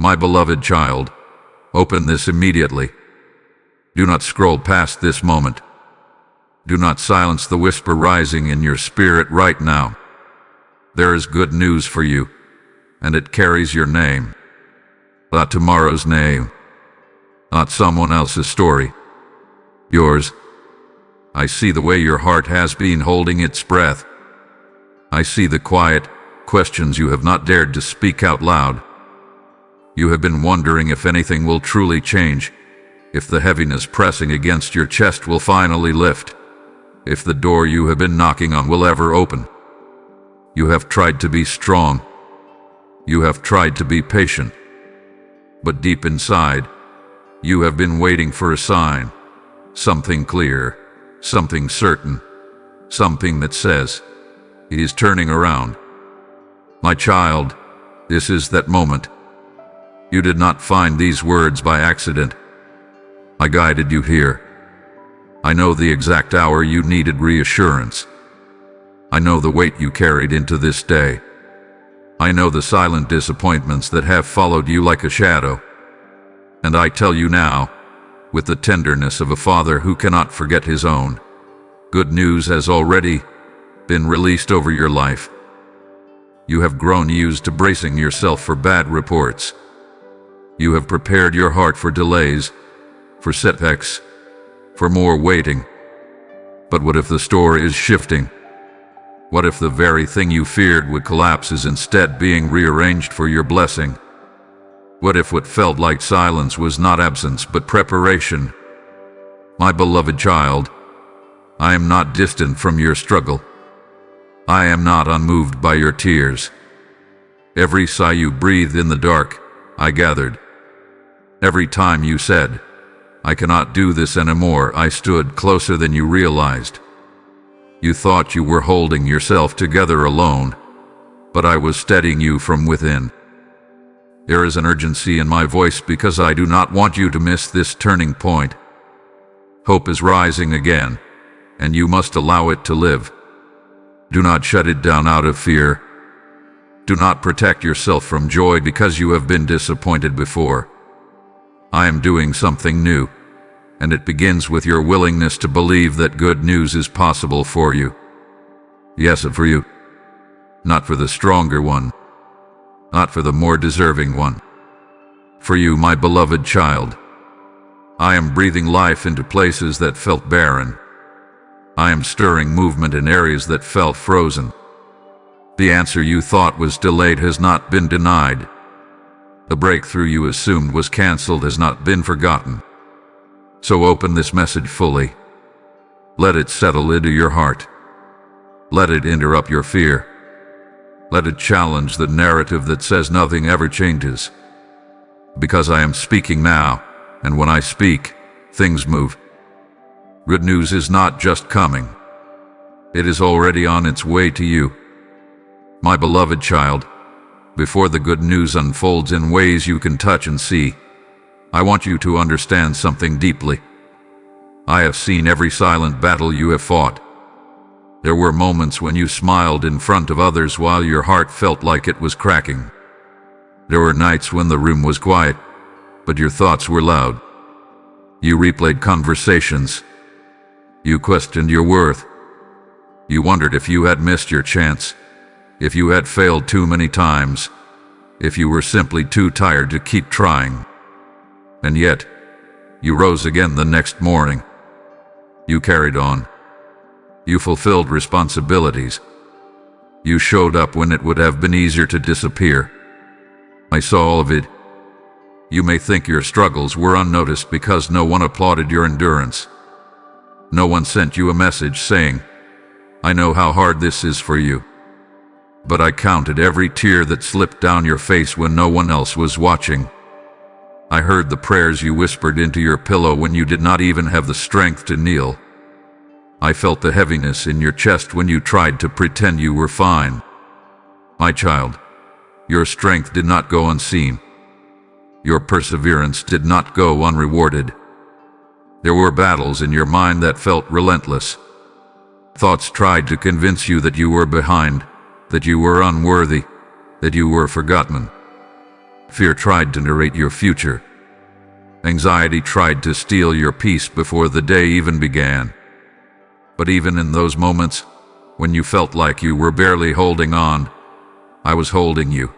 My beloved child, open this immediately. Do not scroll past this moment. Do not silence the whisper rising in your spirit right now. There is good news for you, and it carries your name. Not tomorrow's name, not someone else's story. Yours. I see the way your heart has been holding its breath. I see the quiet questions you have not dared to speak out loud. You have been wondering if anything will truly change, if the heaviness pressing against your chest will finally lift, if the door you have been knocking on will ever open. You have tried to be strong. You have tried to be patient. But deep inside, you have been waiting for a sign, something clear, something certain, something that says, "He is turning around." My child, this is that moment. You did not find these words by accident. I guided you here. I know the exact hour you needed reassurance. I know the weight you carried into this day. I know the silent disappointments that have followed you like a shadow. And I tell you now, with the tenderness of a father who cannot forget his own, good news has already been released over your life. You have grown used to bracing yourself for bad reports. You have prepared your heart for delays, for setbacks, for more waiting. But what if the story is shifting? What if the very thing you feared would collapse is instead being rearranged for your blessing? What if what felt like silence was not absence but preparation? My beloved child, I am not distant from your struggle. I am not unmoved by your tears. Every sigh you breathed in the dark, I gathered. Every time you said, "I cannot do this anymore," I stood closer than you realized. You thought you were holding yourself together alone, but I was steadying you from within. There is an urgency in my voice because I do not want you to miss this turning point. Hope is rising again, and you must allow it to live. Do not shut it down out of fear. Do not protect yourself from joy because you have been disappointed before. I am doing something new, and it begins with your willingness to believe that good news is possible for you. Yes, for you. Not for the stronger one. Not for the more deserving one. For you, my beloved child. I am breathing life into places that felt barren. I am stirring movement in areas that felt frozen. The answer you thought was delayed has not been denied. The breakthrough you assumed was canceled has not been forgotten. So open this message fully. Let it settle into your heart. Let it interrupt your fear. Let it challenge the narrative that says nothing ever changes. Because I am speaking now, and when I speak, things move. Good news is not just coming. It is already on its way to you. My beloved child, before the good news unfolds in ways you can touch and see, I want you to understand something deeply. I have seen every silent battle you have fought. There were moments when you smiled in front of others while your heart felt like it was cracking. There were nights when the room was quiet, but your thoughts were loud. You replayed conversations. You questioned your worth. You wondered if you had missed your chance, if you had failed too many times, if you were simply too tired to keep trying. And yet, you rose again the next morning. You carried on. You fulfilled responsibilities. You showed up when it would have been easier to disappear. I saw all of it. You may think your struggles were unnoticed because no one applauded your endurance. No one sent you a message saying, "I know how hard this is for you." But I counted every tear that slipped down your face when no one else was watching. I heard the prayers you whispered into your pillow when you did not even have the strength to kneel. I felt the heaviness in your chest when you tried to pretend you were fine. My child, your strength did not go unseen. Your perseverance did not go unrewarded. There were battles in your mind that felt relentless. Thoughts tried to convince you that you were behind, that you were unworthy, that you were forgotten. Fear tried to narrate your future. Anxiety tried to steal your peace before the day even began. But even in those moments, when you felt like you were barely holding on, I was holding you.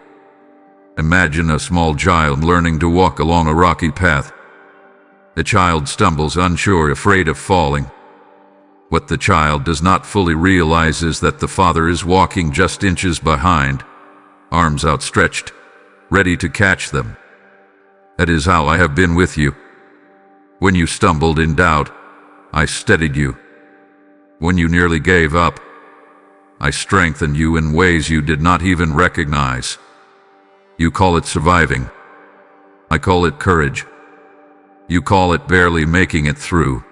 Imagine a small child learning to walk along a rocky path. The child stumbles, unsure, afraid of falling. What the child does not fully realize is that the father is walking just inches behind, arms outstretched, ready to catch them. That is how I have been with you. When you stumbled in doubt, I steadied you. When you nearly gave up, I strengthened you in ways you did not even recognize. You call it surviving. I call it courage. You call it barely making it through.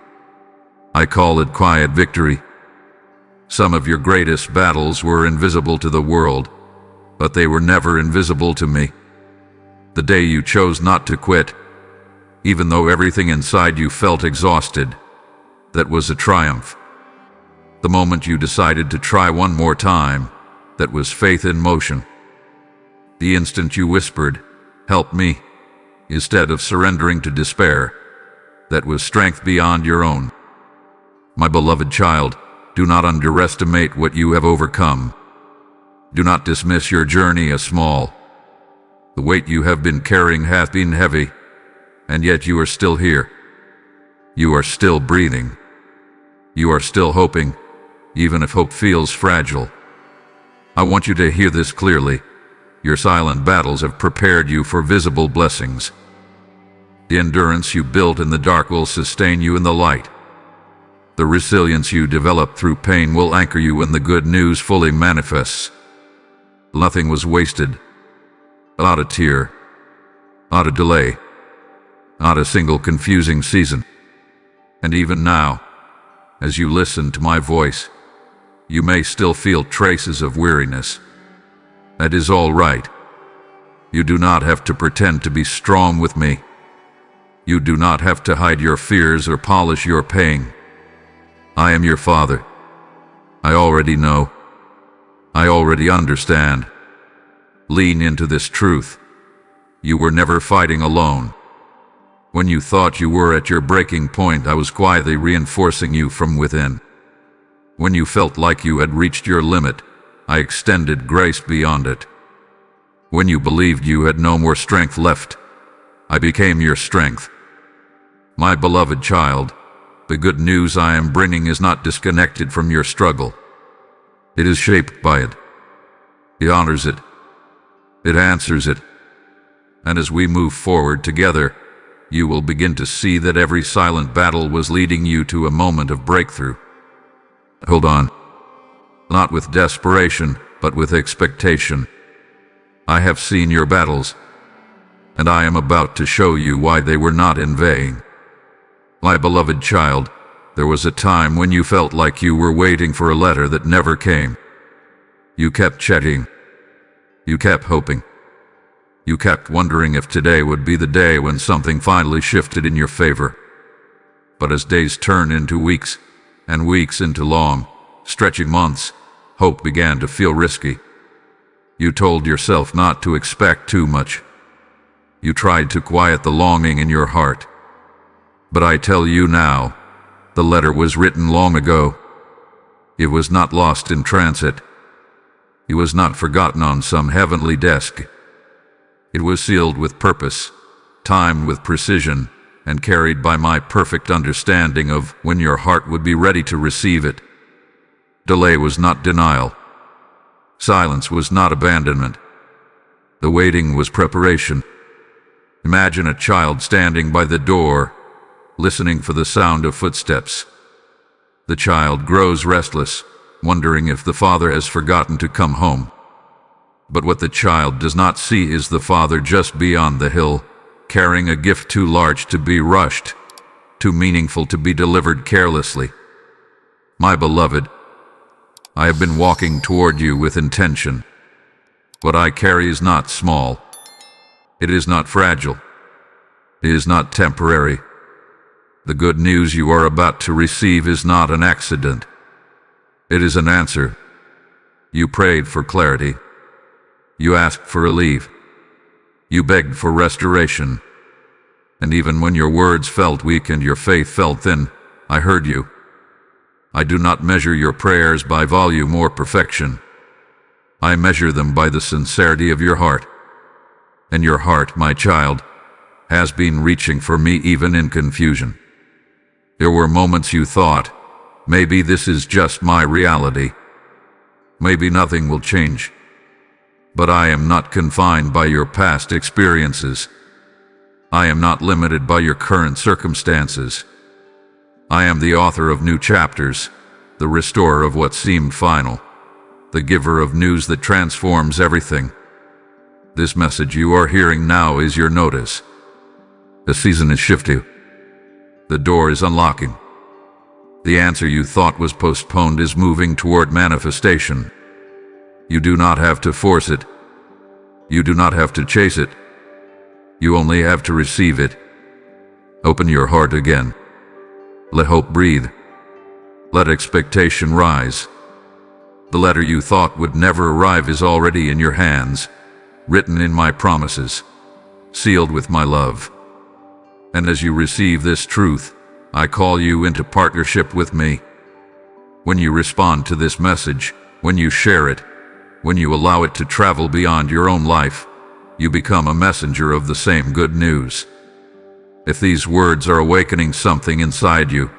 I call it quiet victory. Some of your greatest battles were invisible to the world, but they were never invisible to me. The day you chose not to quit, even though everything inside you felt exhausted, that was a triumph. The moment you decided to try one more time, that was faith in motion. The instant you whispered, "Help me," instead of surrendering to despair, that was strength beyond your own. My beloved child, do not underestimate what you have overcome. Do not dismiss your journey as small. The weight you have been carrying has been heavy, and yet you are still here. You are still breathing. You are still hoping, even if hope feels fragile. I want you to hear this clearly. Your silent battles have prepared you for visible blessings. The endurance you built in the dark will sustain you in the light. The resilience you develop through pain will anchor you when the good news fully manifests. Nothing was wasted. Not a tear. Not a delay. Not a single confusing season. And even now, as you listen to my voice, you may still feel traces of weariness. That is all right. You do not have to pretend to be strong with me. You do not have to hide your fears or polish your pain. I am your father. I already know. I already understand. Lean into this truth. You were never fighting alone. When you thought you were at your breaking point, I was quietly reinforcing you from within. When you felt like you had reached your limit, I extended grace beyond it. When you believed you had no more strength left, I became your strength. My beloved child, the good news I am bringing is not disconnected from your struggle. It is shaped by it. It honors it. It answers it. And as we move forward together, you will begin to see that every silent battle was leading you to a moment of breakthrough. Hold on. Not with desperation, but with expectation. I have seen your battles, and I am about to show you why they were not in vain. My beloved child, there was a time when you felt like you were waiting for a letter that never came. You kept checking. You kept hoping. You kept wondering if today would be the day when something finally shifted in your favor. But as days turned into weeks, and weeks into long, stretching months, hope began to feel risky. You told yourself not to expect too much. You tried to quiet the longing in your heart. But I tell you now, the letter was written long ago. It was not lost in transit. It was not forgotten on some heavenly desk. It was sealed with purpose, timed with precision, and carried by my perfect understanding of when your heart would be ready to receive it. Delay was not denial. Silence was not abandonment. The waiting was preparation. Imagine a child standing by the door, listening for the sound of footsteps. The child grows restless, wondering if the father has forgotten to come home. But what the child does not see is the father just beyond the hill, carrying a gift too large to be rushed, too meaningful to be delivered carelessly. My beloved, I have been walking toward you with intention. What I carry is not small. It is not fragile. It is not temporary. The good news you are about to receive is not an accident. It is an answer. You prayed for clarity. You asked for relief. You begged for restoration. And even when your words felt weak and your faith felt thin, I heard you. I do not measure your prayers by volume or perfection. I measure them by the sincerity of your heart. And your heart, my child, has been reaching for me even in confusion. There were moments you thought, maybe this is just my reality. Maybe nothing will change. But I am not confined by your past experiences. I am not limited by your current circumstances. I am the author of new chapters, the restorer of what seemed final, the giver of news that transforms everything. This message you are hearing now is your notice. The season is shifting. The door is unlocking. The answer you thought was postponed is moving toward manifestation. You do not have to force it. You do not have to chase it. You only have to receive it. Open your heart again. Let hope breathe. Let expectation rise. The letter you thought would never arrive is already in your hands, written in my promises, sealed with my love. And as you receive this truth, I call you into partnership with me. When you respond to this message, when you share it, when you allow it to travel beyond your own life, you become a messenger of the same good news. If these words are awakening something inside you,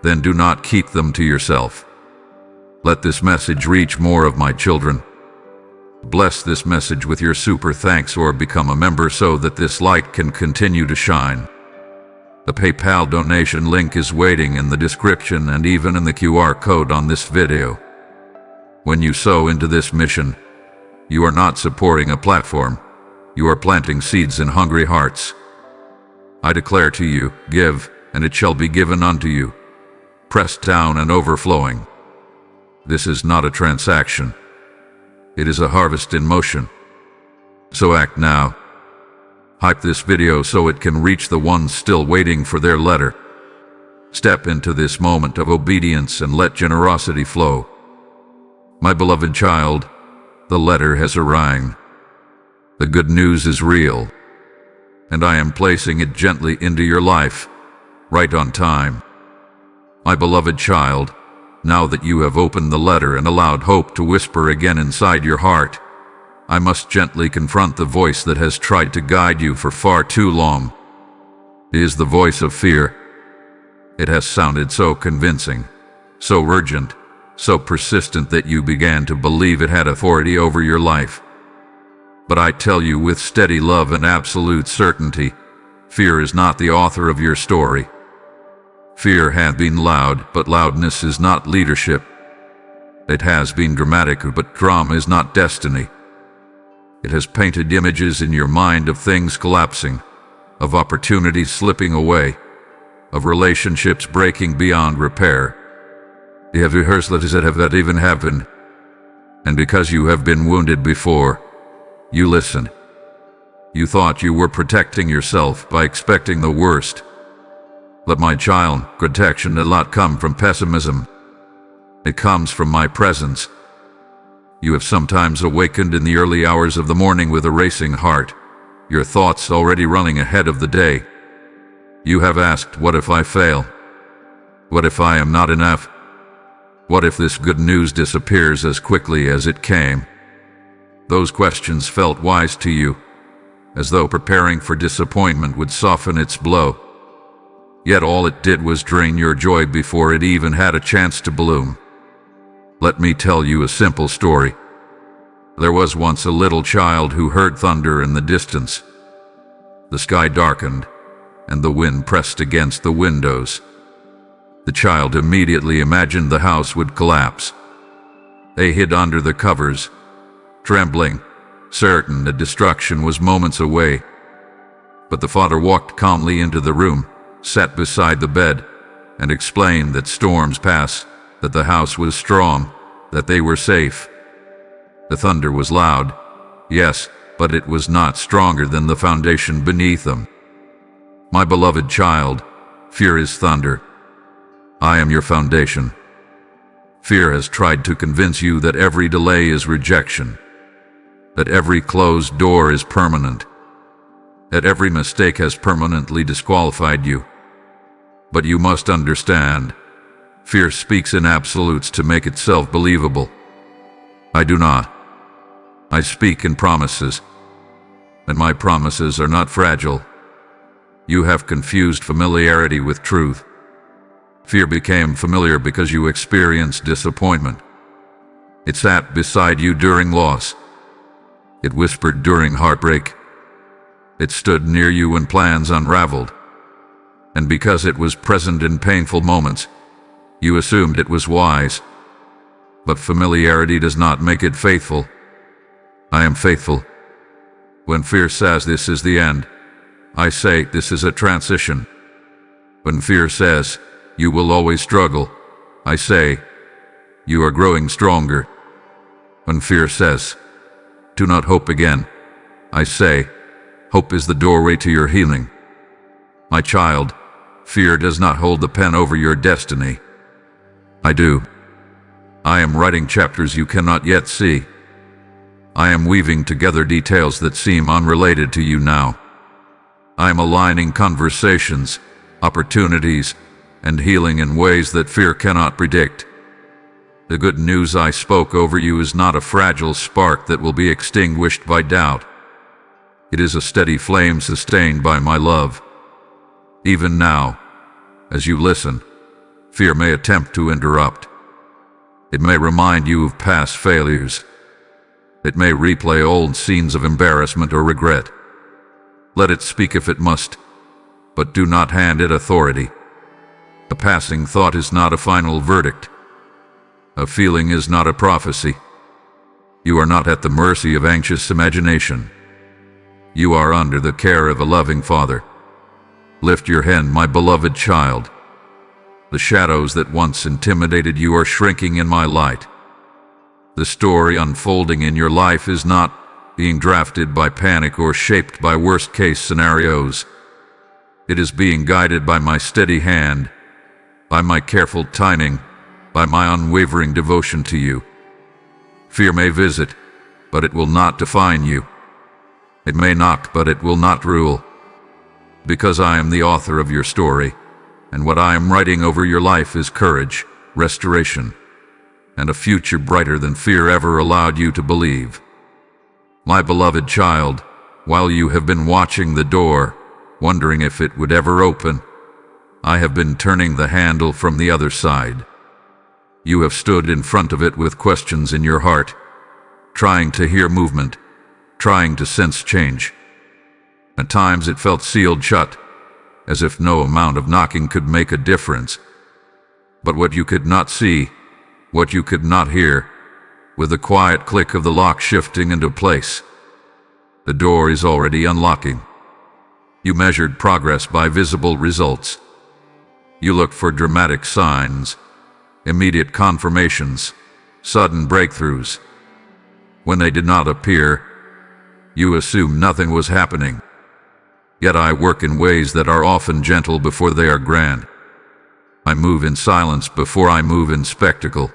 then do not keep them to yourself. Let this message reach more of my children. Bless this message with your super thanks or become a member so that this light can continue to shine. The PayPal donation link is waiting in the description and even in the QR code on this video. When you sow into this mission, you are not supporting a platform. You are planting seeds in hungry hearts. I declare to you, give, and it shall be given unto you, pressed down and overflowing. This is not a transaction. It is a harvest in motion. So act now. Hype this video so it can reach the ones still waiting for their letter. Step into this moment of obedience and let generosity flow. My beloved child, the letter has arrived. The good news is real, and I am placing it gently into your life, right on time. My beloved child, now that you have opened the letter and allowed hope to whisper again inside your heart, I must gently confront the voice that has tried to guide you for far too long. It is the voice of fear. It has sounded so convincing, so urgent, so persistent that you began to believe it had authority over your life. But I tell you with steady love and absolute certainty, fear is not the author of your story. Fear hath been loud, but loudness is not leadership. It has been dramatic, but drama is not destiny. It has painted images in your mind of things collapsing, of opportunities slipping away, of relationships breaking beyond repair. You have rehearsed letters that have not even happened. And because you have been wounded before, you listened. You thought you were protecting yourself by expecting the worst. But my child, protection does not come from pessimism. It comes from my presence. You have sometimes awakened in the early hours of the morning with a racing heart, your thoughts already running ahead of the day. You have asked, what if I fail? What if I am not enough? What if this good news disappears as quickly as it came? Those questions felt wise to you, as though preparing for disappointment would soften its blow. Yet all it did was drain your joy before it even had a chance to bloom. Let me tell you a simple story. There was once a little child who heard thunder in the distance. The sky darkened, and the wind pressed against the windows. The child immediately imagined the house would collapse. They hid under the covers, trembling, certain that destruction was moments away. But the father walked calmly into the room, sat beside the bed, and explained that storms pass, that the house was strong, that they were safe. The thunder was loud, yes, but it was not stronger than the foundation beneath them. My beloved child, fear is thunder. I am your foundation. Fear has tried to convince you that every delay is rejection, that every closed door is permanent, that every mistake has permanently disqualified you. But you must understand, fear speaks in absolutes to make itself believable. I do not. I speak in promises, and my promises are not fragile. You have confused familiarity with truth. Fear became familiar because you experienced disappointment. It sat beside you during loss. It whispered during heartbreak. It stood near you when plans unraveled. And because it was present in painful moments, you assumed it was wise. But familiarity does not make it faithful. I am faithful. When fear says this is the end, I say this is a transition. When fear says you will always struggle, I say you are growing stronger. When fear says do not hope again, I say hope is the doorway to your healing. My child, fear does not hold the pen over your destiny. I do. I am writing chapters you cannot yet see. I am weaving together details that seem unrelated to you now. I am aligning conversations, opportunities, and healing in ways that fear cannot predict. The good news I spoke over you is not a fragile spark that will be extinguished by doubt. It is a steady flame sustained by my love. Even now, as you listen, fear may attempt to interrupt. It may remind you of past failures. It may replay old scenes of embarrassment or regret. Let it speak if it must, but do not hand it authority. A passing thought is not a final verdict. A feeling is not a prophecy. You are not at the mercy of anxious imagination. You are under the care of a loving Father. Lift your head, my beloved child. The shadows that once intimidated you are shrinking in my light. The story unfolding in your life is not being drafted by panic or shaped by worst-case scenarios. It is being guided by my steady hand, by my careful timing, by my unwavering devotion to you. Fear may visit, but it will not define you. It may knock, but it will not rule. Because I am the author of your story, and what I am writing over your life is courage, restoration, and a future brighter than fear ever allowed you to believe. My beloved child, while you have been watching the door, wondering if it would ever open, I have been turning the handle from the other side. You have stood in front of it with questions in your heart, trying to hear movement, trying to sense change. At times it felt sealed shut, as if no amount of knocking could make a difference. But what you could not see, what you could not hear, with the quiet click of the lock shifting into place, the door is already unlocking. You measured progress by visible results. You looked for dramatic signs, immediate confirmations, sudden breakthroughs. When they did not appear, you assumed nothing was happening. Yet I work in ways that are often gentle before they are grand. I move in silence before I move in spectacle.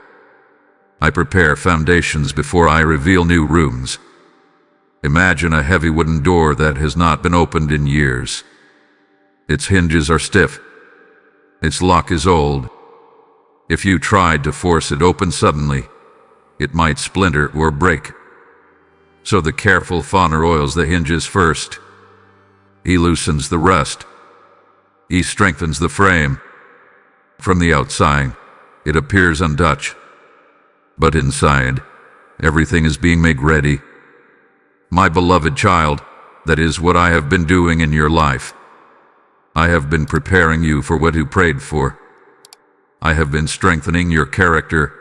I prepare foundations before I reveal new rooms. Imagine a heavy wooden door that has not been opened in years. Its hinges are stiff. Its lock is old. If you tried to force it open suddenly, it might splinter or break. So the careful farmer oils the hinges first. He loosens the rust. He strengthens the frame. From the outside, it appears untouched. But inside, everything is being made ready. My beloved child, that is what I have been doing in your life. I have been preparing you for what you prayed for. I have been strengthening your character,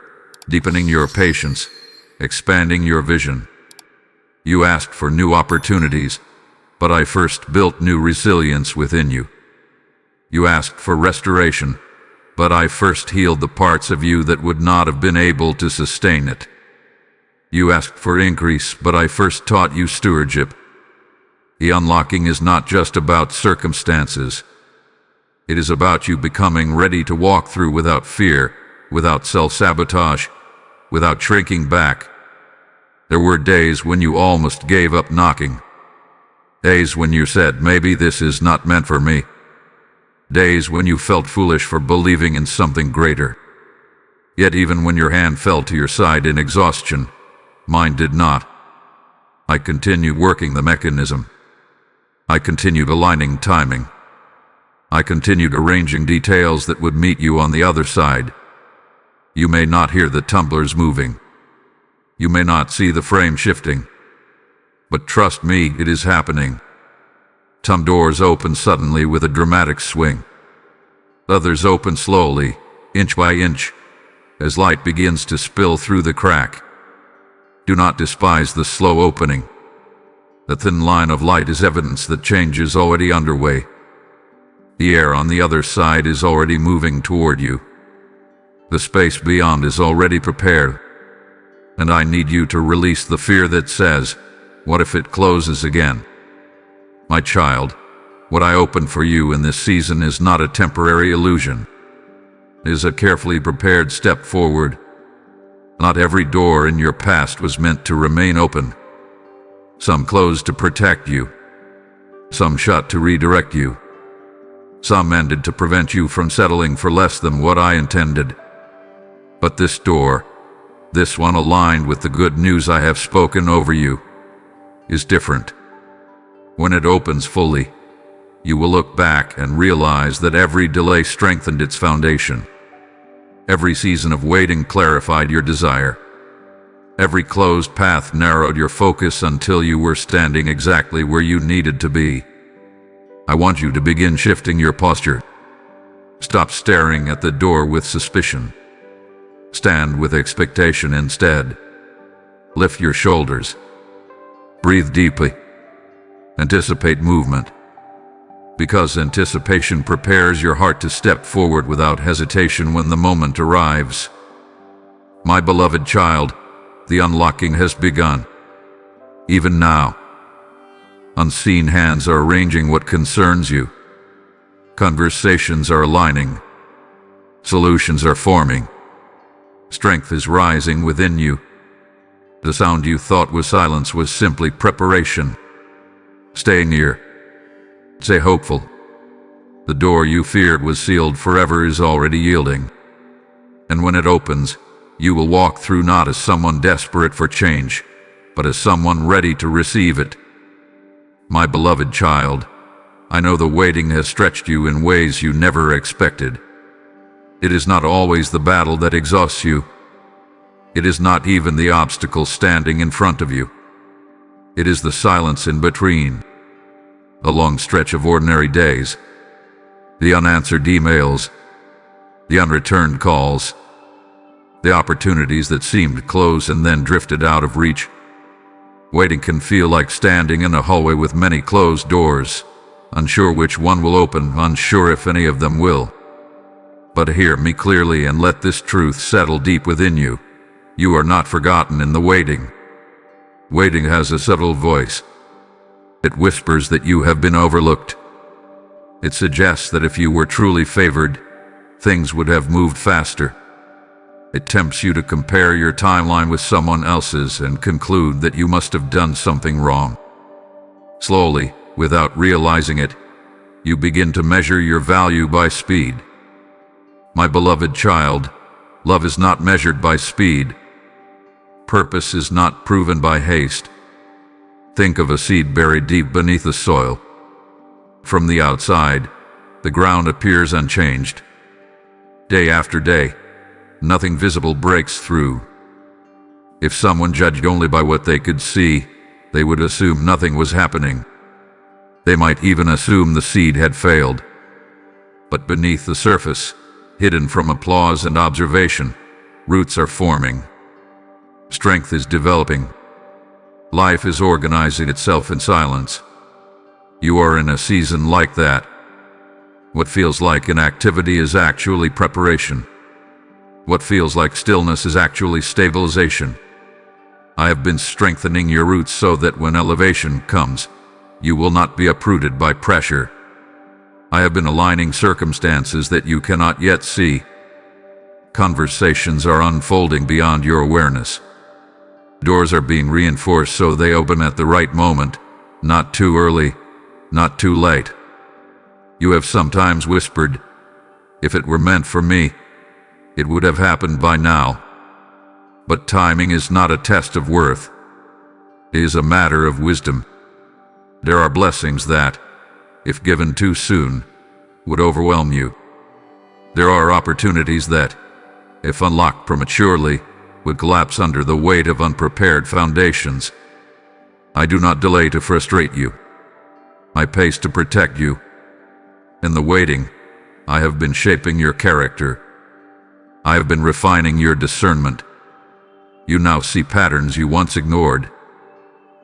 deepening your patience, expanding your vision. You asked for new opportunities, but I first built new resilience within you. You asked for restoration, but I first healed the parts of you that would not have been able to sustain it. You asked for increase, but I first taught you stewardship. The unlocking is not just about circumstances. It is about you becoming ready to walk through without fear, without self-sabotage, without shrinking back. There were days when you almost gave up knocking. Days when you said, maybe this is not meant for me. Days when you felt foolish for believing in something greater. Yet even when your hand fell to your side in exhaustion, mine did not. I continued working the mechanism. I continued aligning timing. I continued arranging details that would meet you on the other side. You may not hear the tumblers moving. You may not see the frame shifting. But trust me, it is happening. Some doors open suddenly with a dramatic swing. Others open slowly, inch by inch, as light begins to spill through the crack. Do not despise the slow opening. The thin line of light is evidence that change is already underway. The air on the other side is already moving toward you. The space beyond is already prepared. And I need you to release the fear that says, what if it closes again? My child, what I opened for you in this season is not a temporary illusion. It is a carefully prepared step forward. Not every door in your past was meant to remain open. Some closed to protect you. Some shut to redirect you. Some ended to prevent you from settling for less than what I intended. But this door, this one aligned with the good news I have spoken over you, is different. When it opens fully, you will look back and realize that every delay strengthened its foundation. Every season of waiting clarified your desire. Every closed path narrowed your focus until you were standing exactly where you needed to be. I want you to begin shifting your posture. Stop staring at the door with suspicion. Stand with expectation instead. Lift your shoulders. Breathe deeply. Anticipate movement. Because anticipation prepares your heart to step forward without hesitation when the moment arrives. My beloved child, the unlocking has begun. Even now, unseen hands are arranging what concerns you. Conversations are aligning. Solutions are forming. Strength is rising within you. The sound you thought was silence was simply preparation. Stay near. Stay hopeful. The door you feared was sealed forever is already yielding. And when it opens, you will walk through not as someone desperate for change, but as someone ready to receive it. My beloved child, I know the waiting has stretched you in ways you never expected. It is not always the battle that exhausts you. It is not even the obstacle standing in front of you. It is the silence in between. A long stretch of ordinary days. The unanswered emails. The unreturned calls. The opportunities that seemed close and then drifted out of reach. Waiting can feel like standing in a hallway with many closed doors, unsure which one will open, unsure if any of them will. But hear me clearly and let this truth settle deep within you. You are not forgotten in the waiting. Waiting has a subtle voice. It whispers that you have been overlooked. It suggests that if you were truly favored, things would have moved faster. It tempts you to compare your timeline with someone else's and conclude that you must have done something wrong. Slowly, without realizing it, you begin to measure your value by speed. My beloved child, love is not measured by speed. Purpose is not proven by haste. Think of a seed buried deep beneath the soil. From the outside, the ground appears unchanged. Day after day, nothing visible breaks through. If someone judged only by what they could see, they would assume nothing was happening. They might even assume the seed had failed. But beneath the surface, hidden from applause and observation, roots are forming. Strength is developing. Life is organizing itself in silence. You are in a season like that. What feels like inactivity is actually preparation. What feels like stillness is actually stabilization. I have been strengthening your roots so that when elevation comes, you will not be uprooted by pressure. I have been aligning circumstances that you cannot yet see. Conversations are unfolding beyond your awareness. Doors are being reinforced so they open at the right moment, Not too early, not too late. You have sometimes whispered, if it were meant for me, it would have happened by now. But timing is not a test of worth. It is a matter of wisdom. There are blessings that, if given too soon, would overwhelm you. There are opportunities that, if unlocked prematurely, would collapse under the weight of unprepared foundations. I do not delay to frustrate you. I pace to protect you. In the waiting, I have been shaping your character. I have been refining your discernment. You now see patterns you once ignored.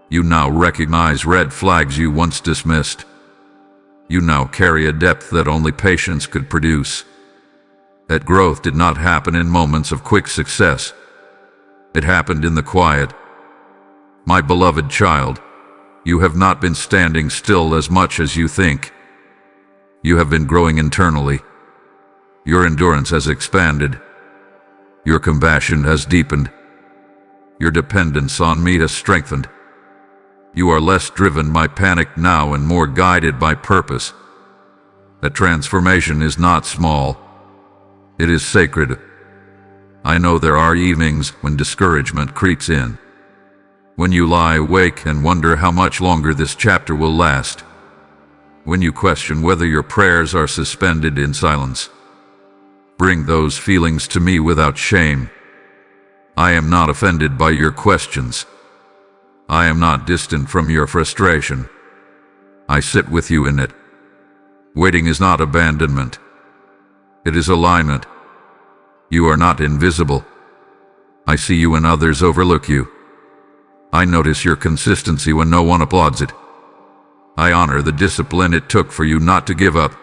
You now recognize red flags you once dismissed. You now carry a depth that only patience could produce. That growth did not happen in moments of quick success. It happened in the quiet. My beloved child, you have not been standing still as much as you think. You have been growing internally. Your endurance has expanded. Your compassion has deepened. Your dependence on me has strengthened. You are less driven by panic now and more guided by purpose. That transformation is not small. It is sacred. I know there are evenings when discouragement creeps in. When you lie awake and wonder how much longer this chapter will last. When you question whether your prayers are suspended in silence. Bring those feelings to me without shame. I am not offended by your questions. I am not distant from your frustration. I sit with you in it. Waiting is not abandonment. It is alignment. You are not invisible. I see you when others overlook you. I notice your consistency when no one applauds it. I honor the discipline it took for you not to give up.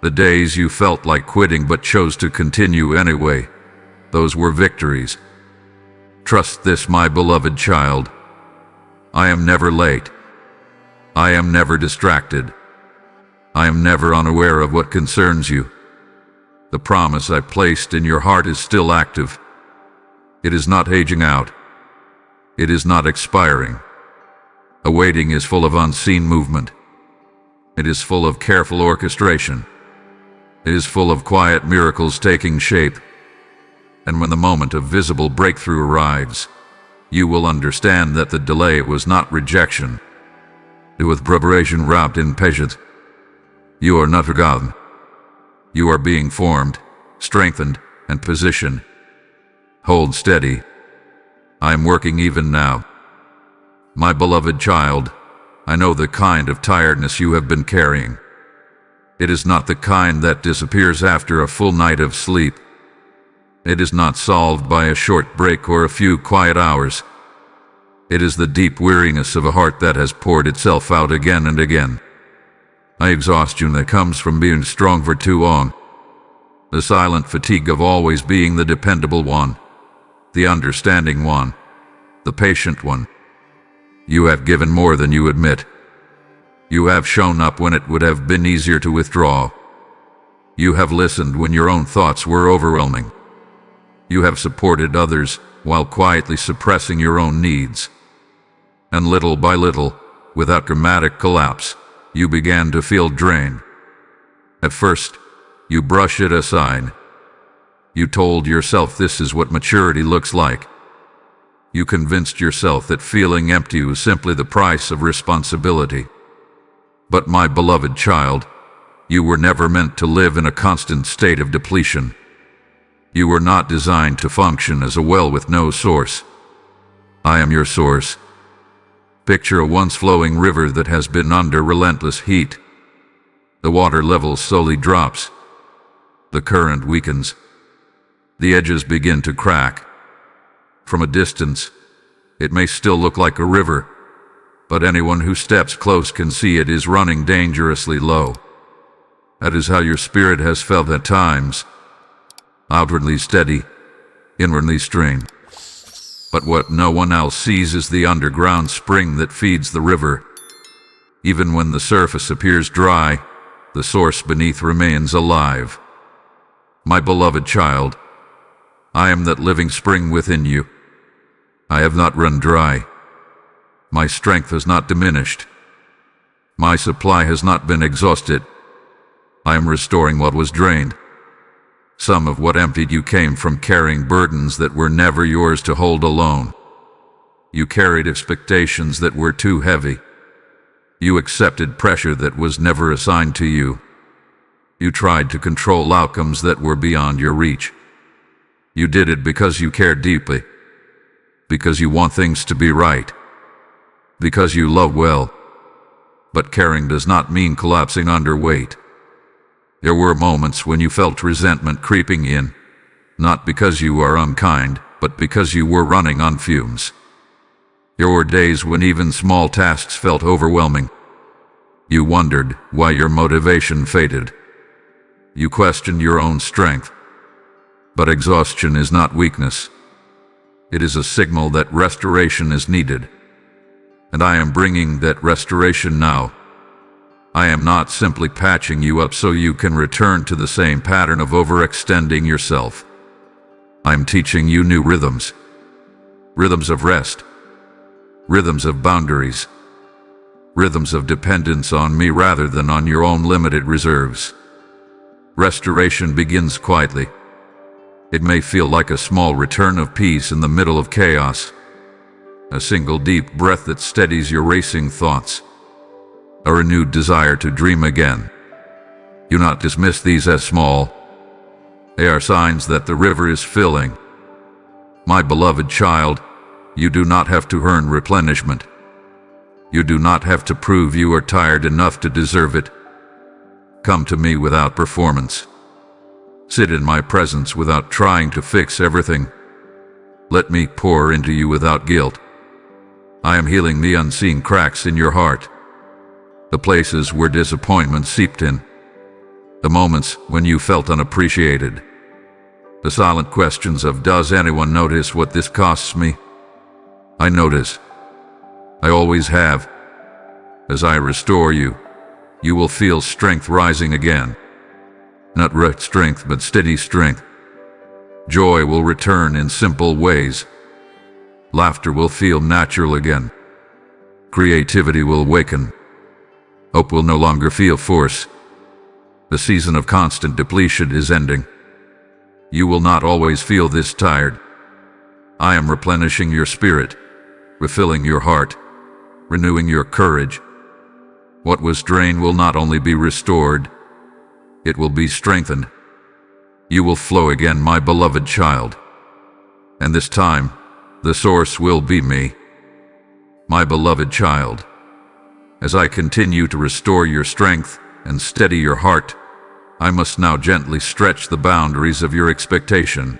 The days you felt like quitting but chose to continue anyway, those were victories. Trust this, my beloved child. I am never late. I am never distracted. I am never unaware of what concerns you. The promise I placed in your heart is still active. It is not aging out. It is not expiring. Awaiting is full of unseen movement. It is full of careful orchestration. It is full of quiet miracles taking shape. And when the moment of visible breakthrough arrives, you will understand that the delay was not rejection. It was preparation wrapped in patience. You are not forgotten. You are being formed, strengthened, and positioned. Hold steady. I am working even now. My beloved child, I know the kind of tiredness you have been carrying. It is not the kind that disappears after a full night of sleep. It is not solved by a short break or a few quiet hours. It is the deep weariness of a heart that has poured itself out again and again. The exhaustion that comes from being strong for too long. The silent fatigue of always being the dependable one. The understanding one. The patient one. You have given more than you admit. You have shown up when it would have been easier to withdraw. You have listened when your own thoughts were overwhelming. You have supported others while quietly suppressing your own needs. And little by little, without dramatic collapse, you began to feel drained. At first, you brushed it aside. You told yourself this is what maturity looks like. You convinced yourself that feeling empty was simply the price of responsibility. But my beloved child, you were never meant to live in a constant state of depletion. You were not designed to function as a well with no source. I am your source. Picture a once flowing river that has been under relentless heat. The water level slowly drops. The current weakens. The edges begin to crack. From a distance, it may still look like a river, but anyone who steps close can see it is running dangerously low. That is how your spirit has felt at times. Outwardly steady, inwardly strained. But what no one else sees is the underground spring that feeds the river. Even when the surface appears dry, the source beneath remains alive. My beloved child, I am that living spring within you. I have not run dry. My strength has not diminished. My supply has not been exhausted. I am restoring what was drained. Some of what emptied you came from carrying burdens that were never yours to hold alone. You carried expectations that were too heavy. You accepted pressure that was never assigned to you. You tried to control outcomes that were beyond your reach. You did it because you cared deeply, because you want things to be right, because you love well. But caring does not mean collapsing under weight. There were moments when you felt resentment creeping in, not because you are unkind, but because you were running on fumes. There were days when even small tasks felt overwhelming. You wondered why your motivation faded. You questioned your own strength. But exhaustion is not weakness. It is a signal that restoration is needed. And I am bringing that restoration now. I am not simply patching you up so you can return to the same pattern of overextending yourself. I am teaching you new rhythms. Rhythms of rest. Rhythms of boundaries. Rhythms of dependence on me rather than on your own limited reserves. Restoration begins quietly. It may feel like a small return of peace in the middle of chaos. A single deep breath that steadies your racing thoughts. A renewed desire to dream again. Do not dismiss these as small. They are signs that the river is filling. My beloved child, you do not have to earn replenishment. You do not have to prove you are tired enough to deserve it. Come to me without performance. Sit in my presence without trying to fix everything. Let me pour into you without guilt. I am healing the unseen cracks in your heart. The places where disappointment seeped in. The moments when you felt unappreciated. The silent questions of, does anyone notice what this costs me? I notice. I always have. As I restore you, you will feel strength rising again. Not rote strength, but steady strength. Joy will return in simple ways. Laughter will feel natural again. Creativity will awaken. Hope will no longer feel forced. The season of constant depletion is ending. You will not always feel this tired. I am replenishing your spirit, refilling your heart, renewing your courage. What was drained will not only be restored, it will be strengthened. You will flow again, my beloved child. And this time, the source will be me. My beloved child, as I continue to restore your strength and steady your heart, I must now gently stretch the boundaries of your expectation.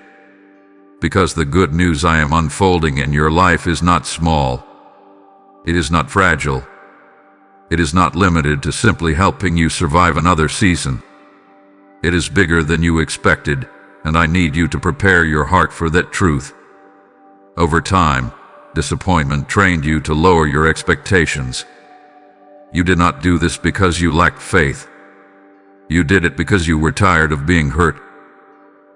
Because the good news I am unfolding in your life is not small. It is not fragile. It is not limited to simply helping you survive another season. It is bigger than you expected, and I need you to prepare your heart for that truth. Over time, disappointment trained you to lower your expectations. You did not do this because you lacked faith. You did it because you were tired of being hurt.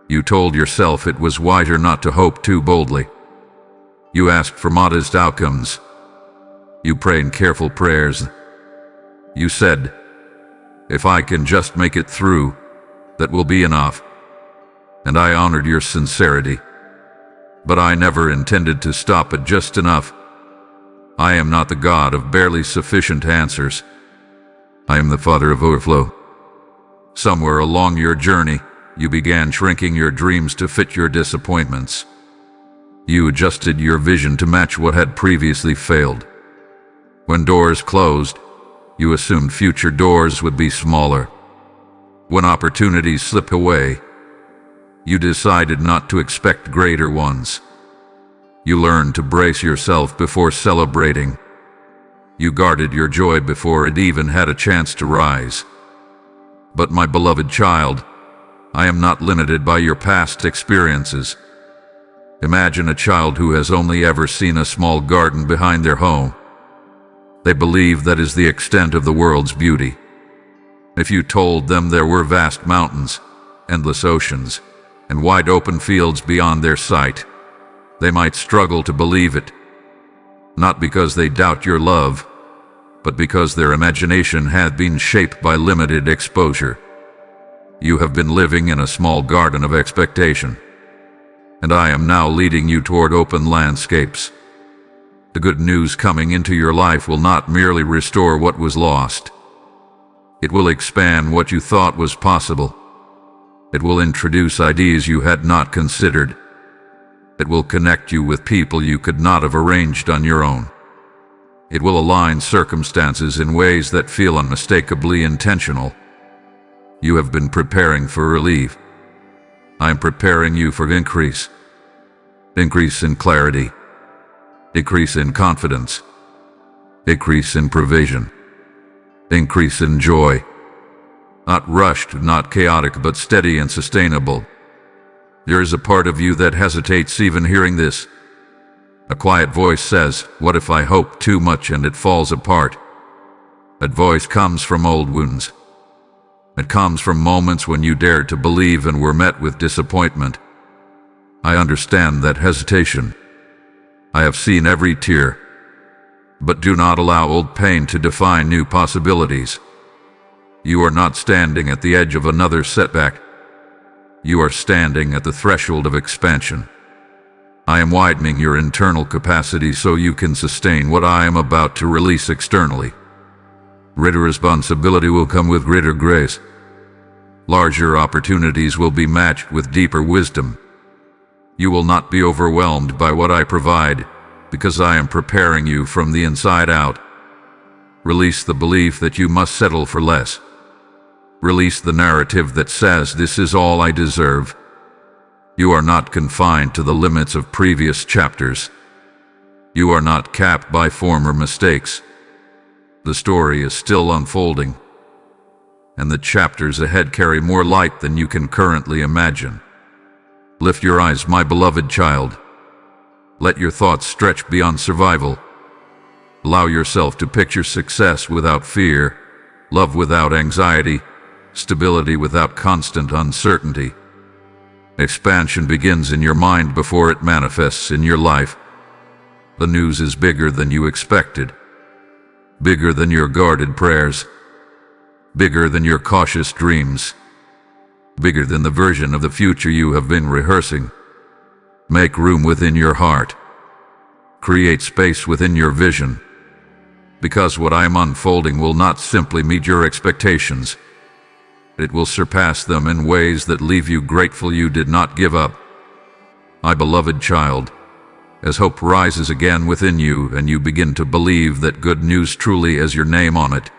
You told yourself it was wiser not to hope too boldly. You asked for modest outcomes. You prayed careful prayers. You said, if I can just make it through, that will be enough. And I honored your sincerity. But I never intended to stop at just enough. I am not the God of barely sufficient answers. I am the Father of overflow. Somewhere along your journey, you began shrinking your dreams to fit your disappointments. You adjusted your vision to match what had previously failed. When doors closed, you assumed future doors would be smaller. When opportunities slip away, you decided not to expect greater ones. You learned to brace yourself before celebrating. You guarded your joy before it even had a chance to rise. But my beloved child, I am not limited by your past experiences. Imagine a child who has only ever seen a small garden behind their home. They believe that is the extent of the world's beauty. If you told them there were vast mountains, endless oceans, and wide open fields beyond their sight, they might struggle to believe it. Not because they doubt your love, but because their imagination had been shaped by limited exposure. You have been living in a small garden of expectation, and I am now leading you toward open landscapes. The good news coming into your life will not merely restore what was lost. It will expand what you thought was possible. It will introduce ideas you had not considered. It will connect you with people you could not have arranged on your own. It will align circumstances in ways that feel unmistakably intentional. You have been preparing for relief. I am preparing you for increase. Increase in clarity. Increase in confidence. Increase in provision. Increase in joy. Not rushed, not chaotic, but steady and sustainable. There is a part of you that hesitates even hearing this. A quiet voice says, "What if I hope too much and it falls apart?" That voice comes from old wounds. It comes from moments when you dared to believe and were met with disappointment. I understand that hesitation. I have seen every tear. But do not allow old pain to define new possibilities. You are not standing at the edge of another setback. You are standing at the threshold of expansion. I am widening your internal capacity so you can sustain what I am about to release externally. Greater responsibility will come with greater grace. Larger opportunities will be matched with deeper wisdom. You will not be overwhelmed by what I provide, because I am preparing you from the inside out. Release the belief that you must settle for less. Release the narrative that says this is all I deserve. You are not confined to the limits of previous chapters. You are not capped by former mistakes. The story is still unfolding, and the chapters ahead carry more light than you can currently imagine. Lift your eyes, my beloved child. Let your thoughts stretch beyond survival. Allow yourself to picture success without fear, love without anxiety, stability without constant uncertainty. Expansion begins in your mind before it manifests in your life. The news is bigger than you expected, bigger than your guarded prayers, bigger than your cautious dreams, bigger than the version of the future you have been rehearsing. Make room within your heart. Create space within your vision, because what I am unfolding will not simply meet your expectations. It will surpass them in ways that leave you grateful you did not give up. My beloved child, as hope rises again within you and you begin to believe that good news truly has your name on it,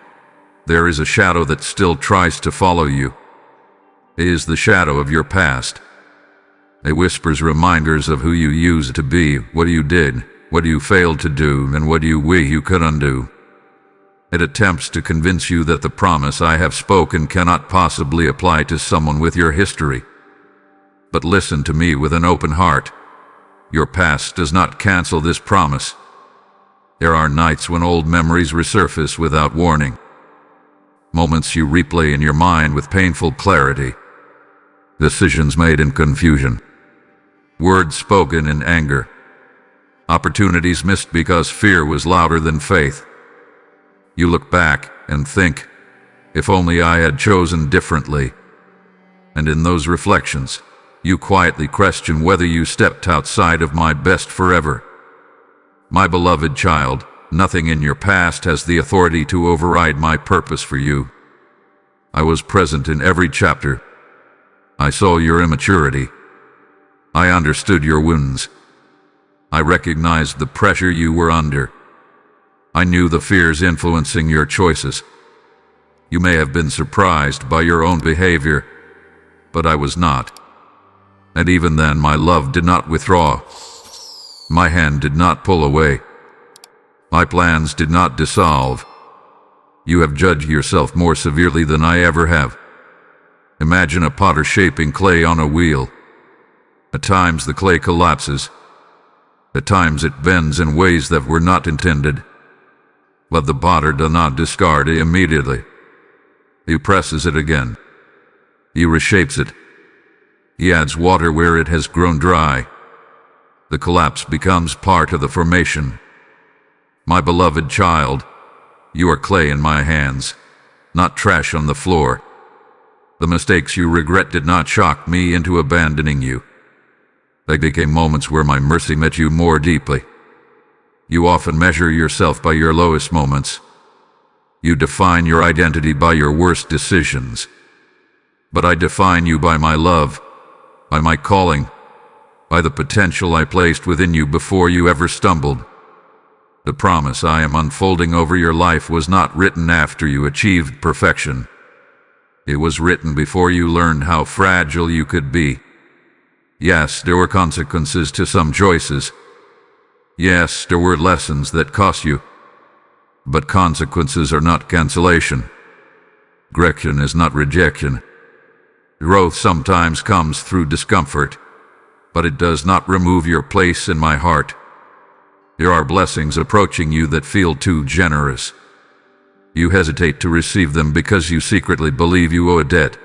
there is a shadow that still tries to follow you. It is the shadow of your past. It whispers reminders of who you used to be, what you did, what you failed to do, and what you could undo. It attempts to convince you that the promise I have spoken cannot possibly apply to someone with your history. But listen to me with an open heart. Your past does not cancel this promise. There are nights when old memories resurface without warning. Moments you replay in your mind with painful clarity. Decisions made in confusion. Words spoken in anger. Opportunities missed because fear was louder than faith. You look back and think, if only I had chosen differently. And in those reflections, you quietly question whether you stepped outside of my best forever. My beloved child, nothing in your past has the authority to override my purpose for you. I was present in every chapter. I saw your immaturity. I understood your wounds. I recognized the pressure you were under. I knew the fears influencing your choices. You may have been surprised by your own behavior, but I was not. And even then, my love did not withdraw. My hand did not pull away. My plans did not dissolve. You have judged yourself more severely than I ever have. Imagine a potter shaping clay on a wheel. At times the clay collapses. At times it bends in ways that were not intended. But the potter does not discard it immediately. He presses it again. He reshapes it. He adds water where it has grown dry. The collapse becomes part of the formation. My beloved child, You are clay in my hands, not trash on the floor. The mistakes you regret did not shock me into abandoning you. They became moments where my mercy met you more deeply. You often measure yourself by your lowest moments. You define your identity by your worst decisions. But I define you by my love, by my calling, by the potential I placed within you before you ever stumbled. The promise I am unfolding over your life was not written after you achieved perfection. It was written before you learned how fragile you could be. Yes, there were consequences to some choices. Yes, there were lessons that cost you. But consequences are not cancellation. Correction is not rejection. Growth sometimes comes through discomfort, but it does not remove your place in my heart. There are blessings approaching you that feel too generous. You hesitate to receive them because you secretly believe you owe a debt.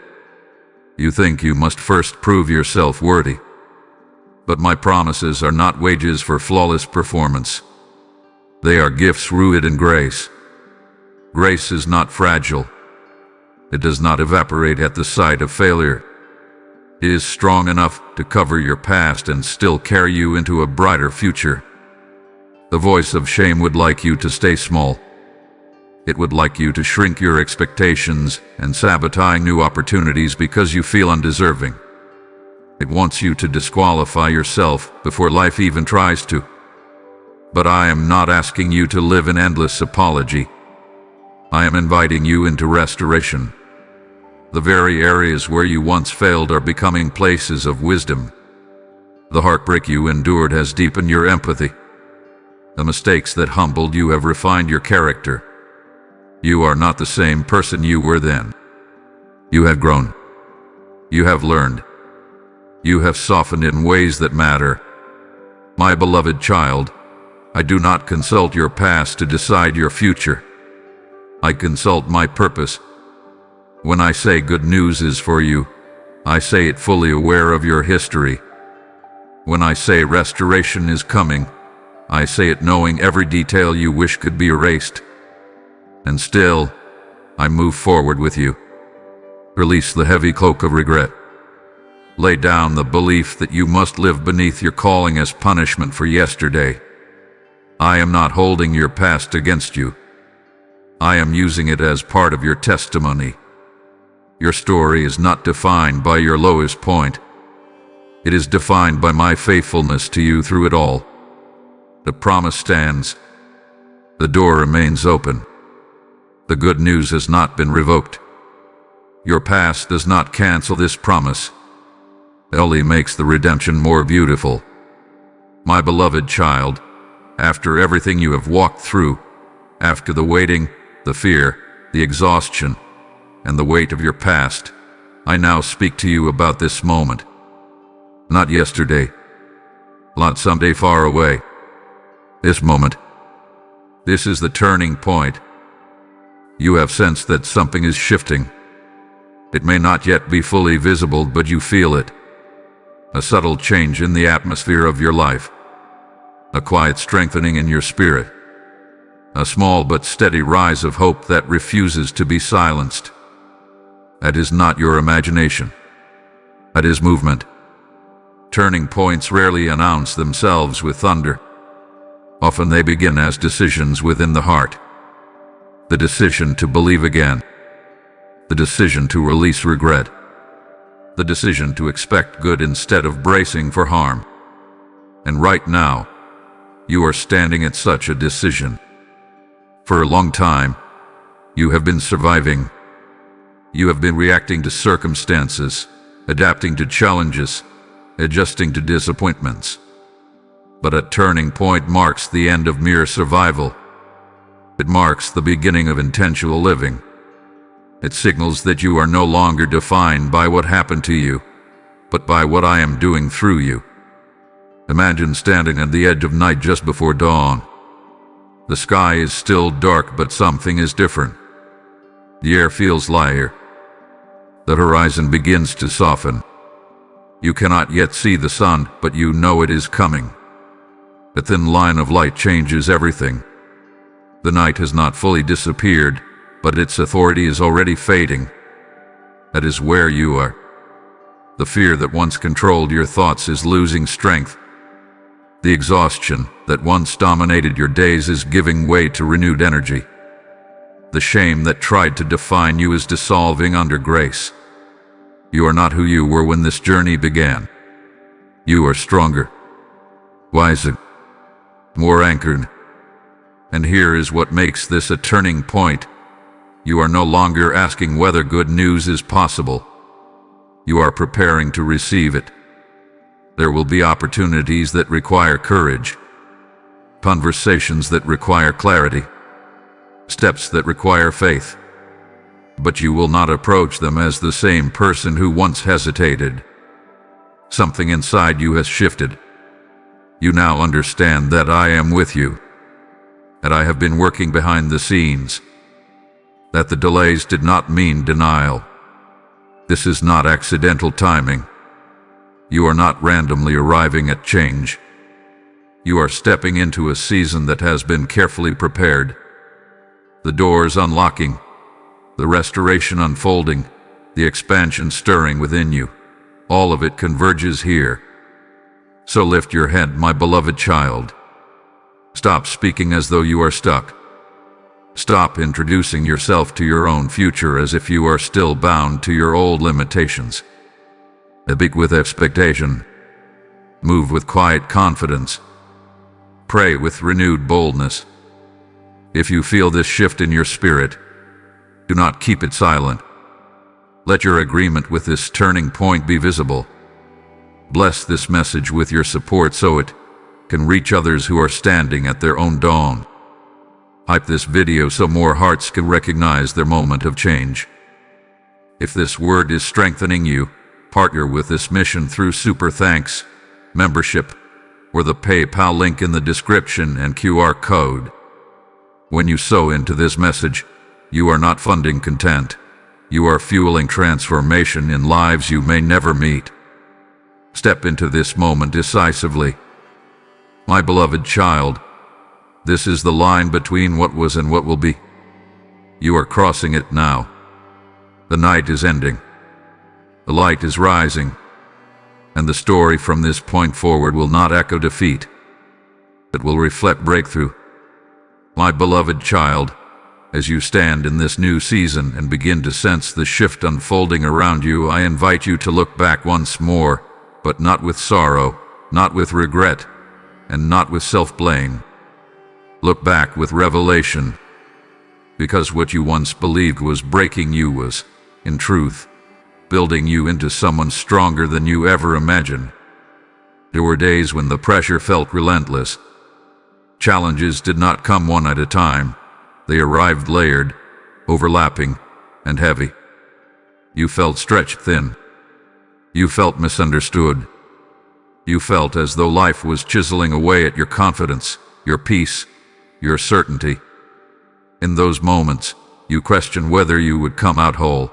You think you must first prove yourself worthy. But my promises are not wages for flawless performance. They are gifts rooted in grace. Grace is not fragile. It does not evaporate at the sight of failure. It is strong enough to cover your past and still carry you into a brighter future. The voice of shame would like you to stay small. It would like you to shrink your expectations and sabotage new opportunities because you feel undeserving. It wants you to disqualify yourself before life even tries to. But I am not asking you to live in endless apology. I am inviting you into restoration. The very areas where you once failed are becoming places of wisdom. The heartbreak you endured has deepened your empathy. The mistakes that humbled you have refined your character. You are not the same person you were then. You have grown. You have learned. You have softened in ways that matter. My beloved child, I do not consult your past to decide your future. I consult my purpose. When I say good news is for you, I say it fully aware of your history. When I say restoration is coming, I say it knowing every detail you wish could be erased. And still, I move forward with you. Release the heavy cloak of regret. Lay down the belief that you must live beneath your calling as punishment for yesterday. I am not holding your past against you. I am using it as part of your testimony. Your story is not defined by your lowest point. It is defined by my faithfulness to you through it all. The promise stands. The door remains open. The good news has not been revoked. Your past does not cancel this promise. It only makes the redemption more beautiful. My beloved child, after everything you have walked through, after the waiting, the fear, the exhaustion, and the weight of your past, I now speak to you about this moment. Not yesterday, not someday far away. This moment. This is the turning point. You have sensed that something is shifting. It may not yet be fully visible, but you feel it. A subtle change in the atmosphere of your life. A quiet strengthening in your spirit. A small but steady rise of hope that refuses to be silenced. That is not your imagination. That is movement. Turning points rarely announce themselves with thunder. Often they begin as decisions within the heart. The decision to believe again. The decision to release regret. The decision to expect good instead of bracing for harm. And right now, you are standing at such a decision. For a long time, you have been surviving. You have been reacting to circumstances, adapting to challenges, adjusting to disappointments. But a turning point marks the end of mere survival. It marks the beginning of intentional living. It signals that you are no longer defined by what happened to you, but by what I am doing through you. Imagine standing at the edge of night just before dawn. The sky is still dark, but something is different. The air feels lighter. The horizon begins to soften. You cannot yet see the sun, but you know it is coming. A thin line of light changes everything. The night has not fully disappeared, but its authority is already fading. That is where you are. The fear that once controlled your thoughts is losing strength. The exhaustion that once dominated your days is giving way to renewed energy. The shame that tried to define you is dissolving under grace. You are not who you were when this journey began. You are stronger, wiser, more anchored. And here is what makes this a turning point. You are no longer asking whether good news is possible. You are preparing to receive it. There will be opportunities that require courage, conversations that require clarity, steps that require faith. But you will not approach them as the same person who once hesitated. Something inside you has shifted. You now understand that I am with you, that I have been working behind the scenes, that the delays did not mean denial. This is not accidental timing. You are not randomly arriving at change. You are stepping into a season that has been carefully prepared. The doors unlocking, the restoration unfolding, the expansion stirring within you. All of it converges here. So lift your head, my beloved child. Stop speaking as though you are stuck. Stop introducing yourself to your own future as if you are still bound to your old limitations. Speak with expectation. Move with quiet confidence. Pray with renewed boldness. If you feel this shift in your spirit, do not keep it silent. Let your agreement with this turning point be visible. Bless this message with your support so it can reach others who are standing at their own dawn. Hype this video so more hearts can recognize their moment of change. If this word is strengthening you, partner with this mission through Super Thanks, membership, or the PayPal link in the description and QR code. When you sow into this message, you are not funding content. You are fueling transformation in lives you may never meet. Step into this moment decisively. My beloved child, this is the line between what was and what will be. You are crossing it now. The night is ending. The light is rising. And the story from this point forward will not echo defeat. It will reflect breakthrough. My beloved child, as you stand in this new season and begin to sense the shift unfolding around you, I invite you to look back once more, but not with sorrow, not with regret, and not with self-blame. Look back with revelation, because what you once believed was breaking you was, in truth, building you into someone stronger than you ever imagined. There were days when the pressure felt relentless. Challenges did not come one at a time. They arrived layered, overlapping, and heavy. You felt stretched thin. You felt misunderstood. You felt as though life was chiseling away at your confidence, your peace, your certainty. In those moments, you questioned whether you would come out whole.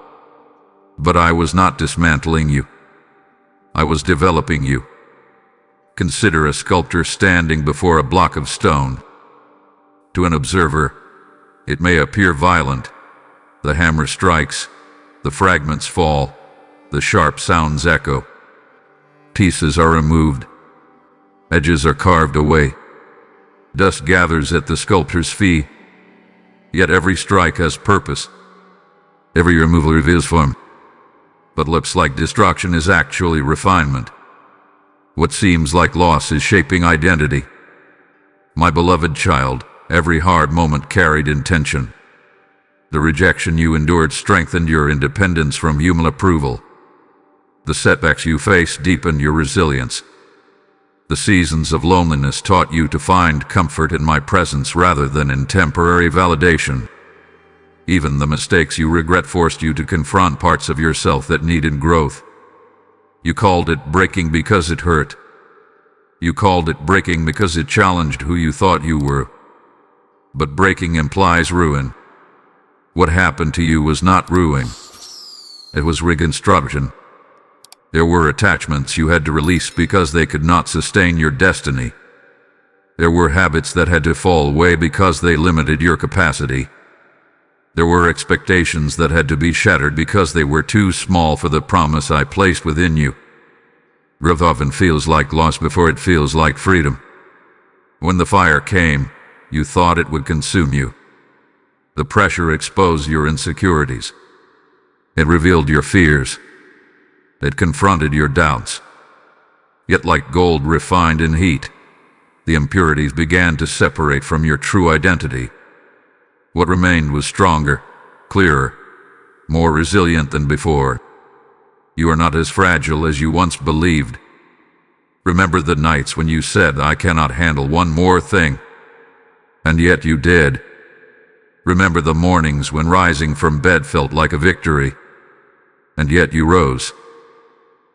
But I was not dismantling you. I was developing you. Consider a sculptor standing before a block of stone. To an observer, it may appear violent. The hammer strikes, the fragments fall, the sharp sounds echo. Pieces are removed. Edges are carved away. Dust gathers at the sculptor's feet. Yet every strike has purpose. Every removal reveals form. But looks like destruction is actually refinement. What seems like loss is shaping identity. My beloved child, every hard moment carried intention. The rejection you endured strengthened your independence from human approval. The setbacks you faced deepened your resilience. The seasons of loneliness taught you to find comfort in my presence rather than in temporary validation. Even the mistakes you regret forced you to confront parts of yourself that needed growth. You called it breaking because it hurt. You called it breaking because it challenged who you thought you were. But breaking implies ruin. What happened to you was not ruin. It was reconstruction. There were attachments you had to release because they could not sustain your destiny. There were habits that had to fall away because they limited your capacity. There were expectations that had to be shattered because they were too small for the promise I placed within you. Growth often feels like loss before it feels like freedom. When the fire came, you thought it would consume you. The pressure exposed your insecurities. It revealed your fears. It confronted your doubts. Yet like gold refined in heat, the impurities began to separate from your true identity. What remained was stronger, clearer, more resilient than before. You are not as fragile as you once believed. Remember the nights when you said, "I cannot handle one more thing," and yet you did. Remember the mornings when rising from bed felt like a victory, and yet you rose.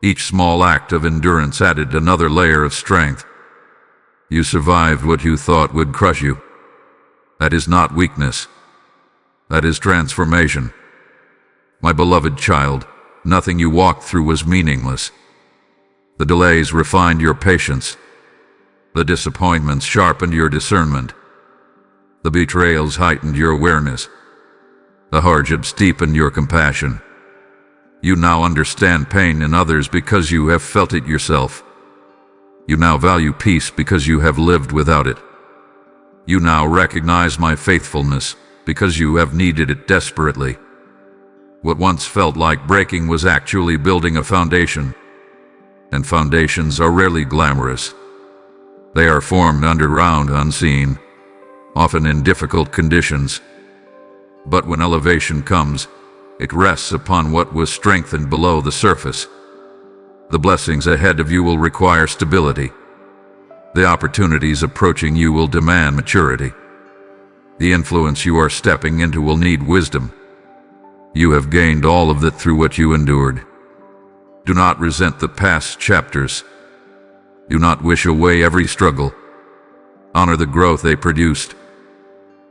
Each small act of endurance added another layer of strength. You survived what you thought would crush you. That is not weakness. That is transformation. My beloved child, nothing you walked through was meaningless. The delays refined your patience. The disappointments sharpened your discernment. The betrayals heightened your awareness. The hardships deepened your compassion. You now understand pain in others because you have felt it yourself. You now value peace because you have lived without it. You now recognize my faithfulness because you have needed it desperately. What once felt like breaking was actually building a foundation. And foundations are rarely glamorous. They are formed underground, unseen, often in difficult conditions. But when elevation comes, it rests upon what was strengthened below the surface. The blessings ahead of you will require stability. The opportunities approaching you will demand maturity. The influence you are stepping into will need wisdom. You have gained all of that through what you endured. Do not resent the past chapters. Do not wish away every struggle. Honor the growth they produced.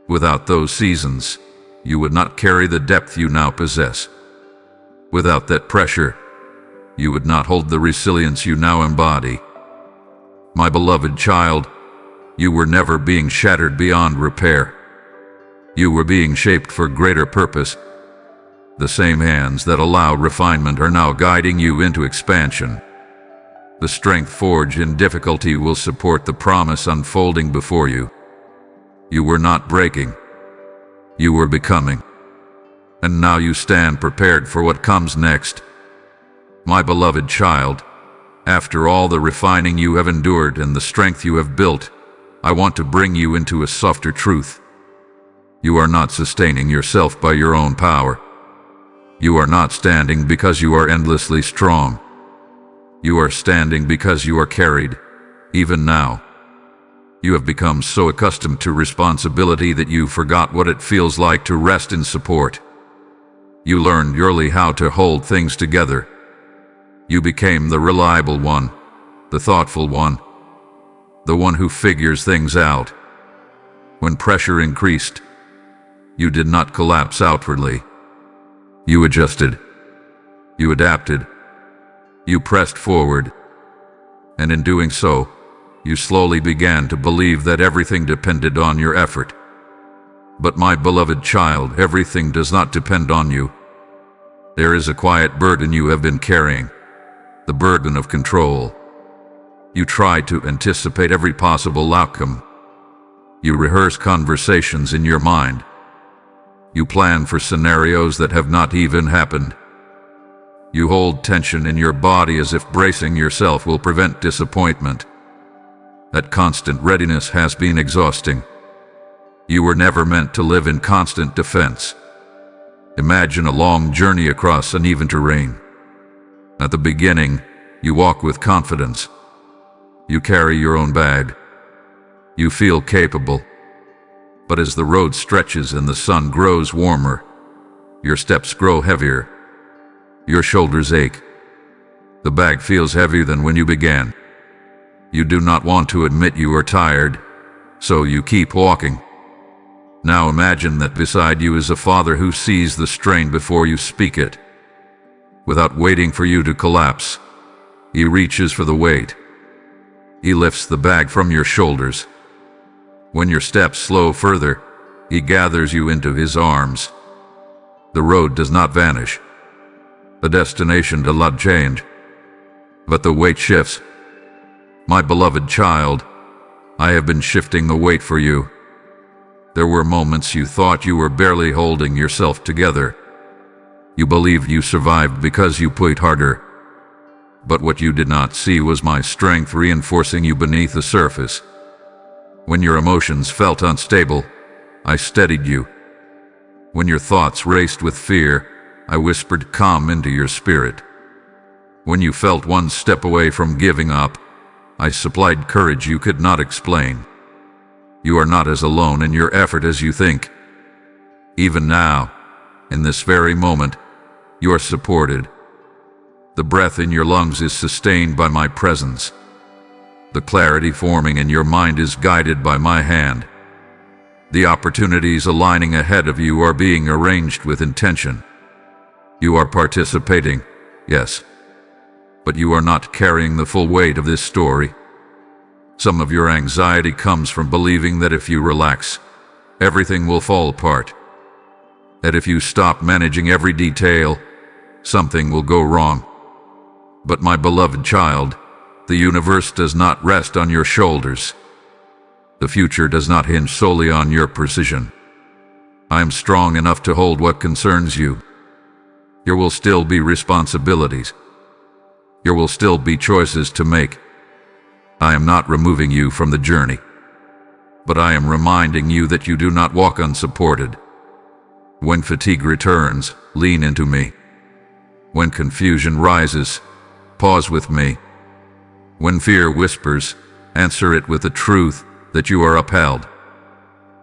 Without those seasons, you would not carry the depth you now possess. Without that pressure, you would not hold the resilience you now embody. My beloved child, you were never being shattered beyond repair. You were being shaped for greater purpose. The same hands that allowed refinement are now guiding you into expansion. The strength forged in difficulty will support the promise unfolding before you. You were not breaking. You were becoming. And now you stand prepared for what comes next. My beloved child, after all the refining you have endured and the strength you have built, I want to bring you into a softer truth. You are not sustaining yourself by your own power. You are not standing because you are endlessly strong. You are standing because you are carried, even now. You have become so accustomed to responsibility that you forgot what it feels like to rest in support. You learned early how to hold things together. You became the reliable one, the thoughtful one, the one who figures things out. When pressure increased, you did not collapse outwardly. You adjusted. You adapted. You pressed forward. And in doing so, you slowly began to believe that everything depended on your effort. But my beloved child, everything does not depend on you. There is a quiet burden you have been carrying, the burden of control. You try to anticipate every possible outcome. You rehearse conversations in your mind. You plan for scenarios that have not even happened. You hold tension in your body as if bracing yourself will prevent disappointment. That constant readiness has been exhausting. You were never meant to live in constant defense. Imagine a long journey across uneven terrain. At the beginning, you walk with confidence. You carry your own bag. You feel capable. But as the road stretches and the sun grows warmer, your steps grow heavier. Your shoulders ache. The bag feels heavier than when you began. You do not want to admit you are tired, so you keep walking. Now imagine that beside you is a father who sees the strain before you speak it. Without waiting for you to collapse, he reaches for the weight. He lifts the bag from your shoulders. When your steps slow further, he gathers you into his arms. The road does not vanish. The destination does not change. But the weight shifts. My beloved child, I have been shifting the weight for you. There were moments you thought you were barely holding yourself together. You believed you survived because you pushed harder. But what you did not see was my strength reinforcing you beneath the surface. When your emotions felt unstable, I steadied you. When your thoughts raced with fear, I whispered calm into your spirit. When you felt one step away from giving up, I supplied courage you could not explain. You are not as alone in your effort as you think. Even now, in this very moment, you are supported. The breath in your lungs is sustained by my presence. The clarity forming in your mind is guided by my hand. The opportunities aligning ahead of you are being arranged with intention. You are participating, yes, but you are not carrying the full weight of this story. Some of your anxiety comes from believing that if you relax, everything will fall apart. That if you stop managing every detail, something will go wrong. But my beloved child, the universe does not rest on your shoulders. The future does not hinge solely on your precision. I am strong enough to hold what concerns you. There will still be responsibilities. There will still be choices to make. I am not removing you from the journey, but I am reminding you that you do not walk unsupported. When fatigue returns, lean into me. When confusion rises, pause with me. When fear whispers, answer it with the truth that you are upheld.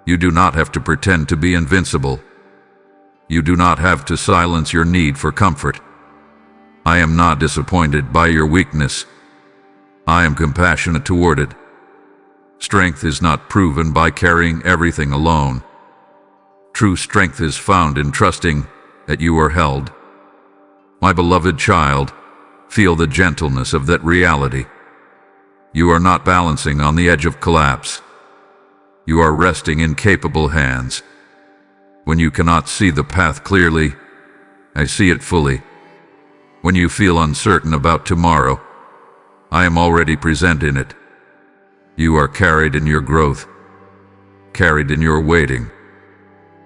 You do not have to pretend to be invincible. You do not have to silence your need for comfort. I am not disappointed by your weakness. I am compassionate toward it. Strength is not proven by carrying everything alone. True strength is found in trusting that you are held. My beloved child, feel the gentleness of that reality. You are not balancing on the edge of collapse. You are resting in capable hands. When you cannot see the path clearly, I see it fully. When you feel uncertain about tomorrow, I am already present in it. You are carried in your growth, carried in your waiting,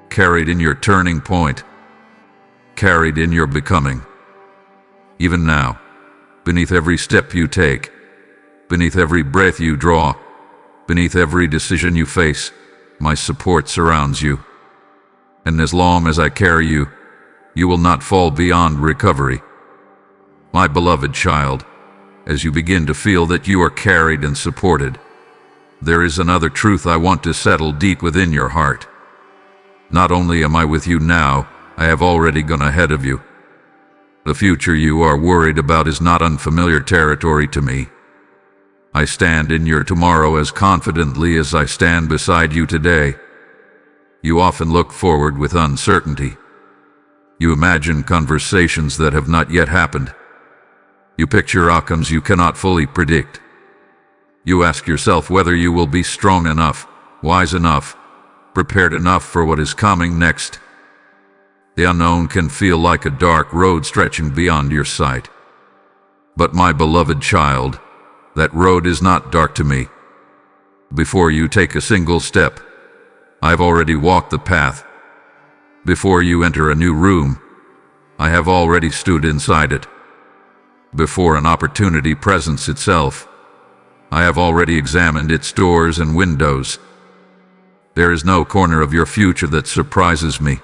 carried in your turning point, carried in your becoming. Even now, beneath every step you take, beneath every breath you draw, beneath every decision you face, my support surrounds you. And as long as I carry you, you will not fall beyond recovery. My beloved child, as you begin to feel that you are carried and supported, there is another truth I want to settle deep within your heart. Not only am I with you now, I have already gone ahead of you. The future you are worried about is not unfamiliar territory to me. I stand in your tomorrow as confidently as I stand beside you today. You often look forward with uncertainty. You imagine conversations that have not yet happened. You picture outcomes you cannot fully predict. You ask yourself whether you will be strong enough, wise enough, prepared enough for what is coming next. The unknown can feel like a dark road stretching beyond your sight. But my beloved child, that road is not dark to me. Before you take a single step, I've already walked the path. Before you enter a new room, I have already stood inside it. Before an opportunity presents itself, I have already examined its doors and windows. There is no corner of your future that surprises me.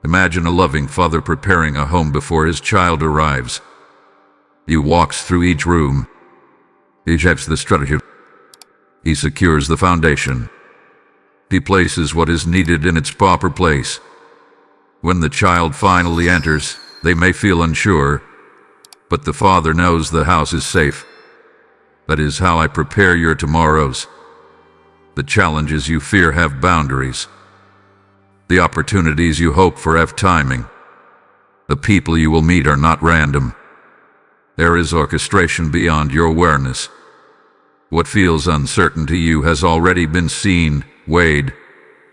Imagine a loving father preparing a home before his child arrives. He walks through each room. He checks the structure. He secures the foundation. He places what is needed in its proper place. When the child finally enters, they may feel unsure, but the father knows the house is safe. That is how I prepare your tomorrows. The challenges you fear have boundaries. The opportunities you hope for have timing. The people you will meet are not random. There is orchestration beyond your awareness. What feels uncertain to you has already been seen, weighed,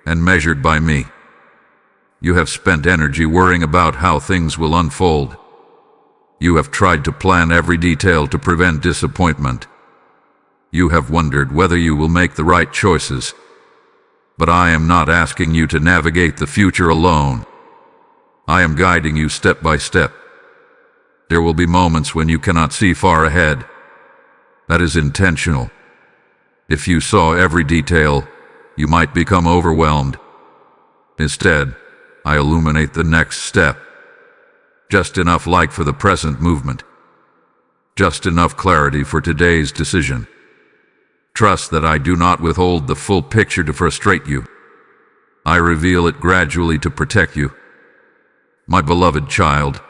and measured by me. You have spent energy worrying about how things will unfold. You have tried to plan every detail to prevent disappointment. You have wondered whether you will make the right choices. But I am not asking you to navigate the future alone. I am guiding you step by step. There will be moments when you cannot see far ahead. That is intentional. If you saw every detail, you might become overwhelmed. Instead, I illuminate the next step. Just enough light for the present movement. Just enough clarity for today's decision. Trust that I do not withhold the full picture to frustrate you. I reveal it gradually to protect you. My beloved child,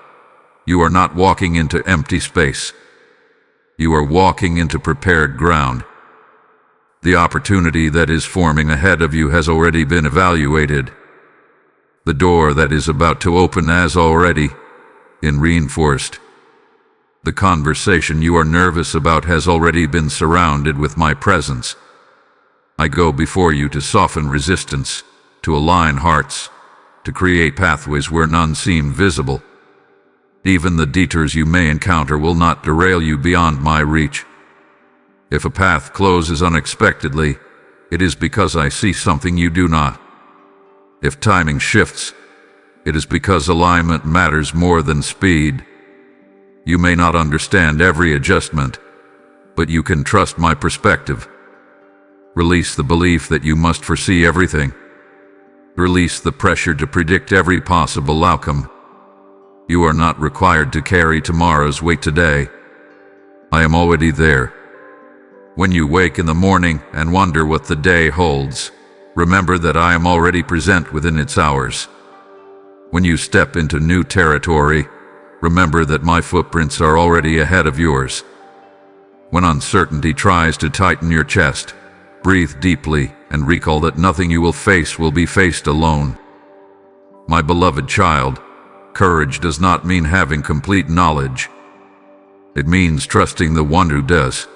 you are not walking into empty space. You are walking into prepared ground. The opportunity that is forming ahead of you has already been evaluated. The door that is about to open has already been reinforced. The conversation you are nervous about has already been surrounded with my presence. I go before you to soften resistance, to align hearts, to create pathways where none seem visible. Even the detours you may encounter will not derail you beyond my reach. If a path closes unexpectedly, it is because I see something you do not. If timing shifts, it is because alignment matters more than speed. You may not understand every adjustment, but you can trust my perspective. Release the belief that you must foresee everything. Release the pressure to predict every possible outcome. You are not required to carry tomorrow's weight today. I am already there. When you wake in the morning and wonder what the day holds, remember that I am already present within its hours. When you step into new territory, remember that my footprints are already ahead of yours. When uncertainty tries to tighten your chest, breathe deeply and recall that nothing you will face will be faced alone. My beloved child, courage does not mean having complete knowledge. It means trusting the one who does.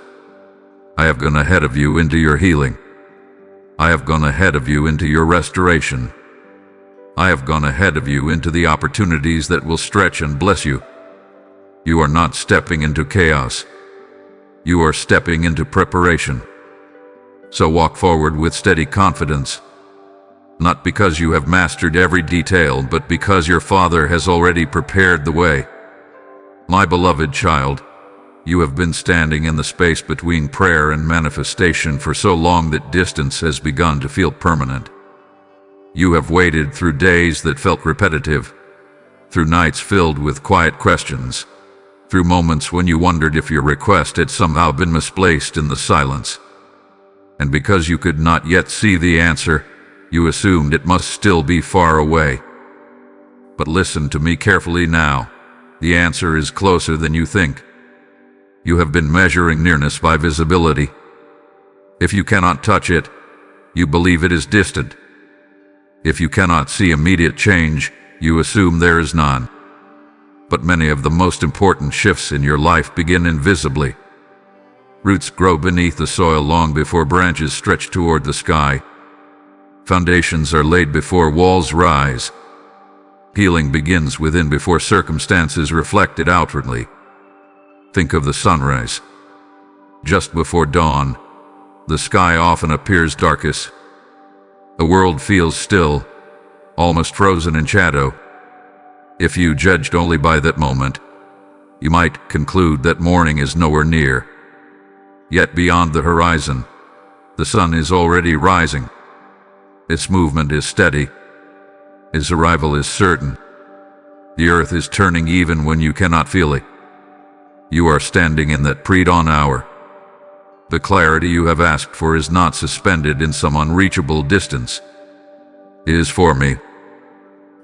I have gone ahead of you into your healing. I have gone ahead of you into your restoration. I have gone ahead of you into the opportunities that will stretch and bless you. You are not stepping into chaos. You are stepping into preparation. So walk forward with steady confidence, not because you have mastered every detail, but because your Father has already prepared the way. My beloved child, you have been standing in the space between prayer and manifestation for so long that distance has begun to feel permanent. You have waited through days that felt repetitive, through nights filled with quiet questions, through moments when you wondered if your request had somehow been misplaced in the silence. And because you could not yet see the answer, you assumed it must still be far away. But listen to me carefully now. The answer is closer than you think. You have been measuring nearness by visibility. If you cannot touch it, you believe it is distant. If you cannot see immediate change, you assume there is none. But many of the most important shifts in your life begin invisibly. Roots grow beneath the soil long before branches stretch toward the sky. Foundations are laid before walls rise. Healing begins within before circumstances reflect it outwardly. Think of the sunrise. Just before dawn, the sky often appears darkest. The world feels still, almost frozen in shadow. If you judged only by that moment, you might conclude that morning is nowhere near. Yet beyond the horizon, the sun is already rising. Its movement is steady. Its arrival is certain. The earth is turning even when you cannot feel it. You are standing in that pre-dawn hour. The clarity you have asked for is not suspended in some unreachable distance. It is for me.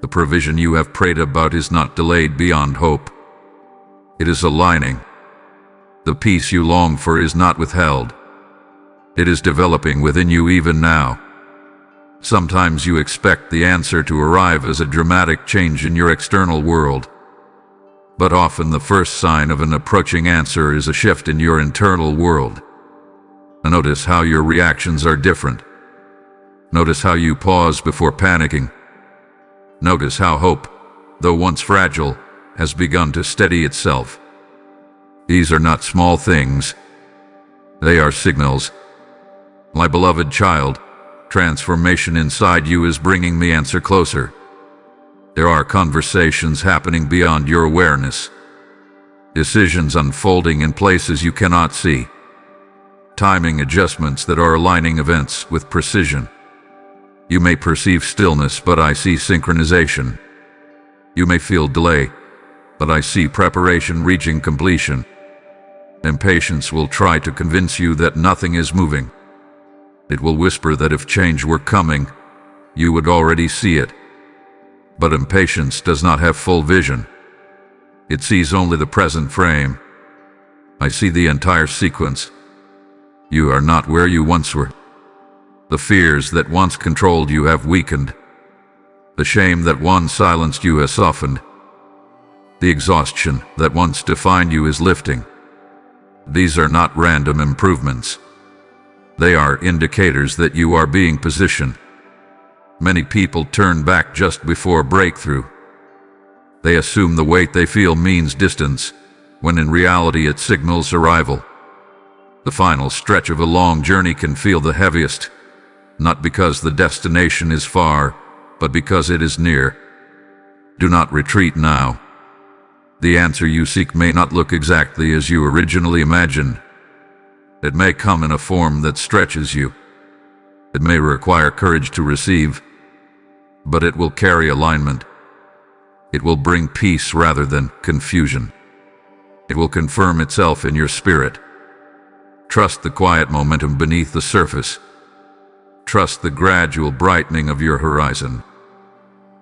The provision you have prayed about is not delayed beyond hope. It is aligning. The peace you long for is not withheld. It is developing within you even now. Sometimes you expect the answer to arrive as a dramatic change in your external world. But often the first sign of an approaching answer is a shift in your internal world. Notice how your reactions are different. Notice how you pause before panicking. Notice how hope, though once fragile, has begun to steady itself. These are not small things. They are signals. My beloved child, transformation inside you is bringing the answer closer. There are conversations happening beyond your awareness. Decisions unfolding in places you cannot see. Timing adjustments that are aligning events with precision. You may perceive stillness, but I see synchronization. You may feel delay, but I see preparation reaching completion. Impatience will try to convince you that nothing is moving. It will whisper that if change were coming, you would already see it. But impatience does not have full vision. It sees only the present frame. I see the entire sequence. You are not where you once were. The fears that once controlled you have weakened. The shame that once silenced you has softened. The exhaustion that once defined you is lifting. These are not random improvements. They are indicators that you are being positioned. Many people turn back just before breakthrough. They assume the weight they feel means distance, when in reality it signals arrival. The final stretch of a long journey can feel the heaviest, not because the destination is far, but because it is near. Do not retreat now. The answer you seek may not look exactly as you originally imagined. It may come in a form that stretches you. It may require courage to receive, but it will carry alignment. It will bring peace rather than confusion. It will confirm itself in your spirit. Trust the quiet momentum beneath the surface. Trust the gradual brightening of your horizon.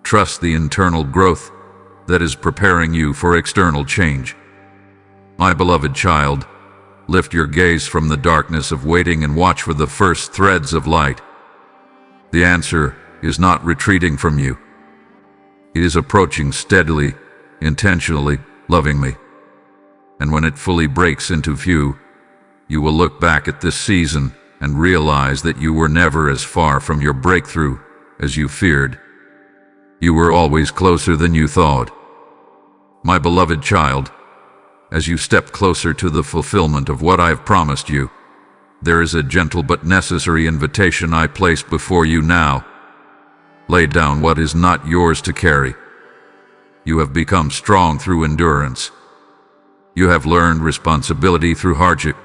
Trust the internal growth that is preparing you for external change. My beloved child, lift your gaze from the darkness of waiting and watch for the first threads of light. The answer is not retreating from you. It is approaching steadily, intentionally, lovingly. And when it fully breaks into view, you will look back at this season and realize that you were never as far from your breakthrough as you feared. You were always closer than you thought. My beloved child, as you step closer to the fulfillment of what I have promised you, there is a gentle but necessary invitation I place before you now. Lay down what is not yours to carry. You have become strong through endurance. You have learned responsibility through hardship.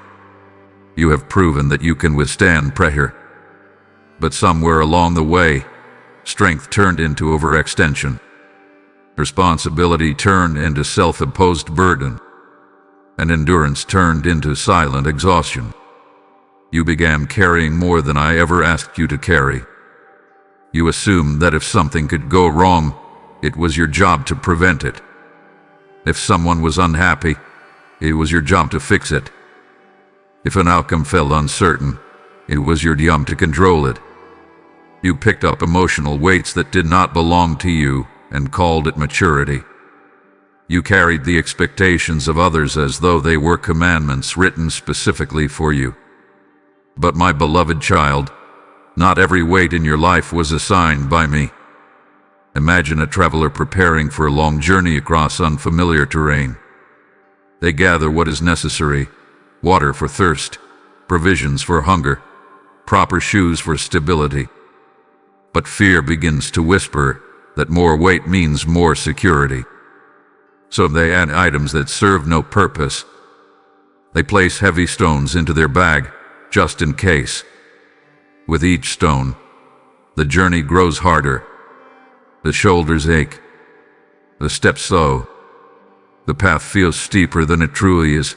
You have proven that you can withstand pressure. But somewhere along the way, strength turned into overextension. Responsibility turned into self-imposed burden. And endurance turned into silent exhaustion. You began carrying more than I ever asked you to carry. You assumed that if something could go wrong, it was your job to prevent it. If someone was unhappy, it was your job to fix it. If an outcome felt uncertain, it was your job to control it. You picked up emotional weights that did not belong to you and called it maturity. You carried the expectations of others as though they were commandments written specifically for you. But my beloved child, not every weight in your life was assigned by me. Imagine a traveler preparing for a long journey across unfamiliar terrain. They gather what is necessary: water for thirst, provisions for hunger, proper shoes for stability. But fear begins to whisper that more weight means more security. So they add items that serve no purpose. They place heavy stones into their bag, just in case. With each stone, the journey grows harder. The shoulders ache. The steps slow. The path feels steeper than it truly is.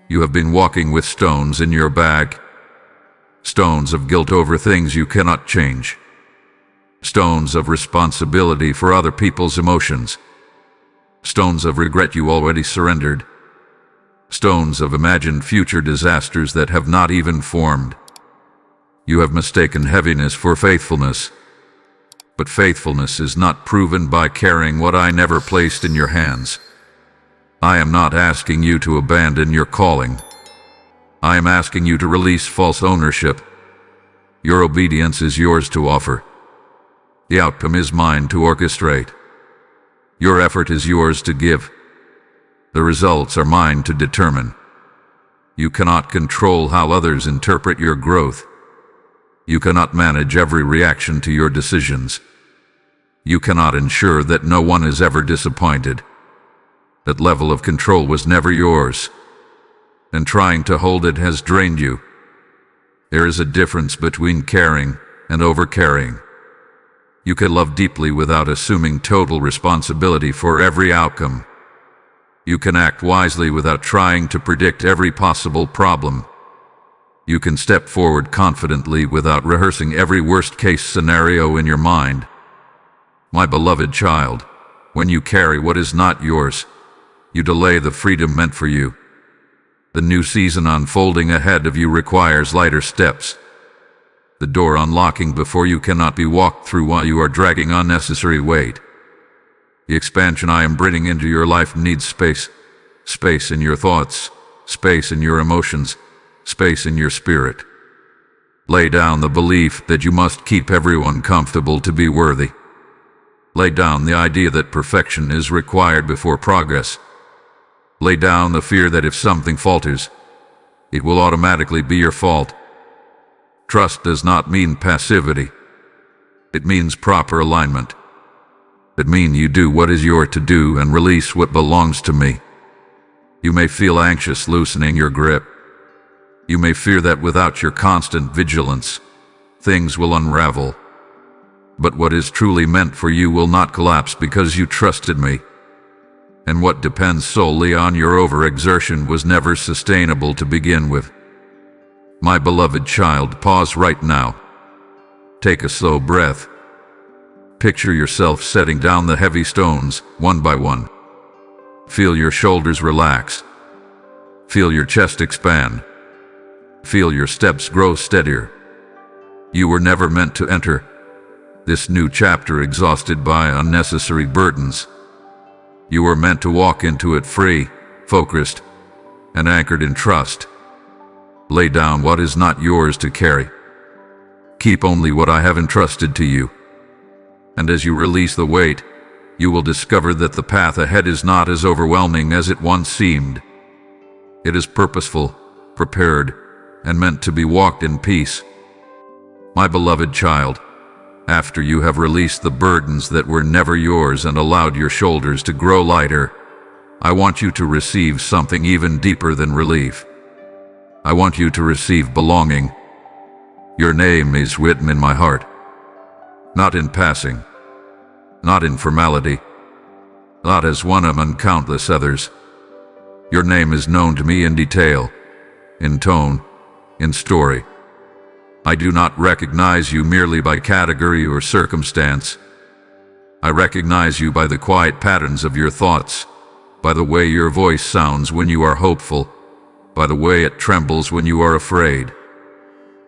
You have been walking with stones in your bag. Stones of guilt over things you cannot change. Stones of responsibility for other people's emotions. Stones of regret you already surrendered. Stones of imagined future disasters that have not even formed. You have mistaken heaviness for faithfulness. But faithfulness is not proven by carrying what I never placed in your hands. I am not asking you to abandon your calling. I am asking you to release false ownership. Your obedience is yours to offer. The outcome is mine to orchestrate. Your effort is yours to give. The results are mine to determine. You cannot control how others interpret your growth. You cannot manage every reaction to your decisions. You cannot ensure that no one is ever disappointed. That level of control was never yours, and trying to hold it has drained you. There is a difference between caring and overcaring. You can love deeply without assuming total responsibility for every outcome. You can act wisely without trying to predict every possible problem. You can step forward confidently without rehearsing every worst-case scenario in your mind. My beloved child, when you carry what is not yours, you delay the freedom meant for you. The new season unfolding ahead of you requires lighter steps. The door unlocking before you cannot be walked through while you are dragging unnecessary weight. The expansion I am bringing into your life needs space. Space in your thoughts, space in your emotions, space in your spirit. Lay down the belief that you must keep everyone comfortable to be worthy. Lay down the idea that perfection is required before progress. Lay down the fear that if something falters, it will automatically be your fault. Trust does not mean passivity. It means proper alignment. It means you do what is yours to do and release what belongs to me. You may feel anxious loosening your grip. You may fear that without your constant vigilance, things will unravel. But what is truly meant for you will not collapse because you trusted me. And what depends solely on your overexertion was never sustainable to begin with. My beloved child, pause right now. Take a slow breath. Picture yourself setting down the heavy stones, one by one. Feel your shoulders relax. Feel your chest expand. Feel your steps grow steadier. You were never meant to enter this new chapter exhausted by unnecessary burdens. You were meant to walk into it free, focused, and anchored in trust. Lay down what is not yours to carry. Keep only what I have entrusted to you. And as you release the weight, you will discover that the path ahead is not as overwhelming as it once seemed. It is purposeful, prepared, and meant to be walked in peace. My beloved child, after you have released the burdens that were never yours and allowed your shoulders to grow lighter, I want you to receive something even deeper than relief. I want you to receive belonging. Your name is written in my heart. Not in passing, not in formality, not as one among countless others. Your name is known to me in detail, in tone, in story. I do not recognize you merely by category or circumstance. I recognize you by the quiet patterns of your thoughts, by the way your voice sounds when you are hopeful, by the way it trembles when you are afraid.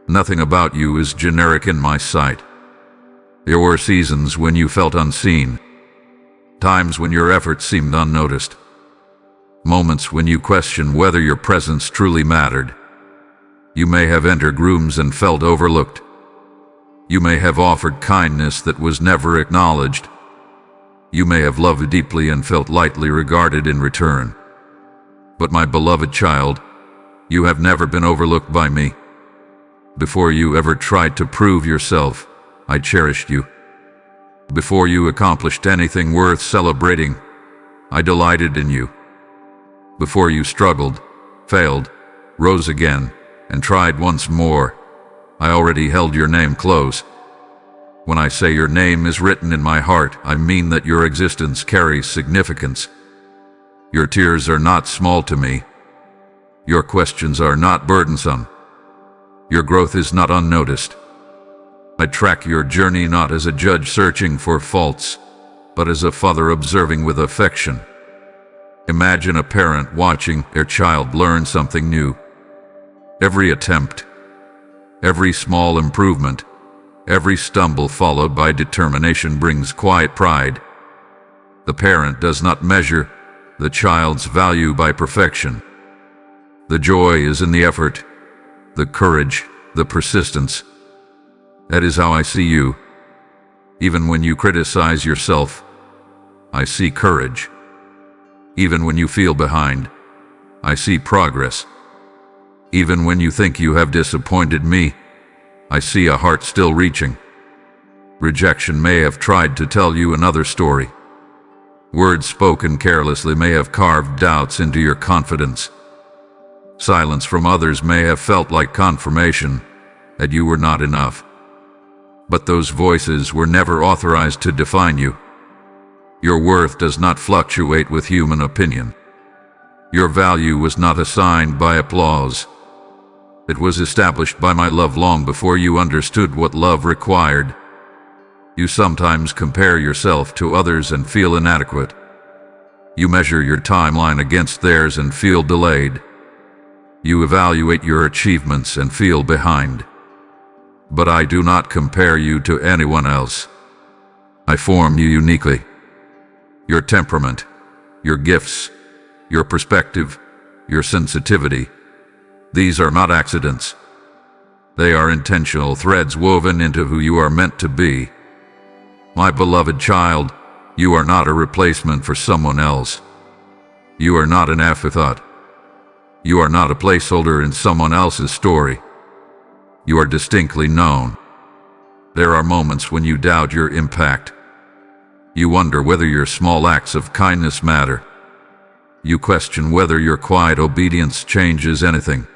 Nothing about you is generic in my sight. There were seasons when you felt unseen, times when your efforts seemed unnoticed, moments when you questioned whether your presence truly mattered. You may have entered rooms and felt overlooked. You may have offered kindness that was never acknowledged. You may have loved deeply and felt lightly regarded in return. But my beloved child, you have never been overlooked by me. Before you ever tried to prove yourself, I cherished you. Before you accomplished anything worth celebrating, I delighted in you. Before you struggled, failed, rose again, and tried once more, I already held your name close. When I say your name is written in my heart, I mean that your existence carries significance. Your tears are not small to me. Your questions are not burdensome. Your growth is not unnoticed. I track your journey not as a judge searching for faults, but as a father observing with affection. Imagine a parent watching their child learn something new. Every attempt, every small improvement, every stumble followed by determination brings quiet pride. The parent does not measure the child's value by perfection. The joy is in the effort, the courage, the persistence. That is how I see you. Even when you criticize yourself, I see courage. Even when you feel behind, I see progress. Even when you think you have disappointed me, I see a heart still reaching. Rejection may have tried to tell you another story. Words spoken carelessly may have carved doubts into your confidence. Silence from others may have felt like confirmation that you were not enough. But those voices were never authorized to define you. Your worth does not fluctuate with human opinion. Your value was not assigned by applause. It was established by my love long before you understood what love required. You sometimes compare yourself to others and feel inadequate. You measure your timeline against theirs and feel delayed. You evaluate your achievements and feel behind. But I do not compare you to anyone else. I form you uniquely. Your temperament, your gifts, your perspective, your sensitivity, these are not accidents. They are intentional threads woven into who you are meant to be. My beloved child, you are not a replacement for someone else. You are not an afterthought. You are not a placeholder in someone else's story. You are distinctly known. There are moments when you doubt your impact. You wonder whether your small acts of kindness matter. You question whether your quiet obedience changes anything.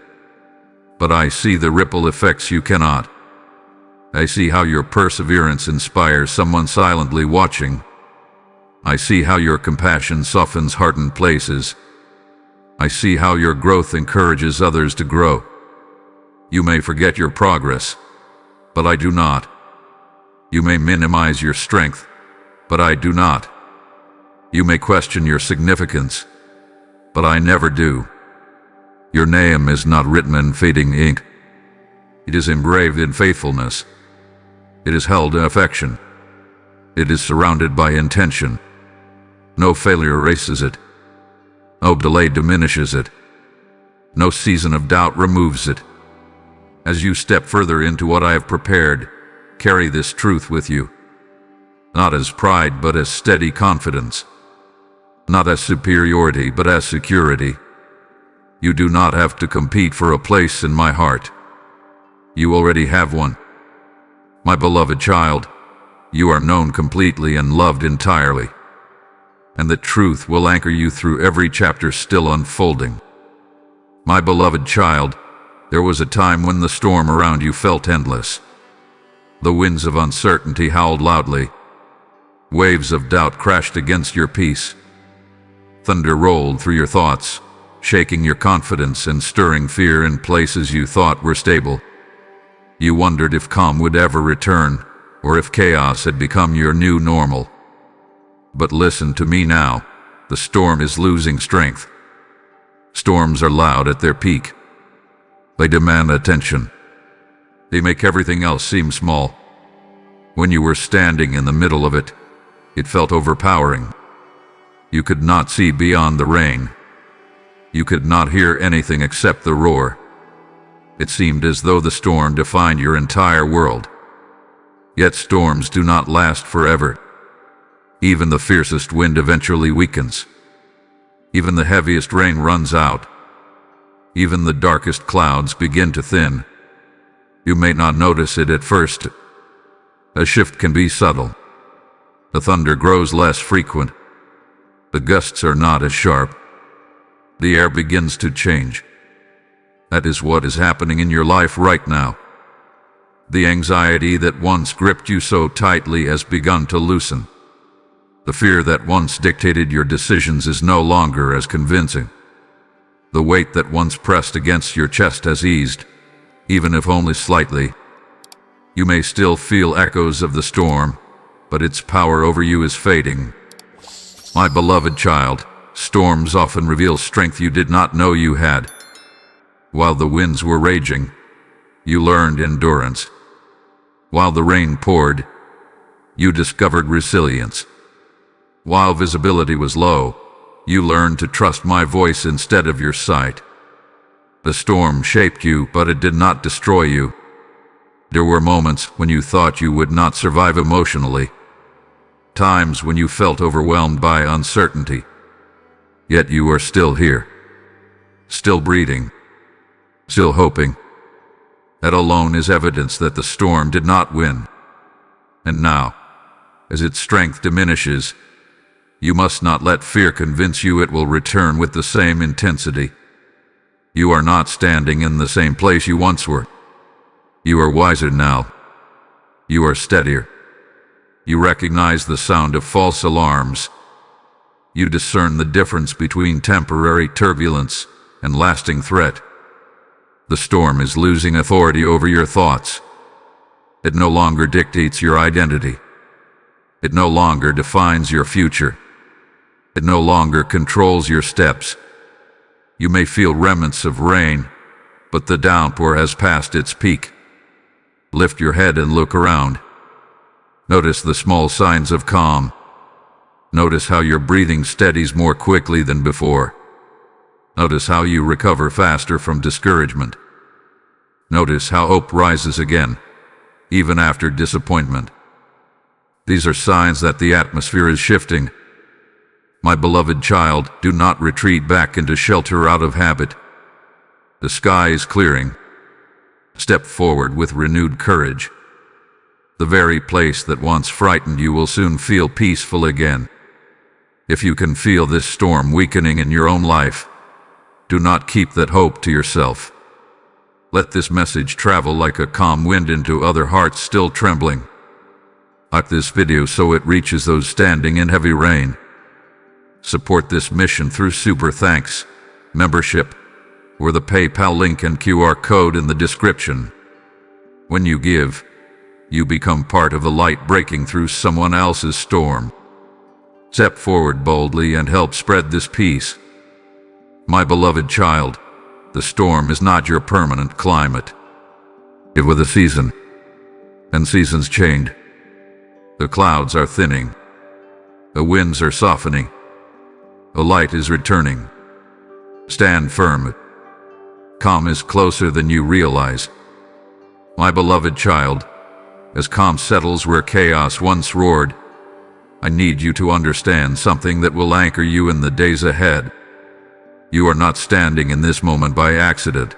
But I see the ripple effects you cannot. I see how your perseverance inspires someone silently watching. I see how your compassion softens hardened places. I see how your growth encourages others to grow. You may forget your progress, but I do not. You may minimize your strength, but I do not. You may question your significance, but I never do. Your name is not written in fading ink. It is engraved in faithfulness. It is held in affection. It is surrounded by intention. No failure erases it. No delay diminishes it. No season of doubt removes it. As you step further into what I have prepared, carry this truth with you. Not as pride, but as steady confidence. Not as superiority, but as security. You do not have to compete for a place in my heart. You already have one. My beloved child, you are known completely and loved entirely. And the truth will anchor you through every chapter still unfolding. My beloved child, there was a time when the storm around you felt endless. The winds of uncertainty howled loudly. Waves of doubt crashed against your peace. Thunder rolled through your thoughts, shaking your confidence and stirring fear in places you thought were stable. You wondered if calm would ever return, or if chaos had become your new normal. But listen to me now. The storm is losing strength. Storms are loud at their peak. They demand attention. They make everything else seem small. When you were standing in the middle of it, it felt overpowering. You could not see beyond the rain. You could not hear anything except the roar. It seemed as though the storm defined your entire world. Yet storms do not last forever. Even the fiercest wind eventually weakens. Even the heaviest rain runs out. Even the darkest clouds begin to thin. You may not notice it at first. A shift can be subtle. The thunder grows less frequent. The gusts are not as sharp. The air begins to change. That is what is happening in your life right now. The anxiety that once gripped you so tightly has begun to loosen. The fear that once dictated your decisions is no longer as convincing. The weight that once pressed against your chest has eased, even if only slightly. You may still feel echoes of the storm, but its power over you is fading. My beloved child, storms often reveal strength you did not know you had. While the winds were raging, you learned endurance. While the rain poured, you discovered resilience. While visibility was low, you learned to trust my voice instead of your sight. The storm shaped you, but it did not destroy you. There were moments when you thought you would not survive emotionally. Times when you felt overwhelmed by uncertainty. Yet you are still here. Still breathing. Still hoping. That alone is evidence that the storm did not win. And now, as its strength diminishes, you must not let fear convince you it will return with the same intensity. You are not standing in the same place you once were. You are wiser now. You are steadier. You recognize the sound of false alarms. You discern the difference between temporary turbulence and lasting threat. The storm is losing authority over your thoughts. It no longer dictates your identity. It no longer defines your future. It no longer controls your steps. You may feel remnants of rain, but the downpour has passed its peak. Lift your head and look around. Notice the small signs of calm. Notice how your breathing steadies more quickly than before. Notice how you recover faster from discouragement. Notice how hope rises again, even after disappointment. These are signs that the atmosphere is shifting. My beloved child, do not retreat back into shelter out of habit. The sky is clearing. Step forward with renewed courage. The very place that once frightened you will soon feel peaceful again. If you can feel this storm weakening in your own life, do not keep that hope to yourself. Let this message travel like a calm wind into other hearts still trembling. Like this video so it reaches those standing in heavy rain. Support this mission through Super Thanks, membership, or the PayPal link and QR code in the description. When you give, you become part of the light breaking through someone else's storm. Step forward boldly and help spread this peace. My beloved child, the storm is not your permanent climate. It was a season, and seasons change. The clouds are thinning. The winds are softening. The light is returning. Stand firm. Calm is closer than you realize. My beloved child, as calm settles where chaos once roared, I need you to understand something that will anchor you in the days ahead. You are not standing in this moment by accident.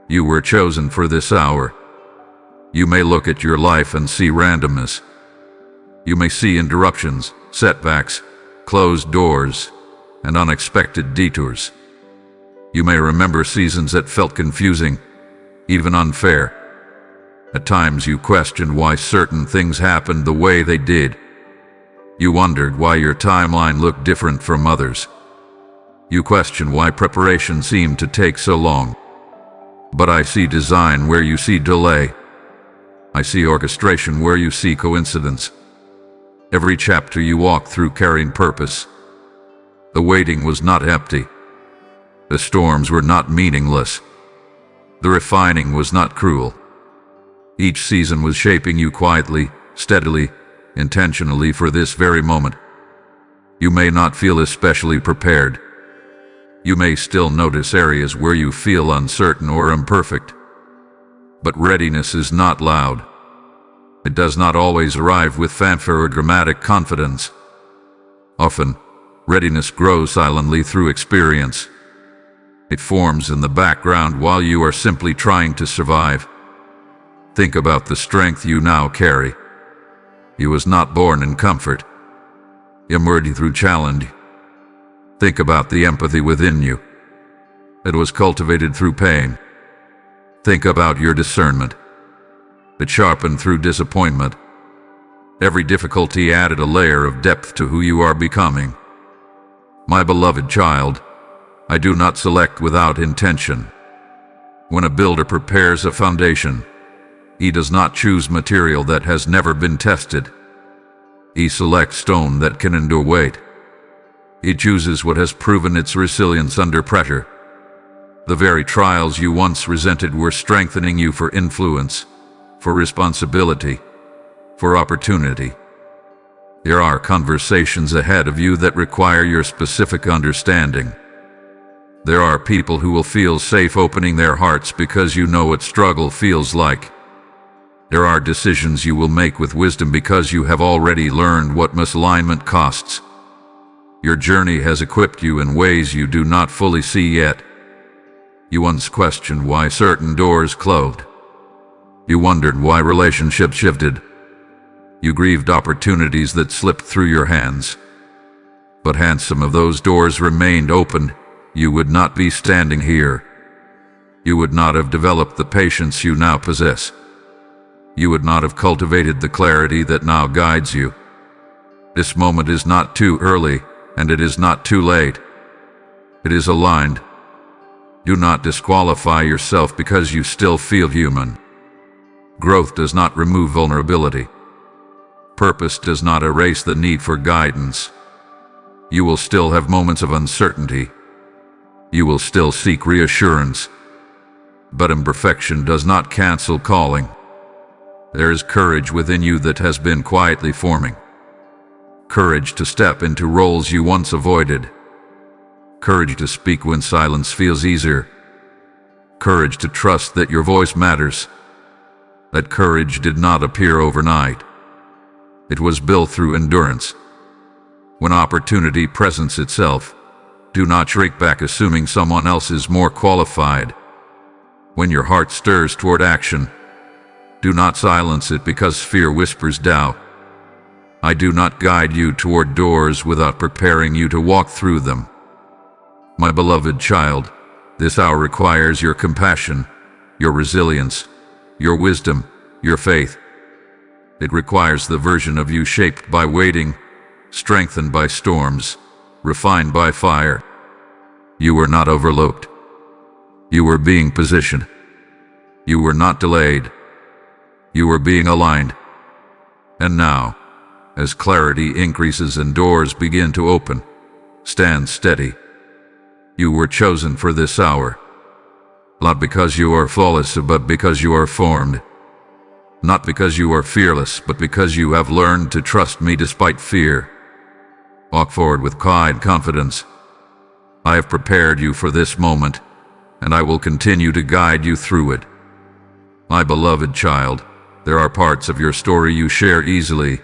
You were chosen for this hour. You may look at your life and see randomness. You may see interruptions, setbacks, closed doors, and unexpected detours. You may remember seasons that felt confusing, even unfair. At times you questioned why certain things happened the way they did. You wondered why your timeline looked different from others. You questioned why preparation seemed to take so long. But I see design where you see delay. I see orchestration where you see coincidence. Every chapter you walked through carrying purpose. The waiting was not empty. The storms were not meaningless. The refining was not cruel. Each season was shaping you quietly, steadily, intentionally for this very moment. You may not feel especially prepared. You may still notice areas where you feel uncertain or imperfect. But readiness is not loud. It does not always arrive with fanfare or dramatic confidence. Often, readiness grows silently through experience. It forms in the background while you are simply trying to survive. Think about the strength you now carry. You was not born in comfort. Emerged through challenge. Think about the empathy within you. It was cultivated through pain. Think about your discernment. It sharpened through disappointment. Every difficulty added a layer of depth to who you are becoming. My beloved child, I do not select without intention. When a builder prepares a foundation, he does not choose material that has never been tested. He selects stone that can endure weight. He chooses what has proven its resilience under pressure. The very trials you once resented were strengthening you for influence, for responsibility, for opportunity. There are conversations ahead of you that require your specific understanding. There are people who will feel safe opening their hearts because you know what struggle feels like. There are decisions you will make with wisdom because you have already learned what misalignment costs. Your journey has equipped you in ways you do not fully see yet. You once questioned why certain doors closed. You wondered why relationships shifted. You grieved opportunities that slipped through your hands. But had some of those doors remained open, you would not be standing here. You would not have developed the patience you now possess. You would not have cultivated the clarity that now guides you. This moment is not too early, and it is not too late. It is aligned. Do not disqualify yourself because you still feel human. Growth does not remove vulnerability. Purpose does not erase the need for guidance. You will still have moments of uncertainty. You will still seek reassurance. But imperfection does not cancel calling. There is courage within you that has been quietly forming. Courage to step into roles you once avoided. Courage to speak when silence feels easier. Courage to trust that your voice matters. That courage did not appear overnight. It was built through endurance. When opportunity presents itself, do not shrink back assuming someone else is more qualified. When your heart stirs toward action, do not silence it because fear whispers doubt. I do not guide you toward doors without preparing you to walk through them. My beloved child, this hour requires your compassion, your resilience, your wisdom, your faith. It requires the version of you shaped by waiting, strengthened by storms, refined by fire. You were not overlooked. You were being positioned. You were not delayed. You were being aligned. And now, as clarity increases and doors begin to open, stand steady. You were chosen for this hour. Not because you are flawless, but because you are formed. Not because you are fearless, but because you have learned to trust me despite fear. Walk forward with quiet confidence. I have prepared you for this moment, and I will continue to guide you through it. My beloved child, there are parts of your story you share easily,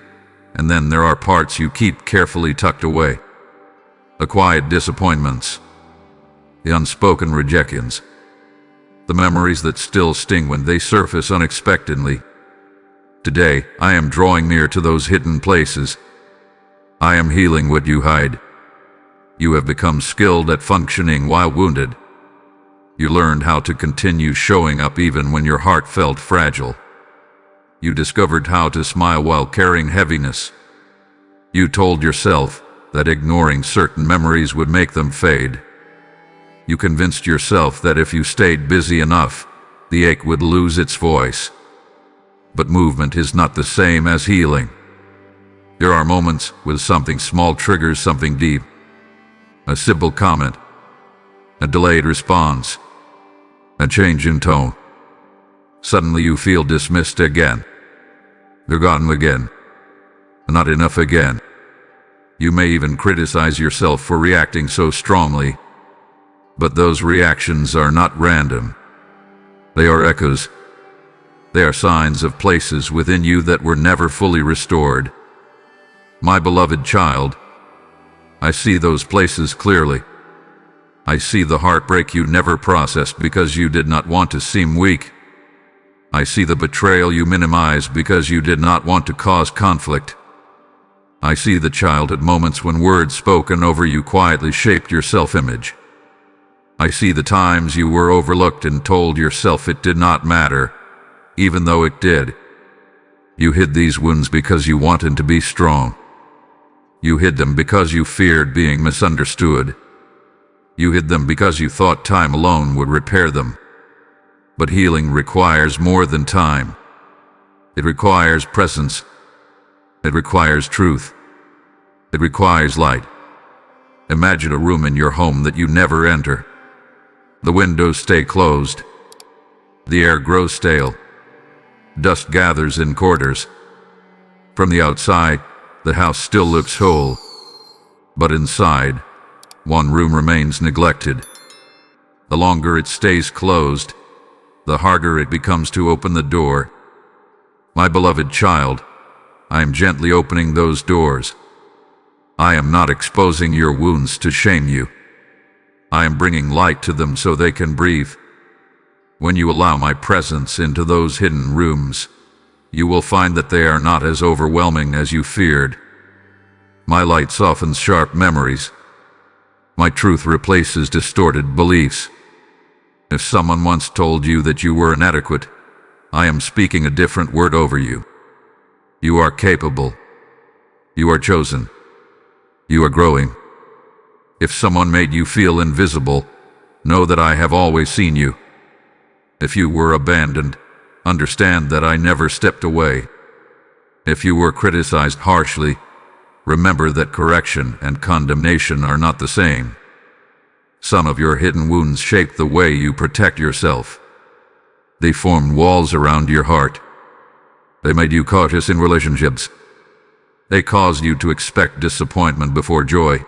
and then there are parts you keep carefully tucked away. The quiet disappointments, the unspoken rejections, the memories that still sting when they surface unexpectedly. Today, I am drawing near to those hidden places. I am healing what you hide. You have become skilled at functioning while wounded. You learned how to continue showing up even when your heart felt fragile. You discovered how to smile while carrying heaviness. You told yourself that ignoring certain memories would make them fade. You convinced yourself that if you stayed busy enough, the ache would lose its voice. But movement is not the same as healing. There are moments when something small triggers something deep. A simple comment, a delayed response, a change in tone. Suddenly you feel dismissed again. Forgotten again. Not enough again. You may even criticize yourself for reacting so strongly. But those reactions are not random. They are echoes. They are signs of places within you that were never fully restored. My beloved child, I see those places clearly. I see the heartbreak you never processed because you did not want to seem weak. I see the betrayal you minimized because you did not want to cause conflict. I see the childhood moments when words spoken over you quietly shaped your self-image. I see the times you were overlooked and told yourself it did not matter, even though it did. You hid these wounds because you wanted to be strong. You hid them because you feared being misunderstood. You hid them because you thought time alone would repair them. But healing requires more than time. It requires presence. It requires truth. It requires light. Imagine a room in your home that you never enter. The windows stay closed. The air grows stale. Dust gathers in corridors. From the outside, the house still looks whole. But inside, one room remains neglected. The longer it stays closed, the harder it becomes to open the door. My beloved child, I am gently opening those doors. I am not exposing your wounds to shame you. I am bringing light to them so they can breathe. When you allow my presence into those hidden rooms, you will find that they are not as overwhelming as you feared. My light softens sharp memories. My truth replaces distorted beliefs. If someone once told you that you were inadequate, I am speaking a different word over you. You are capable. You are chosen. You are growing. If someone made you feel invisible, know that I have always seen you. If you were abandoned, understand that I never stepped away. If you were criticized harshly, remember that correction and condemnation are not the same. Some of your hidden wounds shape the way you protect yourself. They formed walls around your heart. They made you cautious in relationships. They caused you to expect disappointment before joy.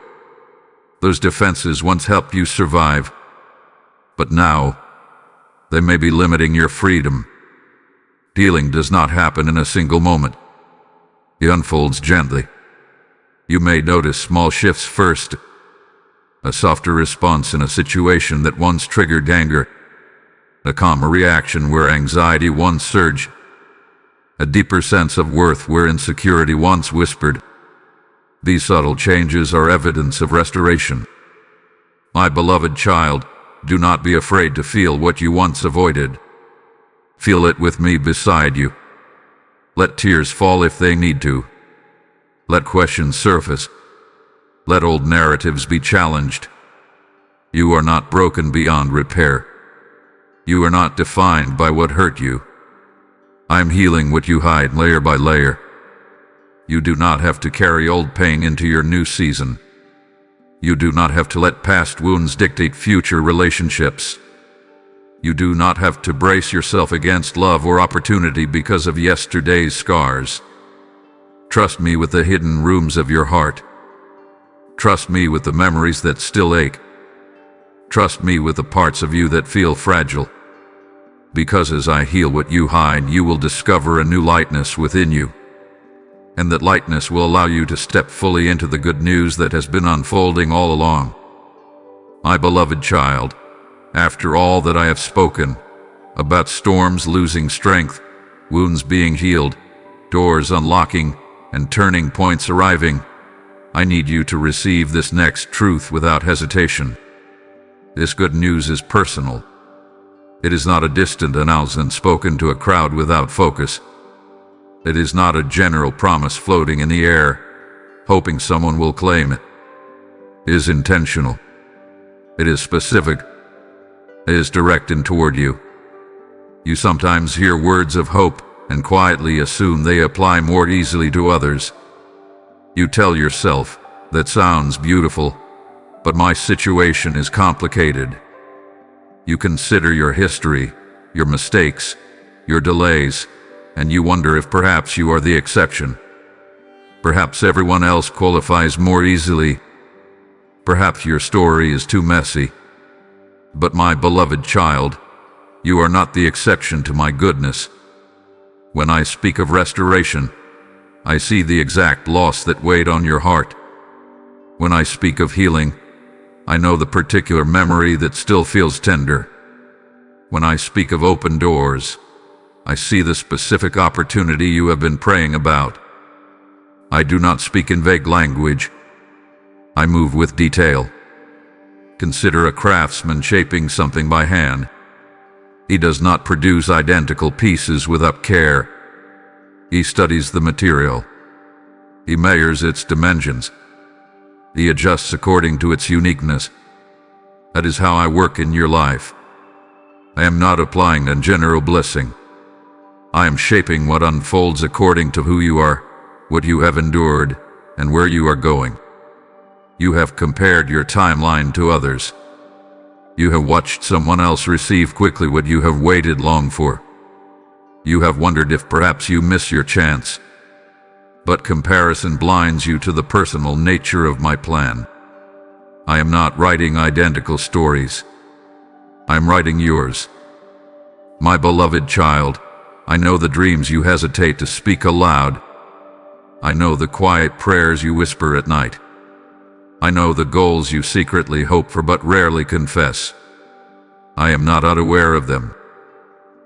Those defenses once helped you survive, but now they may be limiting your freedom. Healing does not happen in a single moment. It unfolds gently. You may notice small shifts first. A softer response in a situation that once triggered anger. A calmer reaction where anxiety once surged. A deeper sense of worth where insecurity once whispered. These subtle changes are evidence of restoration. My beloved child, do not be afraid to feel what you once avoided. Feel it with me beside you. Let tears fall if they need to. Let questions surface. Let old narratives be challenged. You are not broken beyond repair. You are not defined by what hurt you. I am healing what you hide layer by layer. You do not have to carry old pain into your new season. You do not have to let past wounds dictate future relationships. You do not have to brace yourself against love or opportunity because of yesterday's scars. Trust me with the hidden rooms of your heart. Trust me with the memories that still ache. Trust me with the parts of you that feel fragile. Because as I heal what you hide, you will discover a new lightness within you. And that lightness will allow you to step fully into the good news that has been unfolding all along. My beloved child, after all that I have spoken about storms losing strength, wounds being healed, doors unlocking, and turning points arriving, I need you to receive this next truth without hesitation. This good news is personal. It is not a distant announcement spoken to a crowd without focus. It is not a general promise floating in the air, hoping someone will claim it. It is intentional. It is specific. It is directed toward you. You sometimes hear words of hope and quietly assume they apply more easily to others. You tell yourself, that sounds beautiful, but my situation is complicated. You consider your history, your mistakes, your delays, and you wonder if perhaps you are the exception. Perhaps everyone else qualifies more easily. Perhaps your story is too messy. But my beloved child, you are not the exception to my goodness. When I speak of restoration, I see the exact loss that weighed on your heart. When I speak of healing, I know the particular memory that still feels tender. When I speak of open doors, I see the specific opportunity you have been praying about. I do not speak in vague language. I move with detail. Consider a craftsman shaping something by hand. He does not produce identical pieces without care. He studies the material. He measures its dimensions. He adjusts according to its uniqueness. That is how I work in your life. I am not applying a general blessing. I am shaping what unfolds according to who you are, what you have endured, and where you are going. You have compared your timeline to others. You have watched someone else receive quickly what you have waited long for. You have wondered if perhaps you miss your chance. But comparison blinds you to the personal nature of my plan. I am not writing identical stories. I'm writing yours. My beloved child, I know the dreams you hesitate to speak aloud. I know the quiet prayers you whisper at night. I know the goals you secretly hope for but rarely confess. I am not unaware of them.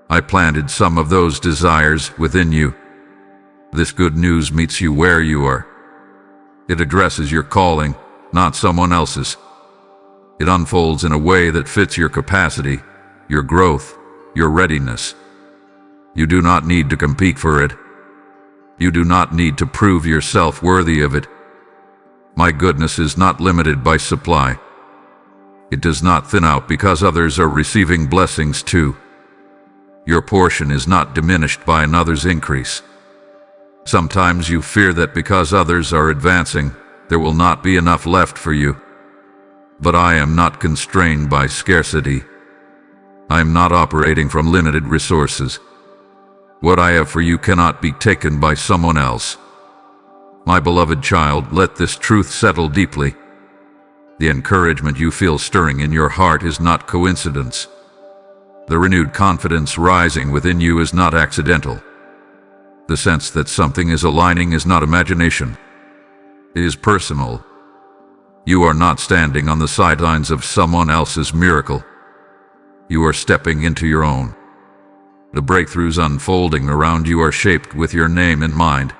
I planted some of those desires within you. This good news meets you where you are. It addresses your calling, not someone else's. It unfolds in a way that fits your capacity, your growth, your readiness. You do not need to compete for it. You do not need to prove yourself worthy of it. My goodness is not limited by supply. It does not thin out because others are receiving blessings too. Your portion is not diminished by another's increase. Sometimes you fear that because others are advancing, there will not be enough left for you. But I am not constrained by scarcity. I am not operating from limited resources. What I have for you cannot be taken by someone else. My beloved child, let this truth settle deeply. The encouragement you feel stirring in your heart is not coincidence. The renewed confidence rising within you is not accidental. The sense that something is aligning is not imagination. It is personal. You are not standing on the sidelines of someone else's miracle. You are stepping into your own. The breakthroughs unfolding around you are shaped with your name in mind.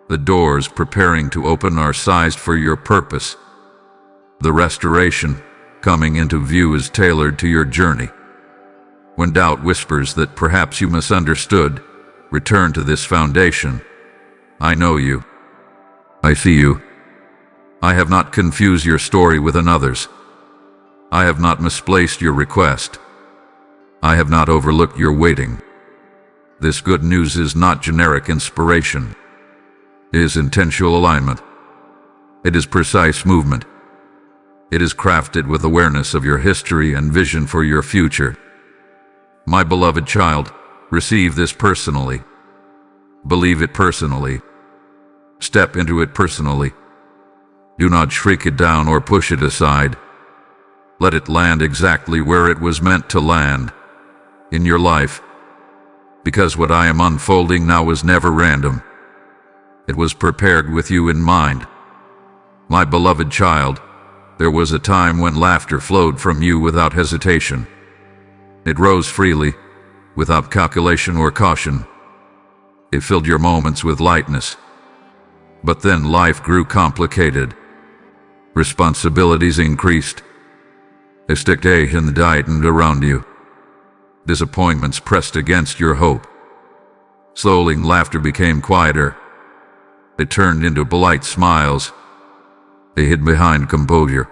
The doors preparing to open are sized for your purpose. The restoration coming into view is tailored to your journey. When doubt whispers that perhaps you misunderstood, return to this foundation. I know you. I see you. I have not confused your story with another's. I have not misplaced your request. I have not overlooked your waiting. This good news is not generic inspiration. It is intentional alignment. It is precise movement. It is crafted with awareness of your history and vision for your future. My beloved child, receive this personally. Believe it personally. Step into it personally. Do not shrink it down or push it aside. Let it land exactly where it was meant to land, in your life. Because what I am unfolding now was never random. It was prepared with you in mind. My beloved child, there was a time when laughter flowed from you without hesitation. It rose freely, without calculation or caution. It filled your moments with lightness. But then life grew complicated. Responsibilities increased. Expectations tightened around you. Disappointments pressed against your hope. Slowly, laughter became quieter. It turned into polite smiles. They hid behind composure.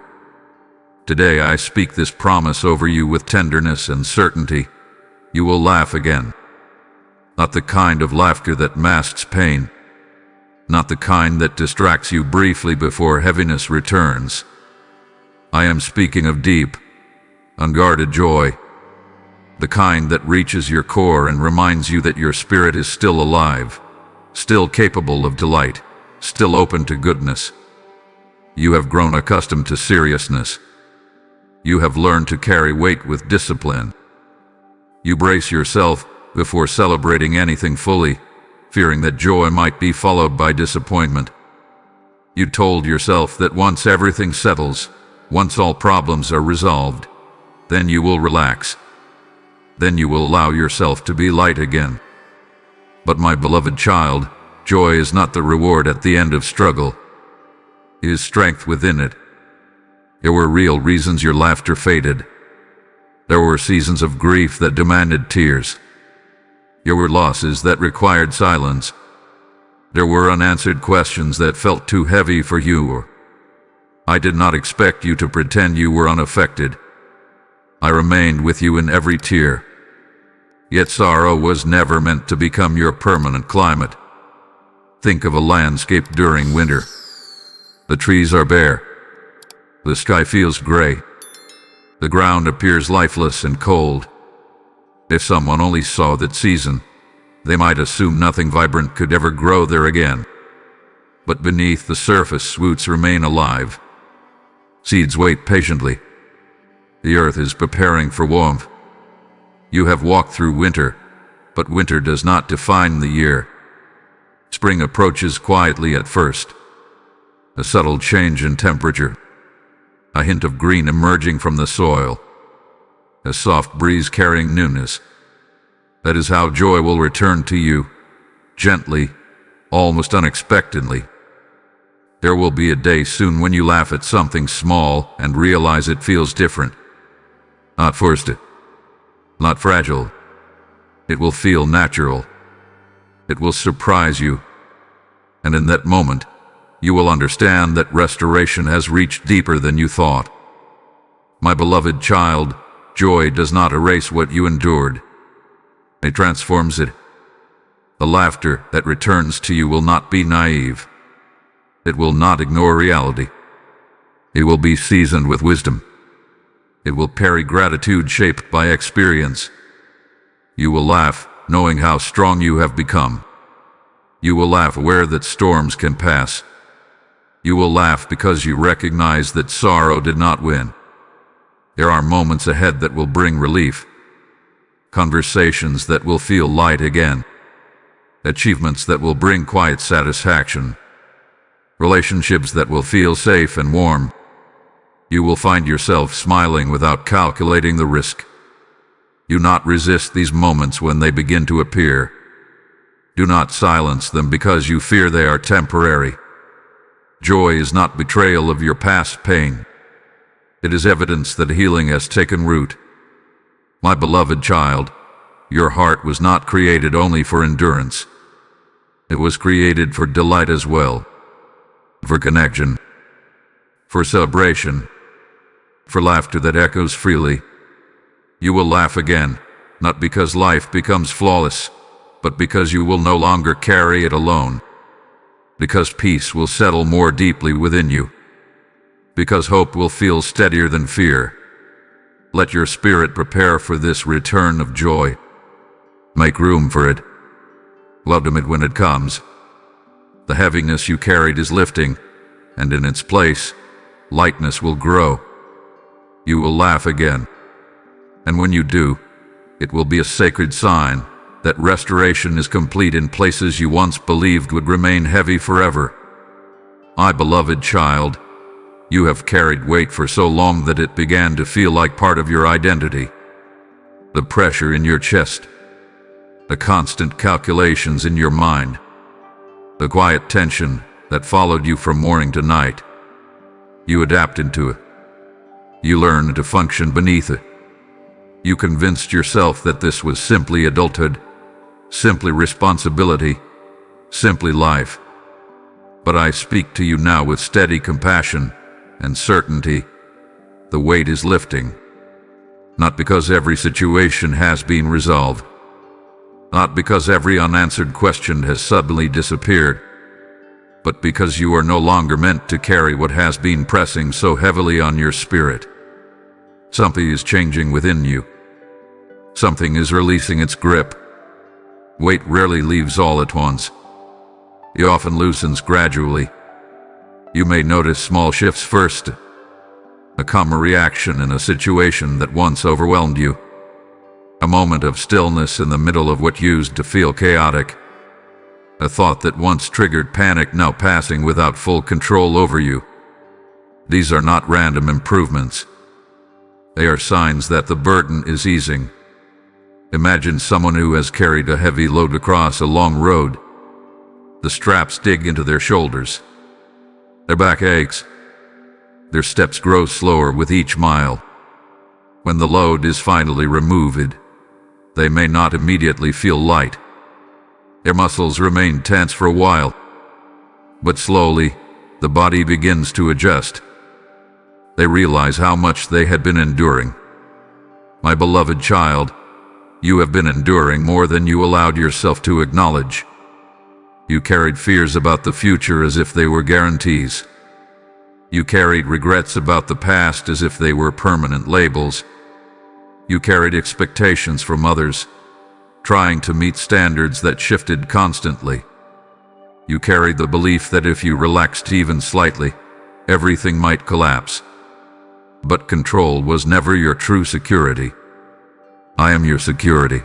Today I speak this promise over you with tenderness and certainty. You will laugh again. Not the kind of laughter that masks pain. Not the kind that distracts you briefly before heaviness returns. I am speaking of deep, unguarded joy. The kind that reaches your core and reminds you that your spirit is still alive, still capable of delight, still open to goodness. You have grown accustomed to seriousness. You have learned to carry weight with discipline. You brace yourself before celebrating anything fully, fearing that joy might be followed by disappointment. You told yourself that once everything settles, once all problems are resolved, then you will relax. Then you will allow yourself to be light again. But my beloved child, joy is not the reward at the end of struggle. It is strength within it. There were real reasons your laughter faded. There were seasons of grief that demanded tears. There were losses that required silence. There were unanswered questions that felt too heavy for you. I did not expect you to pretend you were unaffected. I remained with you in every tear. Yet sorrow was never meant to become your permanent climate. Think of a landscape during winter. The trees are bare. The sky feels gray. The ground appears lifeless and cold. If someone only saw that season, they might assume nothing vibrant could ever grow there again. But beneath the surface, roots remain alive. Seeds wait patiently. The earth is preparing for warmth. You have walked through winter, but winter does not define the year. Spring approaches quietly at first. A subtle change in temperature. A hint of green emerging from the soil. A soft breeze carrying newness. That is how joy will return to you, gently, almost unexpectedly. There will be a day soon when you laugh at something small and realize it feels different. Not forced, not fragile. It will feel natural. It will surprise you. And in that moment, you will understand that restoration has reached deeper than you thought. My beloved child, joy does not erase what you endured. It transforms it. The laughter that returns to you will not be naive. It will not ignore reality. It will be seasoned with wisdom. It will carry gratitude shaped by experience. You will laugh, knowing how strong you have become. You will laugh aware that storms can pass. You will laugh because you recognize that sorrow did not win. There are moments ahead that will bring relief. Conversations that will feel light again. Achievements that will bring quiet satisfaction. Relationships that will feel safe and warm. You will find yourself smiling without calculating the risk. Do not resist these moments when they begin to appear. Do not silence them because you fear they are temporary. Joy is not betrayal of your past pain. It is evidence that healing has taken root. My beloved child, your heart was not created only for endurance. It was created for delight as well. For connection. For celebration. For laughter that echoes freely. You will laugh again, not because life becomes flawless, but because you will no longer carry it alone. Because peace will settle more deeply within you. Because hope will feel steadier than fear. Let your spirit prepare for this return of joy. Make room for it. Welcome it when it comes. The heaviness you carried is lifting, and in its place, lightness will grow. You will laugh again. And when you do, it will be a sacred sign that restoration is complete in places you once believed would remain heavy forever. My beloved child, you have carried weight for so long that it began to feel like part of your identity. The pressure in your chest, the constant calculations in your mind, the quiet tension that followed you from morning to night. You adapted to it. You learned to function beneath it. You convinced yourself that this was simply adulthood, simply responsibility, simply life. But I speak to you now with steady compassion and certainty. The weight is lifting. Not because every situation has been resolved. Not because every unanswered question has suddenly disappeared. But because you are no longer meant to carry what has been pressing so heavily on your spirit. Something is changing within you. Something is releasing its grip. Weight rarely leaves all at once. It often loosens gradually. You may notice small shifts first. A calmer reaction in a situation that once overwhelmed you. A moment of stillness in the middle of what used to feel chaotic. A thought that once triggered panic now passing without full control over you. These are not random improvements. They are signs that the burden is easing. Imagine someone who has carried a heavy load across a long road. The straps dig into their shoulders. Their back aches. Their steps grow slower with each mile. When the load is finally removed, they may not immediately feel light. Their muscles remain tense for a while. But slowly, the body begins to adjust. They realize how much they had been enduring. My beloved child, you have been enduring more than you allowed yourself to acknowledge. You carried fears about the future as if they were guarantees. You carried regrets about the past as if they were permanent labels. You carried expectations from others, trying to meet standards that shifted constantly. You carried the belief that if you relaxed even slightly, everything might collapse. But control was never your true security. I am your security.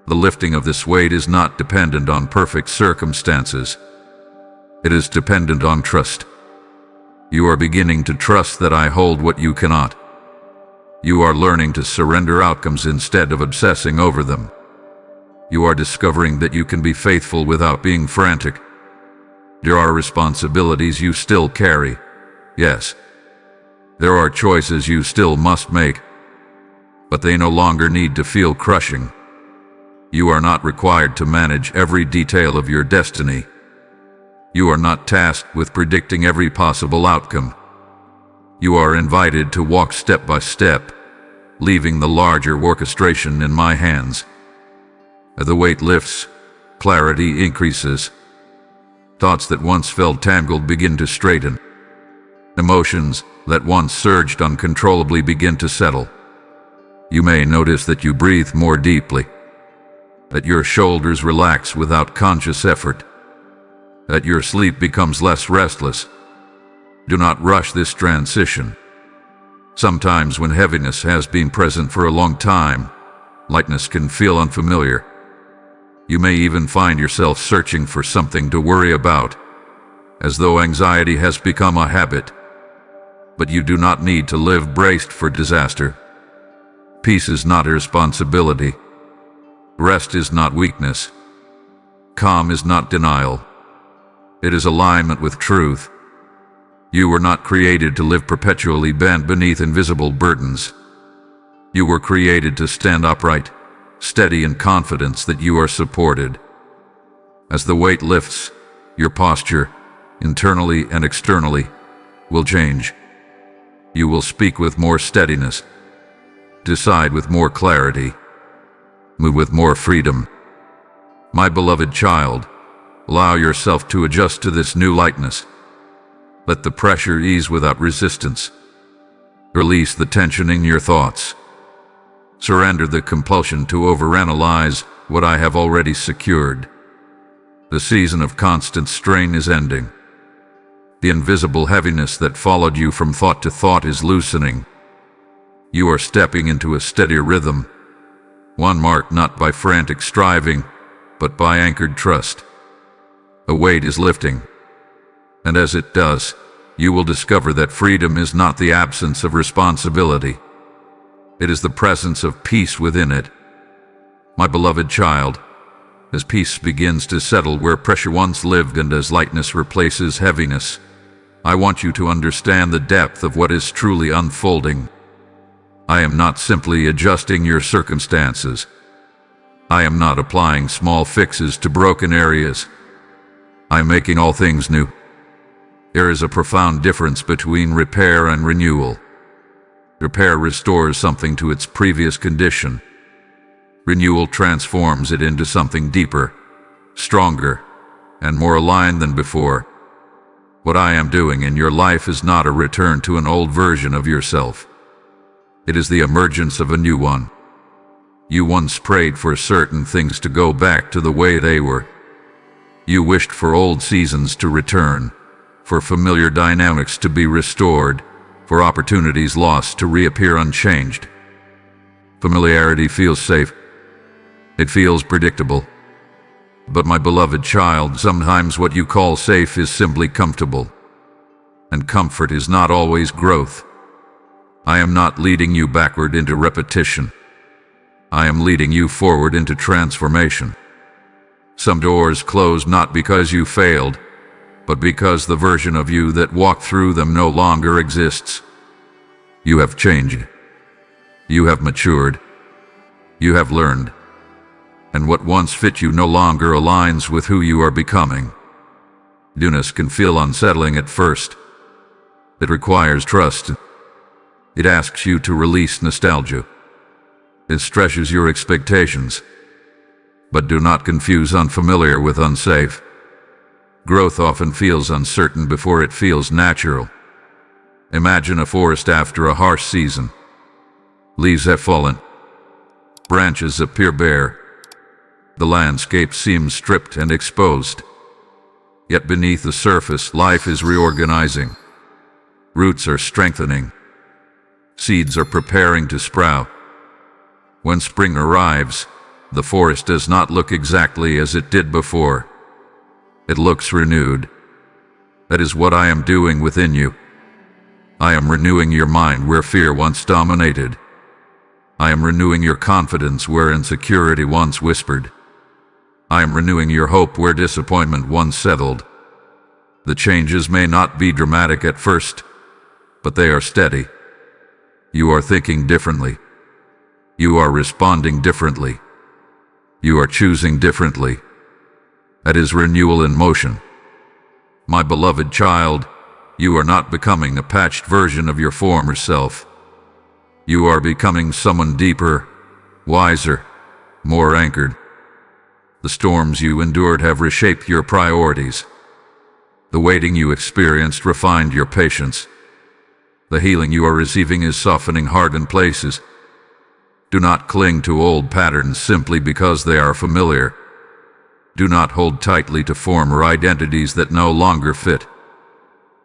The lifting of this weight is not dependent on perfect circumstances. It is dependent on trust. You are beginning to trust that I hold what you cannot. You are learning to surrender outcomes instead of obsessing over them. You are discovering that you can be faithful without being frantic. There are responsibilities you still carry. Yes. There are choices you still must make. But they no longer need to feel crushing. You are not required to manage every detail of your destiny. You are not tasked with predicting every possible outcome. You are invited to walk step by step, leaving the larger orchestration in my hands. As the weight lifts, clarity increases. Thoughts that once felt tangled begin to straighten. Emotions that once surged uncontrollably begin to settle. You may notice that you breathe more deeply, that your shoulders relax without conscious effort, that your sleep becomes less restless. Do not rush this transition. Sometimes when heaviness has been present for a long time, lightness can feel unfamiliar. You may even find yourself searching for something to worry about, as though anxiety has become a habit. But you do not need to live braced for disaster. Peace is not irresponsibility. Rest is not weakness. Calm is not denial. It is alignment with truth. You were not created to live perpetually bent beneath invisible burdens. You were created to stand upright, steady in confidence that you are supported. As the weight lifts, your posture, internally and externally, will change. You will speak with more steadiness, decide with more clarity, move with more freedom. My beloved child, allow yourself to adjust to this new lightness. Let the pressure ease without resistance. Release the tension in your thoughts. Surrender the compulsion to overanalyze what I have already secured. The season of constant strain is ending. The invisible heaviness that followed you from thought to thought is loosening. You are stepping into a steadier rhythm, one marked not by frantic striving, but by anchored trust. A weight is lifting, and as it does, you will discover that freedom is not the absence of responsibility. It is the presence of peace within it. My beloved child, as peace begins to settle where pressure once lived and as lightness replaces heaviness, I want you to understand the depth of what is truly unfolding. I am not simply adjusting your circumstances. I am not applying small fixes to broken areas. I am making all things new. There is a profound difference between repair and renewal. Repair restores something to its previous condition. Renewal transforms it into something deeper, stronger, and more aligned than before. What I am doing in your life is not a return to an old version of yourself. It is the emergence of a new one. You once prayed for certain things to go back to the way they were. You wished for old seasons to return, for familiar dynamics to be restored, for opportunities lost to reappear unchanged. Familiarity feels safe. It feels predictable. But my beloved child, sometimes what you call safe is simply comfortable. And comfort is not always growth. I am not leading you backward into repetition. I am leading you forward into transformation. Some doors close not because you failed, but because the version of you that walked through them no longer exists. You have changed. You have matured. You have learned. And what once fit you no longer aligns with who you are becoming. Newness can feel unsettling at first. It requires trust. It asks you to release nostalgia. It stretches your expectations. But do not confuse unfamiliar with unsafe. Growth often feels uncertain before it feels natural. Imagine a forest after a harsh season. Leaves have fallen. Branches appear bare. The landscape seems stripped and exposed. Yet beneath the surface, life is reorganizing. Roots are strengthening. Seeds are preparing to sprout. When spring arrives, the forest does not look exactly as it did before. It looks renewed. That is what I am doing within you. I am renewing your mind where fear once dominated. I am renewing your confidence where insecurity once whispered. I am renewing your hope where disappointment once settled. The changes may not be dramatic at first, but they are steady. You are thinking differently. You are responding differently. You are choosing differently. That is renewal in motion. My beloved child, you are not becoming a patched version of your former self. You are becoming someone deeper, wiser, more anchored. The storms you endured have reshaped your priorities. The waiting you experienced refined your patience. The healing you are receiving is softening hardened places. Do not cling to old patterns simply because they are familiar. Do not hold tightly to former identities that no longer fit.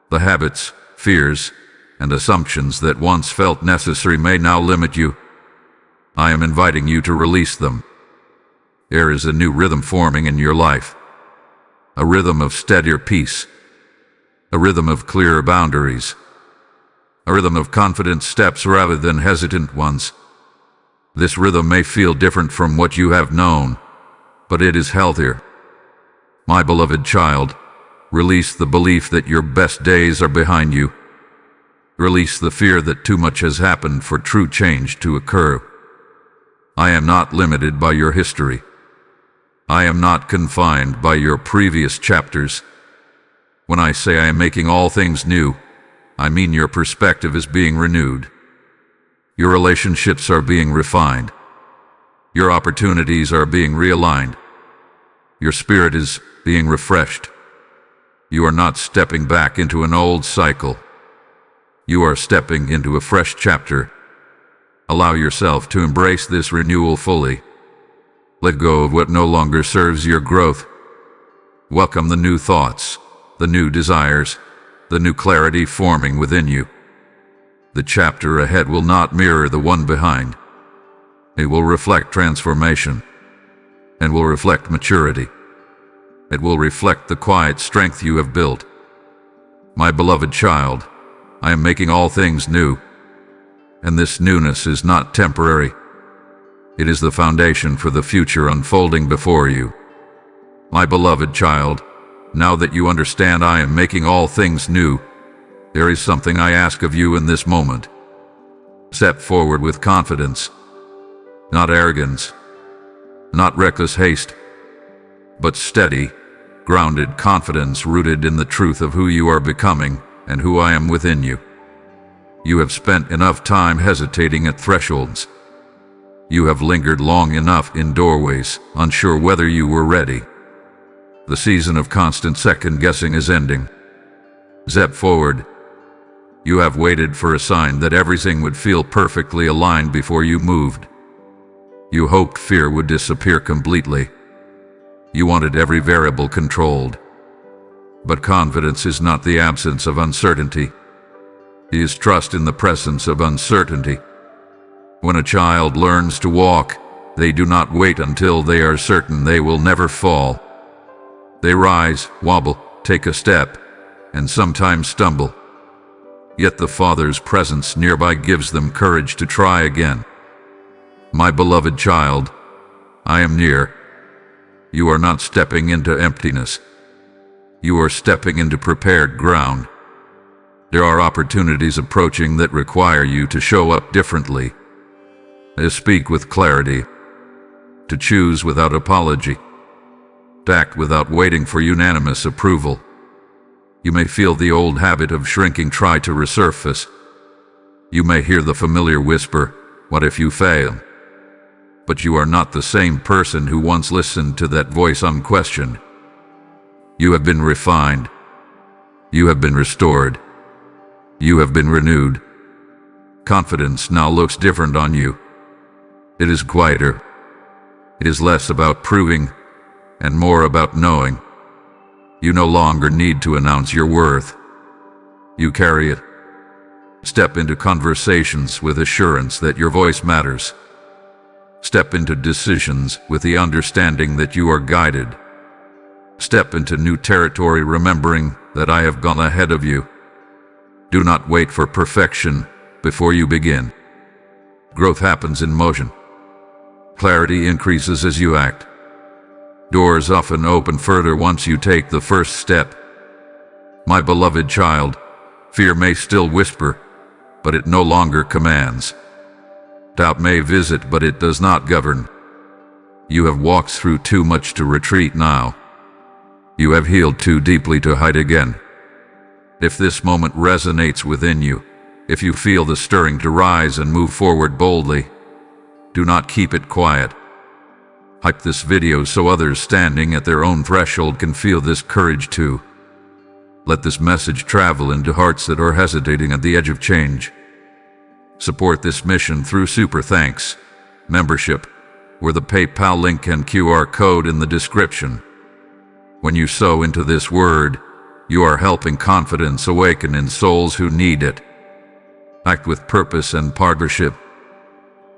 The habits, fears, and assumptions that once felt necessary may now limit you. I am inviting you to release them. There is a new rhythm forming in your life. A rhythm of steadier peace. A rhythm of clearer boundaries. A rhythm of confident steps rather than hesitant ones. This rhythm may feel different from what you have known, but it is healthier. My beloved child, release the belief that your best days are behind you. Release the fear that too much has happened for true change to occur. I am not limited by your history. I am not confined by your previous chapters. When I say I am making all things new, I mean your perspective is being renewed. Your relationships are being refined. Your opportunities are being realigned. Your spirit is being refreshed. You are not stepping back into an old cycle. You are stepping into a fresh chapter. Allow yourself to embrace this renewal fully. Let go of what no longer serves your growth. Welcome the new thoughts, the new desires, the new clarity forming within you. The chapter ahead will not mirror the one behind. It will reflect transformation and will reflect maturity. It will reflect the quiet strength you have built. My beloved child, I am making all things new, and this newness is not temporary. It is the foundation for the future unfolding before you. My beloved child, now that you understand I am making all things new, there is something I ask of you in this moment. Step forward with confidence, not arrogance, not reckless haste, but steady, grounded confidence rooted in the truth of who you are becoming and who I am within you. You have spent enough time hesitating at thresholds. You have lingered long enough in doorways, unsure whether you were ready. The season of constant second-guessing is ending. Step forward. You have waited for a sign that everything would feel perfectly aligned before you moved. You hoped fear would disappear completely. You wanted every variable controlled. But confidence is not the absence of uncertainty. It is trust in the presence of uncertainty. When a child learns to walk, they do not wait until they are certain they will never fall. They rise, wobble, take a step, and sometimes stumble. Yet the Father's presence nearby gives them courage to try again. My beloved child, I am near. You are not stepping into emptiness. You are stepping into prepared ground. There are opportunities approaching that require you to show up differently. To speak with clarity, to choose without apology, to act without waiting for unanimous approval. You may feel the old habit of shrinking try to resurface. You may hear the familiar whisper, "What if you fail?" But you are not the same person who once listened to that voice unquestioned. You have been refined. You have been restored. You have been renewed. Confidence now looks different on you. It is quieter. It is less about proving and more about knowing. You no longer need to announce your worth. You carry it. Step into conversations with assurance that your voice matters. Step into decisions with the understanding that you are guided. Step into new territory remembering that I have gone ahead of you. Do not wait for perfection before you begin. Growth happens in motion. Clarity increases as you act. Doors often open further once you take the first step. My beloved child, fear may still whisper, but it no longer commands. Doubt may visit, but it does not govern. You have walked through too much to retreat now. You have healed too deeply to hide again. If this moment resonates within you, if you feel the stirring to rise and move forward boldly, do not keep it quiet. Hype this video so others standing at their own threshold can feel this courage too. Let this message travel into hearts that are hesitating at the edge of change. Support this mission through Super Thanks membership, or the PayPal link and QR code in the description. When you sow into this word, you are helping confidence awaken in souls who need it. Act with purpose and partnership.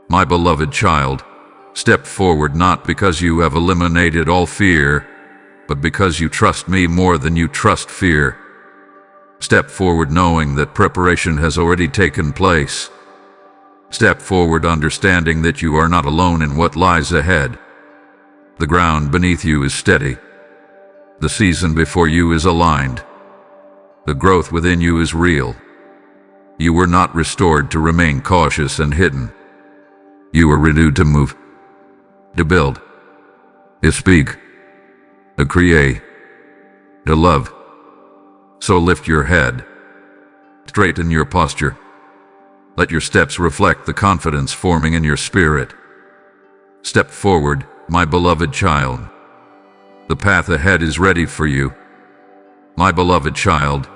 My beloved child, step forward not because you have eliminated all fear, but because you trust me more than you trust fear. Step forward knowing that preparation has already taken place. Step forward understanding that you are not alone in what lies ahead. The ground beneath you is steady. The season before you is aligned. The growth within you is real. You were not restored to remain cautious and hidden. You were renewed to move, to build, to speak, to create, to love. So lift your head, straighten your posture. Let your steps reflect the confidence forming in your spirit. Step forward, my beloved child. The path ahead is ready for you. My beloved child,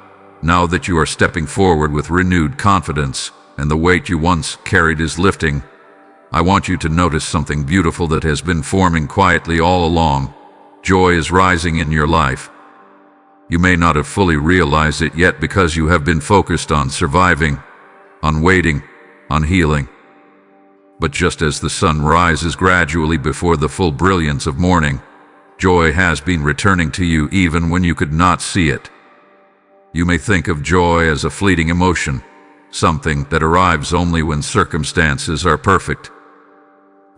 now that you are stepping forward with renewed confidence and the weight you once carried is lifting, I want you to notice something beautiful that has been forming quietly all along. Joy is rising in your life. You may not have fully realized it yet because you have been focused on surviving, on waiting, on healing. But just as the sun rises gradually before the full brilliance of morning, joy has been returning to you even when you could not see it. You may think of joy as a fleeting emotion, something that arrives only when circumstances are perfect.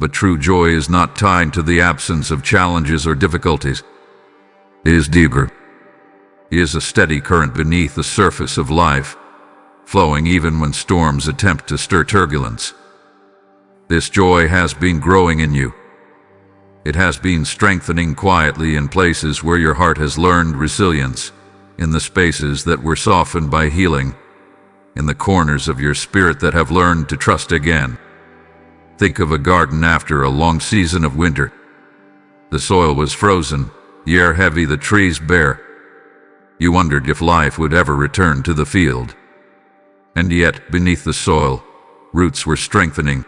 But true joy is not tied to the absence of challenges or difficulties. It is deeper. It is a steady current beneath the surface of life, flowing even when storms attempt to stir turbulence. This joy has been growing in you. It has been strengthening quietly in places where your heart has learned resilience, in the spaces that were softened by healing, in the corners of your spirit that have learned to trust again. Think of a garden after a long season of winter. The soil was frozen, the air heavy, the trees bare. You wondered if life would ever return to the field. And yet, beneath the soil, roots were strengthening.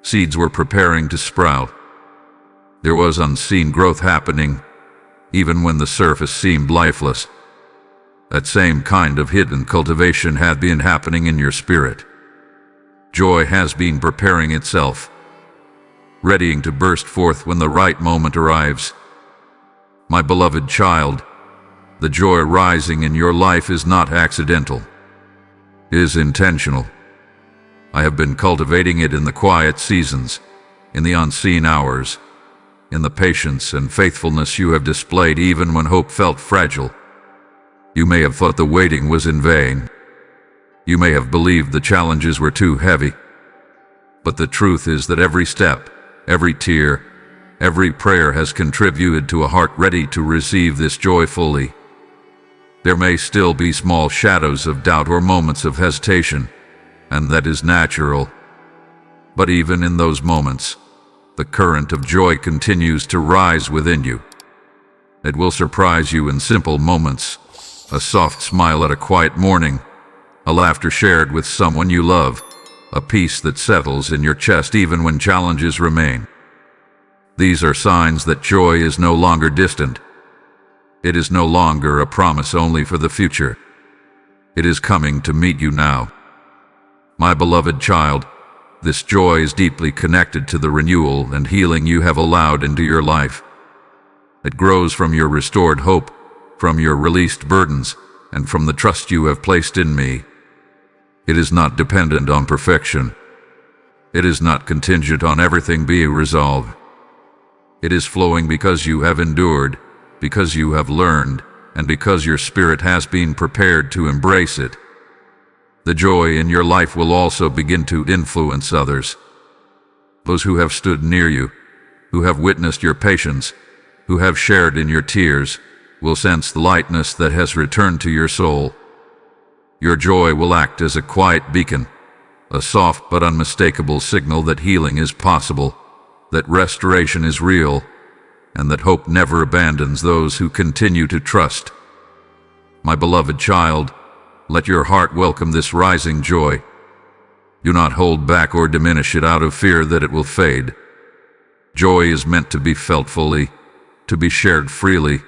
Seeds were preparing to sprout. There was unseen growth happening, even when the surface seemed lifeless. That same kind of hidden cultivation had been happening in your spirit. Joy has been preparing itself, readying to burst forth when the right moment arrives. My beloved child, the joy rising in your life is not accidental. It is intentional. I have been cultivating it in the quiet seasons, in the unseen hours, in the patience and faithfulness you have displayed even when hope felt fragile. You may have thought the waiting was in vain. You may have believed the challenges were too heavy. But the truth is that every step, every tear, every prayer has contributed to a heart ready to receive this joy fully. There may still be small shadows of doubt or moments of hesitation, and that is natural. But even in those moments, the current of joy continues to rise within you. It will surprise you in simple moments, a soft smile at a quiet morning, a laughter shared with someone you love, a peace that settles in your chest even when challenges remain. These are signs that joy is no longer distant. It is no longer a promise only for the future. It is coming to meet you now, My beloved child, this joy is deeply connected to the renewal and healing you have allowed into your life. It grows from your restored hope, from your released burdens, and from the trust you have placed in me. It is not dependent on perfection. It is not contingent on everything being resolved. It is flowing because you have endured, because you have learned, and because your spirit has been prepared to embrace it. The joy in your life will also begin to influence others. Those who have stood near you, who have witnessed your patience, who have shared in your tears, will sense the lightness that has returned to your soul. Your joy will act as a quiet beacon, a soft but unmistakable signal that healing is possible, that restoration is real, and that hope never abandons those who continue to trust. My beloved child, let your heart welcome this rising joy. Do not hold back or diminish it out of fear that it will fade. Joy is meant to be felt fully, to be shared freely,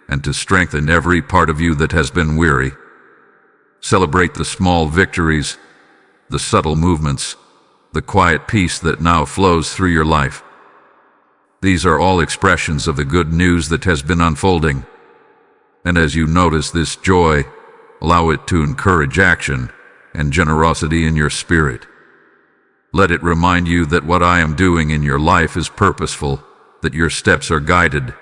and to strengthen every part of you that has been weary. Celebrate the small victories, the subtle movements, the quiet peace that now flows through your life. These are all expressions of the good news that has been unfolding. And as you notice this joy, allow it to encourage action and generosity in your spirit. Let it remind you that what I am doing in your life is purposeful, that your steps are guided,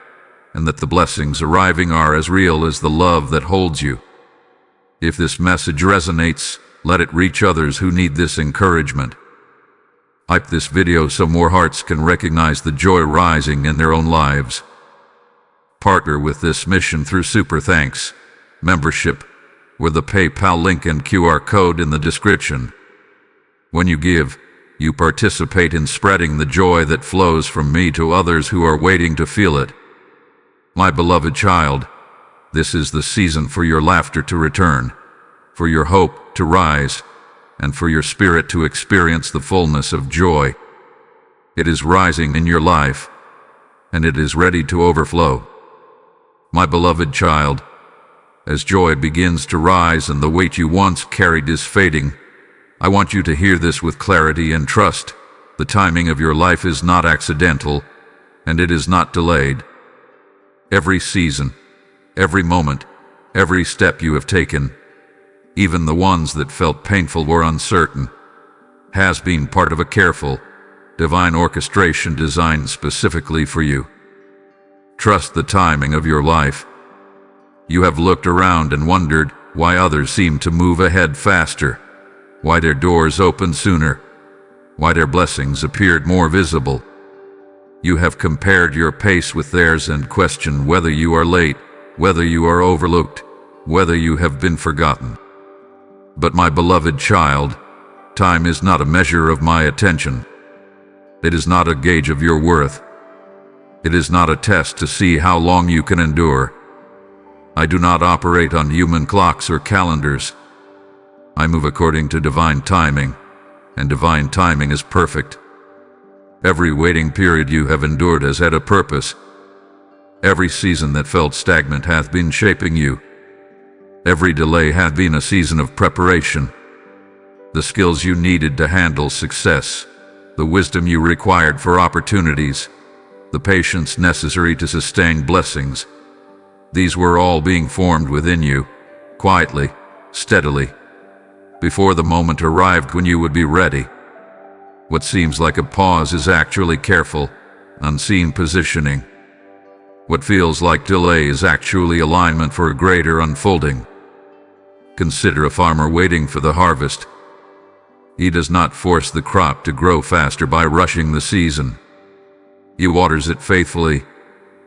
and that the blessings arriving are as real as the love that holds you. If this message resonates, let it reach others who need this encouragement. Hype this video so more hearts can recognize the joy rising in their own lives. Partner with this mission through Super Thanks membership, with the PayPal link and QR code in the description. When you give, you participate in spreading the joy that flows from me to others who are waiting to feel it. My beloved child, this is the season for your laughter to return, for your hope to rise, and for your spirit to experience the fullness of joy. It is rising in your life, and it is ready to overflow. My beloved child, as joy begins to rise and the weight you once carried is fading, I want you to hear this with clarity and trust. The timing of your life is not accidental, and it is not delayed. Every season, every moment, every step you have taken, even the ones that felt painful or uncertain, has been part of a careful, divine orchestration designed specifically for you. Trust the timing of your life. You have looked around and wondered why others seem to move ahead faster, why their doors opened sooner, why their blessings appeared more visible. You have compared your pace with theirs and questioned whether you are late, whether you are overlooked, whether you have been forgotten. But my beloved child, time is not a measure of my attention. It is not a gauge of your worth. It is not a test to see how long you can endure. I do not operate on human clocks or calendars. I move according to divine timing, and divine timing is perfect. Every waiting period you have endured has had a purpose. Every season that felt stagnant hath been shaping you. Every delay hath been a season of preparation. The skills you needed to handle success, the wisdom you required for opportunities, the patience necessary to sustain blessings, these were all being formed within you, quietly, steadily, before the moment arrived when you would be ready. What seems like a pause is actually careful, unseen positioning. What feels like delay is actually alignment for a greater unfolding. Consider a farmer waiting for the harvest. He does not force the crop to grow faster by rushing the season. He waters it faithfully,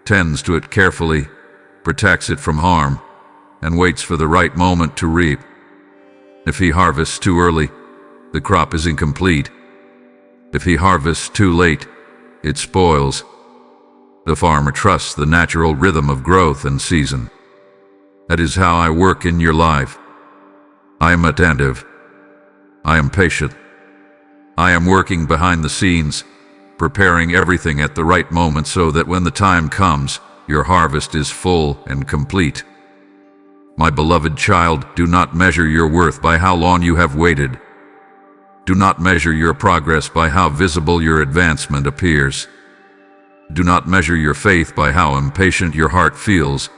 tends to it carefully, protects it from harm, and waits for the right moment to reap. If he harvests too early, the crop is incomplete. If he harvests too late, it spoils. The farmer trusts the natural rhythm of growth and season. That is how I work in your life. I am attentive. I am patient. I am working behind the scenes, preparing everything at the right moment so that when the time comes, your harvest is full and complete. My beloved child, do not measure your worth by how long you have waited. Do not measure your progress by how visible your advancement appears. Do not measure your faith by how impatient your heart feels.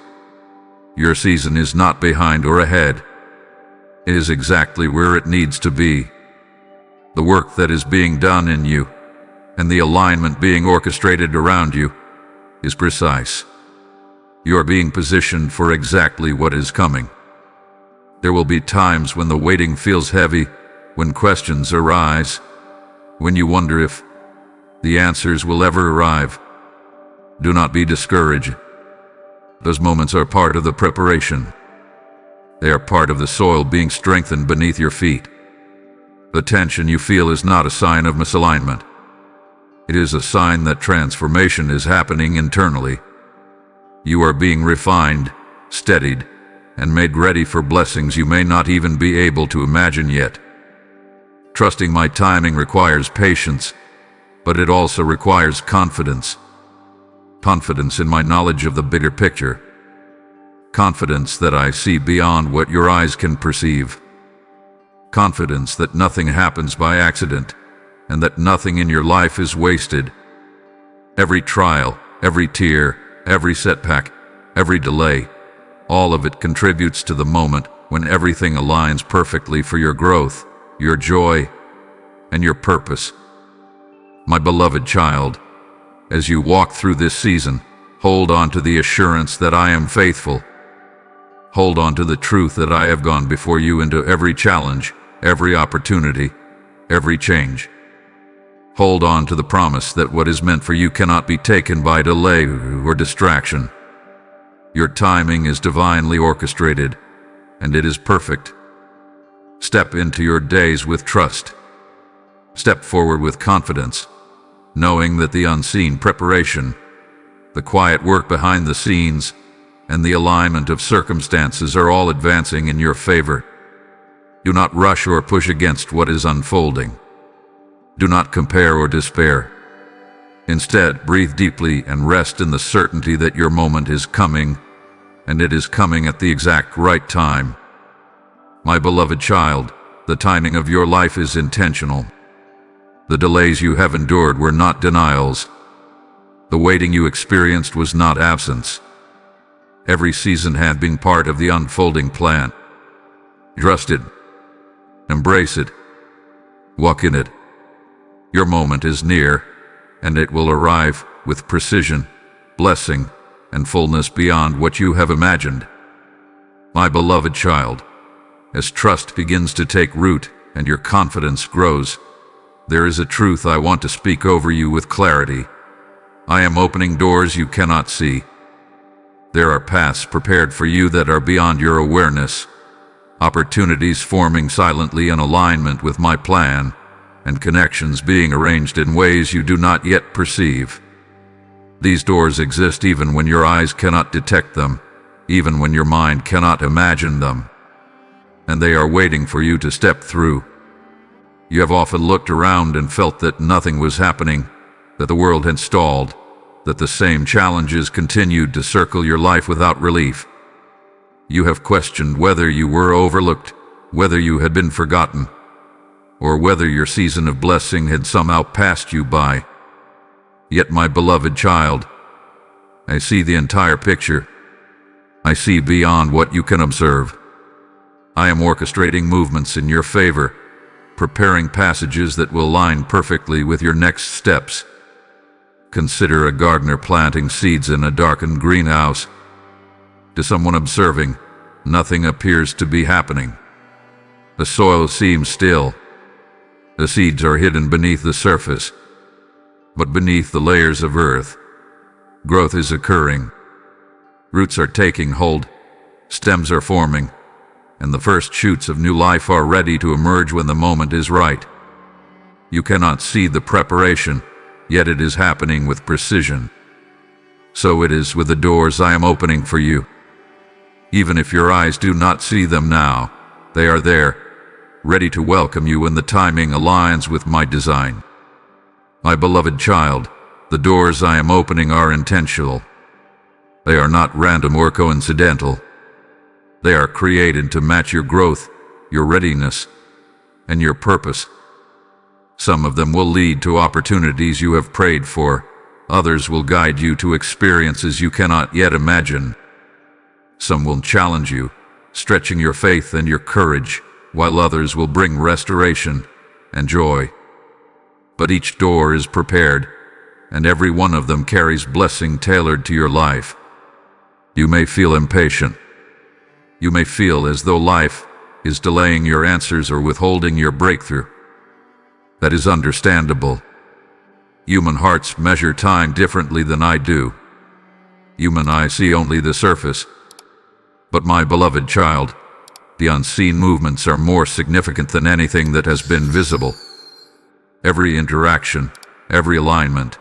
Your season is not behind or ahead. It is exactly where it needs to be. The work that is being done in you, and the alignment being orchestrated around you, is precise. You are being positioned for exactly what is coming. There will be times when the waiting feels heavy, when questions arise, when you wonder if the answers will ever arrive. Do not be discouraged. Those moments are part of the preparation. They are part of the soil being strengthened beneath your feet. The tension you feel is not a sign of misalignment. It is a sign that transformation is happening internally. You are being refined, steadied, and made ready for blessings you may not even be able to imagine yet. Trusting my timing requires patience, but it also requires confidence. Confidence in my knowledge of the bigger picture. Confidence that I see beyond what your eyes can perceive. Confidence that nothing happens by accident, and that nothing in your life is wasted. Every trial, every tear, every setback, every delay, all of it contributes to the moment when everything aligns perfectly for your growth, your joy, and your purpose. My beloved child, as you walk through this season, hold on to the assurance that I am faithful. Hold on to the truth that I have gone before you into every challenge, every opportunity, every change. Hold on to the promise that what is meant for you cannot be taken by delay or distraction. Your timing is divinely orchestrated, and it is perfect. Step into your days with trust. Step forward with confidence, knowing that the unseen preparation, the quiet work behind the scenes, and the alignment of circumstances are all advancing in your favor. Do not rush or push against what is unfolding. Do not compare or despair. Instead, breathe deeply and rest in the certainty that your moment is coming, and it is coming at the exact right time. My beloved child, the timing of your life is intentional. The delays you have endured were not denials. The waiting you experienced was not absence. Every season had been part of the unfolding plan. Trust it. Embrace it. Walk in it. Your moment is near, and it will arrive with precision, blessing, and fullness beyond what you have imagined. My beloved child, as trust begins to take root and your confidence grows, there is a truth I want to speak over you with clarity. I am opening doors you cannot see. There are paths prepared for you that are beyond your awareness, opportunities forming silently in alignment with my plan, and connections being arranged in ways you do not yet perceive. These doors exist even when your eyes cannot detect them, even when your mind cannot imagine them, and they are waiting for you to step through. You have often looked around and felt that nothing was happening, that the world had stalled, that the same challenges continued to circle your life without relief. You have questioned whether you were overlooked, whether you had been forgotten, or whether your season of blessing had somehow passed you by. Yet, my beloved child, I see the entire picture. I see beyond what you can observe. I am orchestrating movements in your favor, preparing passages that will align perfectly with your next steps. Consider a gardener planting seeds in a darkened greenhouse. To someone observing, nothing appears to be happening. The soil seems still. The seeds are hidden beneath the surface. But beneath the layers of earth, growth is occurring. Roots are taking hold, stems are forming, and the first shoots of new life are ready to emerge when the moment is right. You cannot see the preparation, yet it is happening with precision. So it is with the doors I am opening for you. Even if your eyes do not see them now, they are there, ready to welcome you when the timing aligns with my design. My beloved child, the doors I am opening are intentional. They are not random or coincidental. They are created to match your growth, your readiness, and your purpose. Some of them will lead to opportunities you have prayed for. Others will guide you to experiences you cannot yet imagine. Some will challenge you, stretching your faith and your courage, while others will bring restoration and joy. But each door is prepared, and every one of them carries blessing tailored to your life. You may feel impatient. You may feel as though life is delaying your answers or withholding your breakthrough. That is understandable. Human hearts measure time differently than I do. Human eyes see only the surface. But my beloved child, the unseen movements are more significant than anything that has been visible. Every interaction, every alignment,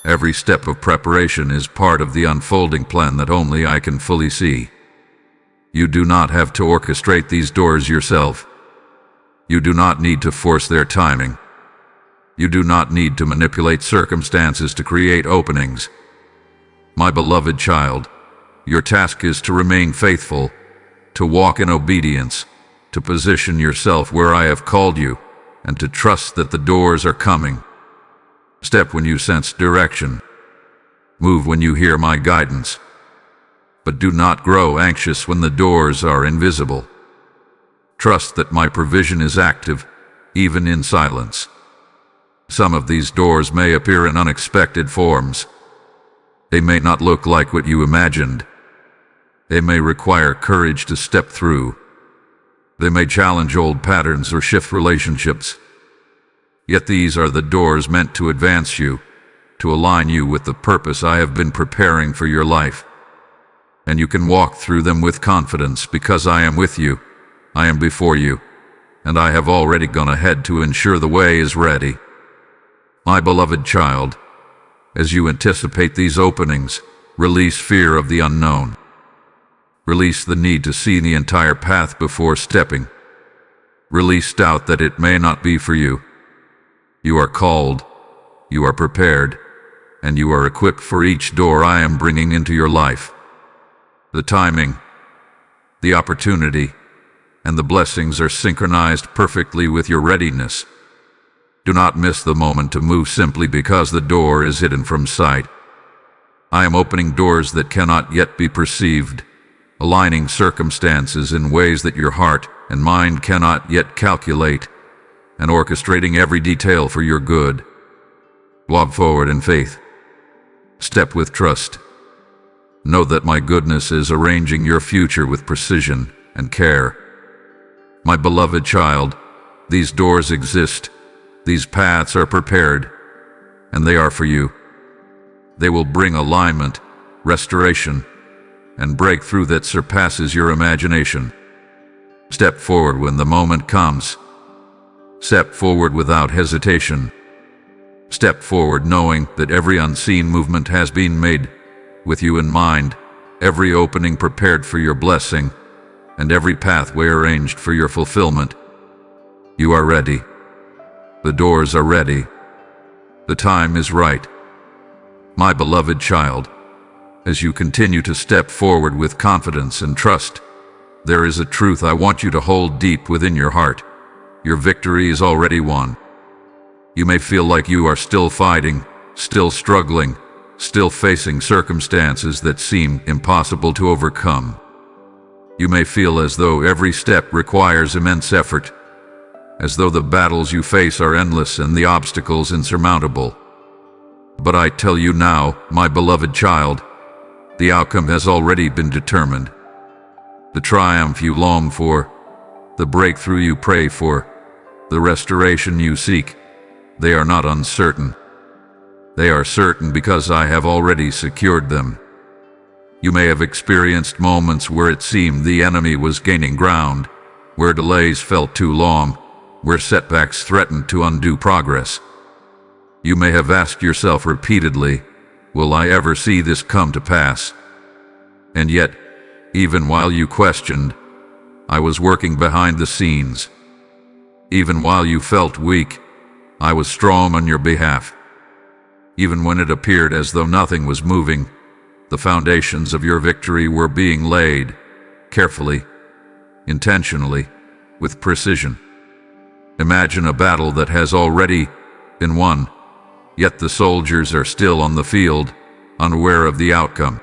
every step of preparation is part of the unfolding plan that only I can fully see. You do not have to orchestrate these doors yourself. You do not need to force their timing. You do not need to manipulate circumstances to create openings. My beloved child, your task is to remain faithful, to walk in obedience, to position yourself where I have called you, and to trust that the doors are coming. Step when you sense direction. Move when you hear my guidance. But do not grow anxious when the doors are invisible. Trust that my provision is active, even in silence. Some of these doors may appear in unexpected forms. They may not look like what you imagined. They may require courage to step through. They may challenge old patterns or shift relationships. Yet these are the doors meant to advance you, to align you with the purpose I have been preparing for your life. And you can walk through them with confidence because I am with you, I am before you, and I have already gone ahead to ensure the way is ready. My beloved child, as you anticipate these openings, release fear of the unknown. Release the need to see the entire path before stepping. Release doubt that it may not be for you. You are called, you are prepared, and you are equipped for each door I am bringing into your life. The timing, the opportunity, and the blessings are synchronized perfectly with your readiness. Do not miss the moment to move simply because the door is hidden from sight. I am opening doors that cannot yet be perceived, aligning circumstances in ways that your heart and mind cannot yet calculate, and orchestrating every detail for your good. Walk forward in faith. Step with trust. Know that my goodness is arranging your future with precision and care. My beloved child, these doors exist, these paths are prepared, and they are for you. They will bring alignment, restoration, and breakthrough that surpasses your imagination. Step forward when the moment comes. Step forward without hesitation. Step forward knowing that every unseen movement has been made with you in mind, every opening prepared for your blessing, and every pathway arranged for your fulfillment. You are ready. The doors are ready. The time is right. My beloved child, as you continue to step forward with confidence and trust, there is a truth I want you to hold deep within your heart. Your victory is already won. You may feel like you are still fighting, still struggling, still facing circumstances that seem impossible to overcome. You may feel as though every step requires immense effort, as though the battles you face are endless and the obstacles insurmountable. But I tell you now, my beloved child, the outcome has already been determined. The triumph you long for, the breakthrough you pray for, the restoration you seek, they are not uncertain. They are certain because I have already secured them. You may have experienced moments where it seemed the enemy was gaining ground, where delays felt too long, where setbacks threatened to undo progress. You may have asked yourself repeatedly, will I ever see this come to pass? And yet, even while you questioned, I was working behind the scenes. Even while you felt weak, I was strong on your behalf. Even when it appeared as though nothing was moving, the foundations of your victory were being laid, carefully, intentionally, with precision. Imagine a battle that has already been won, yet the soldiers are still on the field, unaware of the outcome.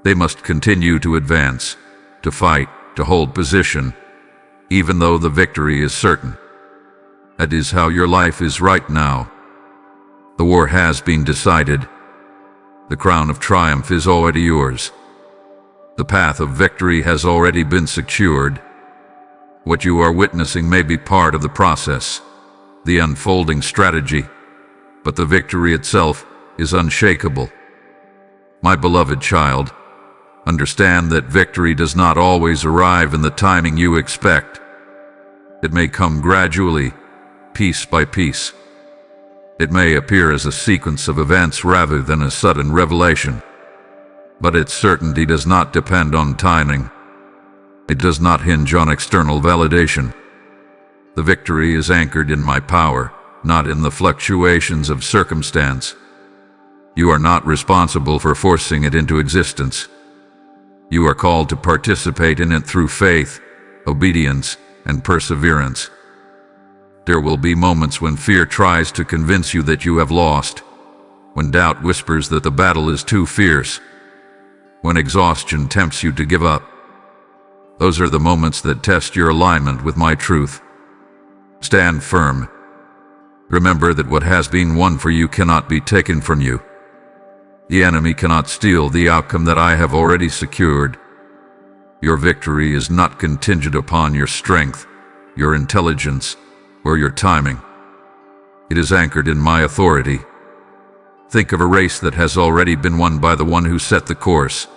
They must continue to advance, to fight, to hold position, even though the victory is certain. That is how your life is right now. The war has been decided. The crown of triumph is already yours. The path of victory has already been secured. What you are witnessing may be part of the process, the unfolding strategy, but the victory itself is unshakable. My beloved child, understand that victory does not always arrive in the timing you expect. It may come gradually, piece by piece. It may appear as a sequence of events rather than a sudden revelation. But its certainty does not depend on timing. It does not hinge on external validation. The victory is anchored in my power, not in the fluctuations of circumstance. You are not responsible for forcing it into existence. You are called to participate in it through faith, obedience, and perseverance. There will be moments when fear tries to convince you that you have lost, when doubt whispers that the battle is too fierce, when exhaustion tempts you to give up. Those are the moments that test your alignment with my truth. Stand firm. Remember that what has been won for you cannot be taken from you. The enemy cannot steal the outcome that I have already secured. Your victory is not contingent upon your strength, your intelligence, or your timing. It is anchored in my authority. Think of a race that has already been won by the one who set the course.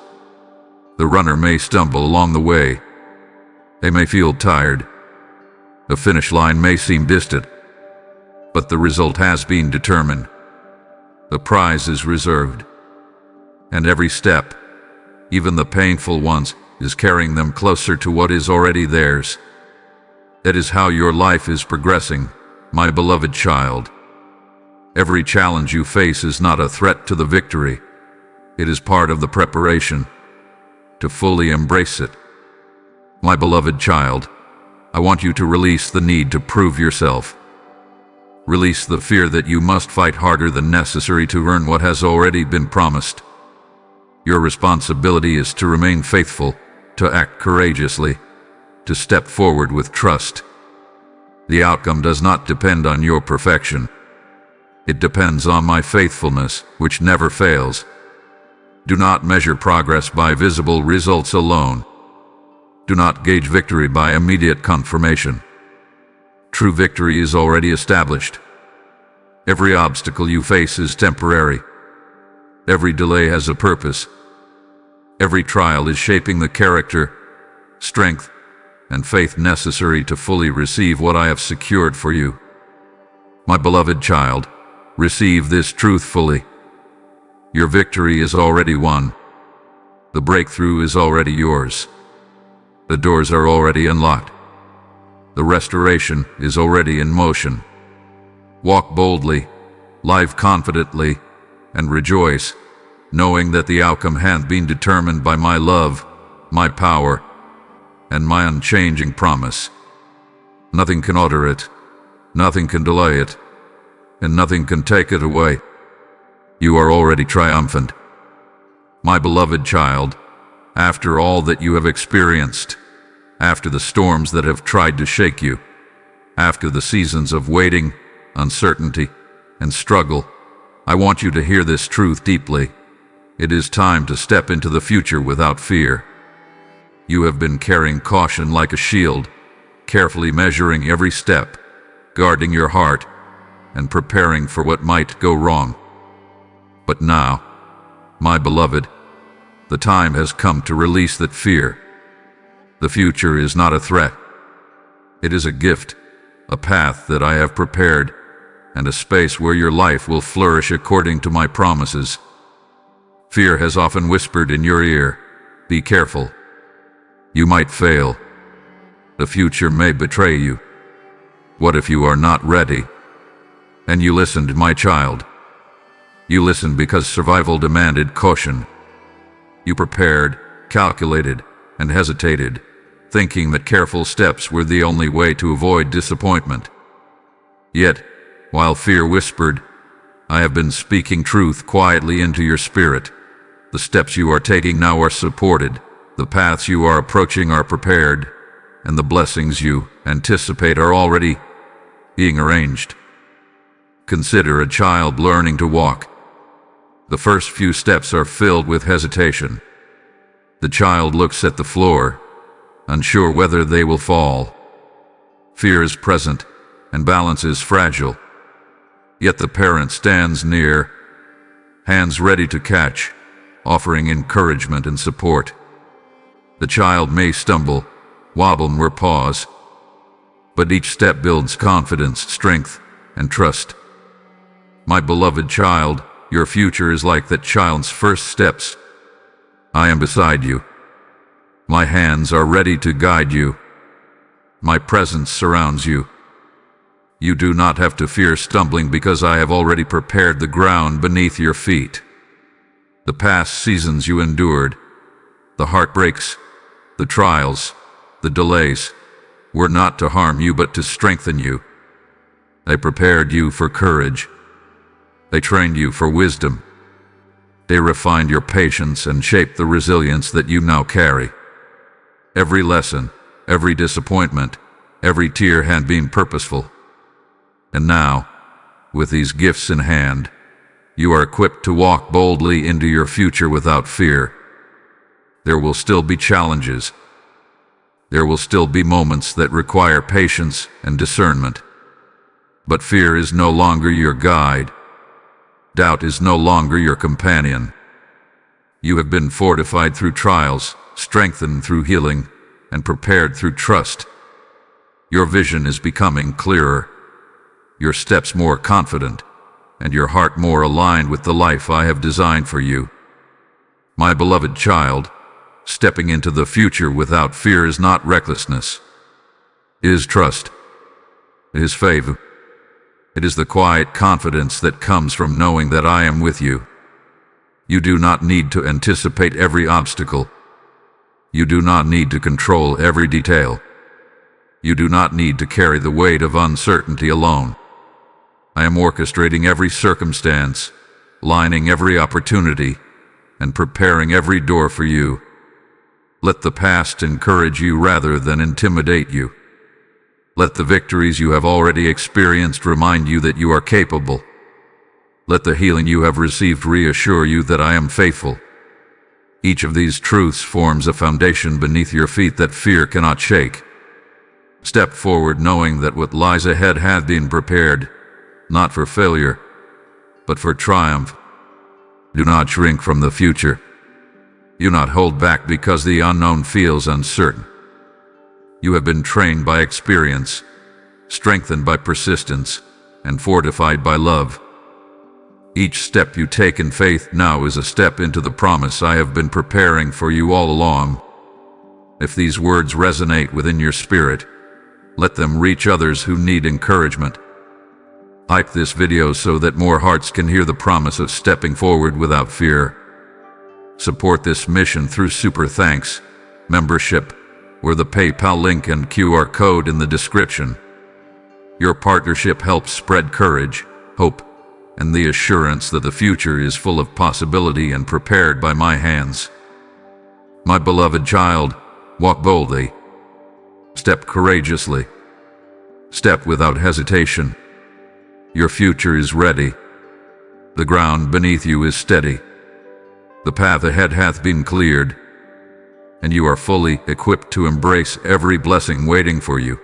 The runner may stumble along the way. They may feel tired. The finish line may seem distant. But the result has been determined. The prize is reserved. And every step, even the painful ones, is carrying them closer to what is already theirs. That is how your life is progressing, my beloved child. Every challenge you face is not a threat to the victory. It is part of the preparation to fully embrace it. My beloved child, I want you to release the need to prove yourself. Release the fear that you must fight harder than necessary to earn what has already been promised. Your responsibility is to remain faithful, to act courageously, to step forward with trust. The outcome does not depend on your perfection. It depends on my faithfulness, which never fails. Do not measure progress by visible results alone. Do not gauge victory by immediate confirmation. True victory is already established. Every obstacle you face is temporary. Every delay has a purpose. Every trial is shaping the character, strength, and faith necessary to fully receive what I have secured for you. My beloved child, receive this truth fully. Your victory is already won. The breakthrough is already yours. The doors are already unlocked. The restoration is already in motion. Walk boldly, live confidently, and rejoice, knowing that the outcome hath been determined by my love, my power, and my unchanging promise. Nothing can alter it, nothing can delay it, and nothing can take it away. You are already triumphant. My beloved child, after all that you have experienced, after the storms that have tried to shake you, after the seasons of waiting, uncertainty, and struggle, I want you to hear this truth deeply. It is time to step into the future without fear. You have been carrying caution like a shield, carefully measuring every step, guarding your heart, and preparing for what might go wrong. But now, my beloved, the time has come to release that fear. The future is not a threat. It is a gift, a path that I have prepared, and a space where your life will flourish according to my promises. Fear has often whispered in your ear, "Be careful. You might fail. The future may betray you. What if you are not ready?" And you listened, my child. You listened because survival demanded caution. You prepared, calculated, and hesitated, thinking that careful steps were the only way to avoid disappointment. Yet, while fear whispered, I have been speaking truth quietly into your spirit. The steps you are taking now are supported, the paths you are approaching are prepared, and the blessings you anticipate are already being arranged. Consider a child learning to walk. The first few steps are filled with hesitation. The child looks at the floor, unsure whether they will fall. Fear is present, and balance is fragile. Yet the parent stands near, hands ready to catch, offering encouragement and support. The child may stumble, wobble or pause, but each step builds confidence, strength, and trust. My beloved child, your future is like that child's first steps. I am beside you. My hands are ready to guide you. My presence surrounds you. You do not have to fear stumbling because I have already prepared the ground beneath your feet. The past seasons you endured, the heartbreaks, the trials, the delays, were not to harm you but to strengthen you. They prepared you for courage. They trained you for wisdom. They refined your patience and shaped the resilience that you now carry. Every lesson, every disappointment, every tear had been purposeful. And now, with these gifts in hand, you are equipped to walk boldly into your future without fear. There will still be challenges. There will still be moments that require patience and discernment. But fear is no longer your guide. Doubt is no longer your companion. You have been fortified through trials, strengthened through healing, and prepared through trust. Your vision is becoming clearer, your steps more confident, and your heart more aligned with the life I have designed for you. My beloved child, stepping into the future without fear is not recklessness. It is trust. It is faith. It is the quiet confidence that comes from knowing that I am with you. You do not need to anticipate every obstacle. You do not need to control every detail. You do not need to carry the weight of uncertainty alone. I am orchestrating every circumstance, lining every opportunity, and preparing every door for you. Let the past encourage you rather than intimidate you. Let the victories you have already experienced remind you that you are capable. Let the healing you have received reassure you that I am faithful. Each of these truths forms a foundation beneath your feet that fear cannot shake. Step forward knowing that what lies ahead has been prepared, not for failure, but for triumph. Do not shrink from the future. Do not hold back because the unknown feels uncertain. You have been trained by experience, strengthened by persistence, and fortified by love. Each step you take in faith now is a step into the promise I have been preparing for you all along. If these words resonate within your spirit, let them reach others who need encouragement. Like this video so that more hearts can hear the promise of stepping forward without fear. Support this mission through Super Thanks, membership, or the PayPal link and QR code in the description. Your partnership helps spread courage, hope, and the assurance that the future is full of possibility and prepared by my hands. My beloved child, walk boldly. Step courageously. Step without hesitation. Your future is ready. The ground beneath you is steady. The path ahead hath been cleared, and you are fully equipped to embrace every blessing waiting for you.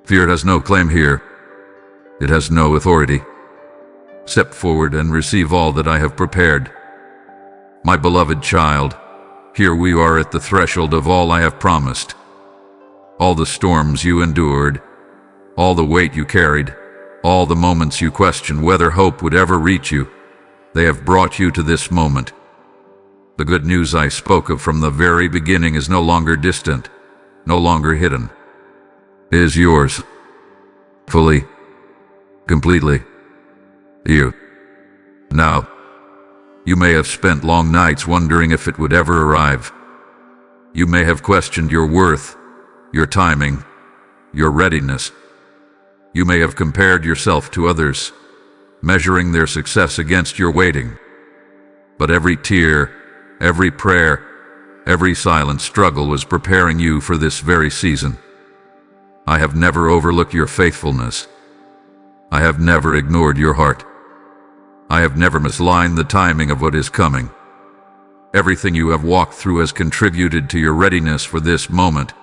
Fear has no claim here. It has no authority. Step forward and receive all that I have prepared. My beloved child, here we are at the threshold of all I have promised. All the storms you endured, all the weight you carried, all the moments you questioned whether hope would ever reach you, they have brought you to this moment. The good news I spoke of from the very beginning is no longer distant, no longer hidden. It is yours. Fully. Completely. You. Now. You may have spent long nights wondering if it would ever arrive. You may have questioned your worth, your timing, your readiness. You may have compared yourself to others, measuring their success against your waiting. But every tear, every prayer, every silent struggle was preparing you for this very season. I have never overlooked your faithfulness. I have never ignored your heart. I have never misaligned the timing of what is coming. Everything you have walked through has contributed to your readiness for this moment.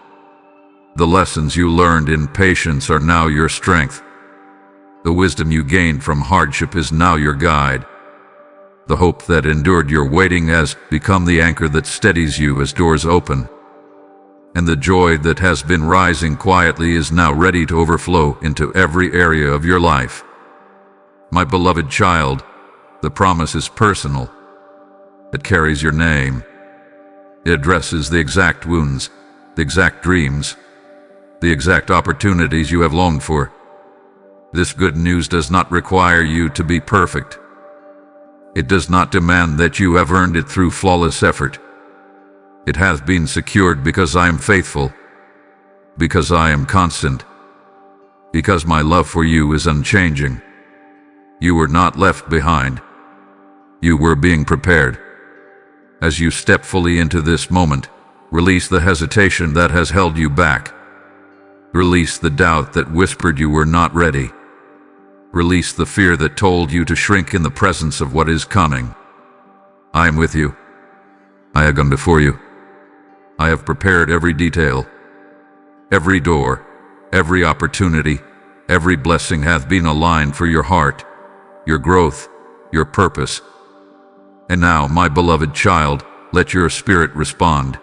The lessons you learned in patience are now your strength. The wisdom you gained from hardship is now your guide. The hope that endured your waiting has become the anchor that steadies you as doors open. And the joy that has been rising quietly is now ready to overflow into every area of your life. My beloved child, the promise is personal. It carries your name. It addresses the exact wounds, the exact dreams, the exact opportunities you have longed for. This good news does not require you to be perfect. It does not demand that you have earned it through flawless effort. It has been secured because I am faithful, because I am constant, because my love for you is unchanging. You were not left behind. You were being prepared. As you step fully into this moment, release the hesitation that has held you back. Release the doubt that whispered you were not ready. Release the fear that told you to shrink in the presence of what is coming. I am with you. I have gone before you. I have prepared every detail. Every door, every opportunity, every blessing hath been aligned for your heart, your growth, your purpose. And now, my beloved child, let your spirit respond.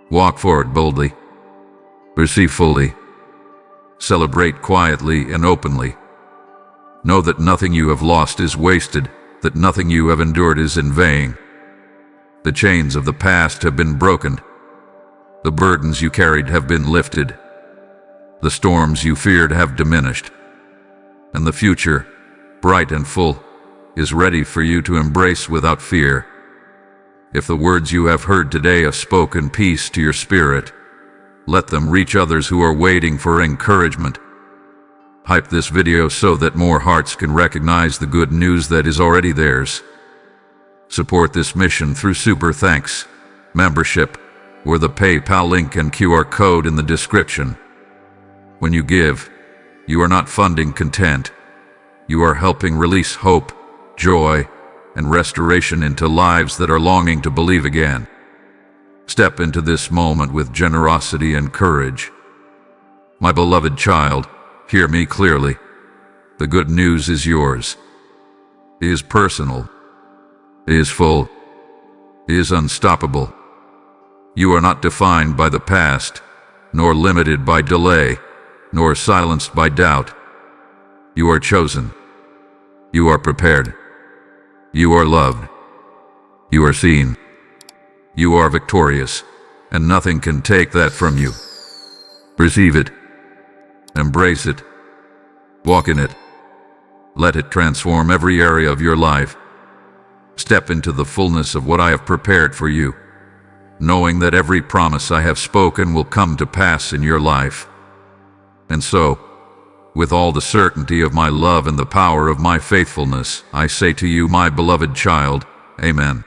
Walk forward boldly. Receive fully. Celebrate quietly and openly. Know that nothing you have lost is wasted, that nothing you have endured is in vain. The chains of the past have been broken. The burdens you carried have been lifted. The storms you feared have diminished. And the future, bright and full, is ready for you to embrace without fear. If the words you have heard today have spoken peace to your spirit, let them reach others who are waiting for encouragement. Hype this video so that more hearts can recognize the good news that is already theirs. Support this mission through Super Thanks, membership, or the PayPal link and QR code in the description. When you give, you are not funding content. You are helping release hope, joy, and restoration into lives that are longing to believe again. Step into this moment with generosity and courage. My beloved child, hear me clearly. The good news is yours. It is personal. It is full. It is unstoppable. You are not defined by the past, nor limited by delay, nor silenced by doubt. You are chosen. You are prepared. You are loved. You are seen. You are victorious, and nothing can take that from you. Receive it. Embrace it. Walk in it. Let it transform every area of your life. Step into the fullness of what I have prepared for you, knowing that every promise I have spoken will come to pass in your life. And so, with all the certainty of my love and the power of my faithfulness, I say to you, my beloved child, Amen.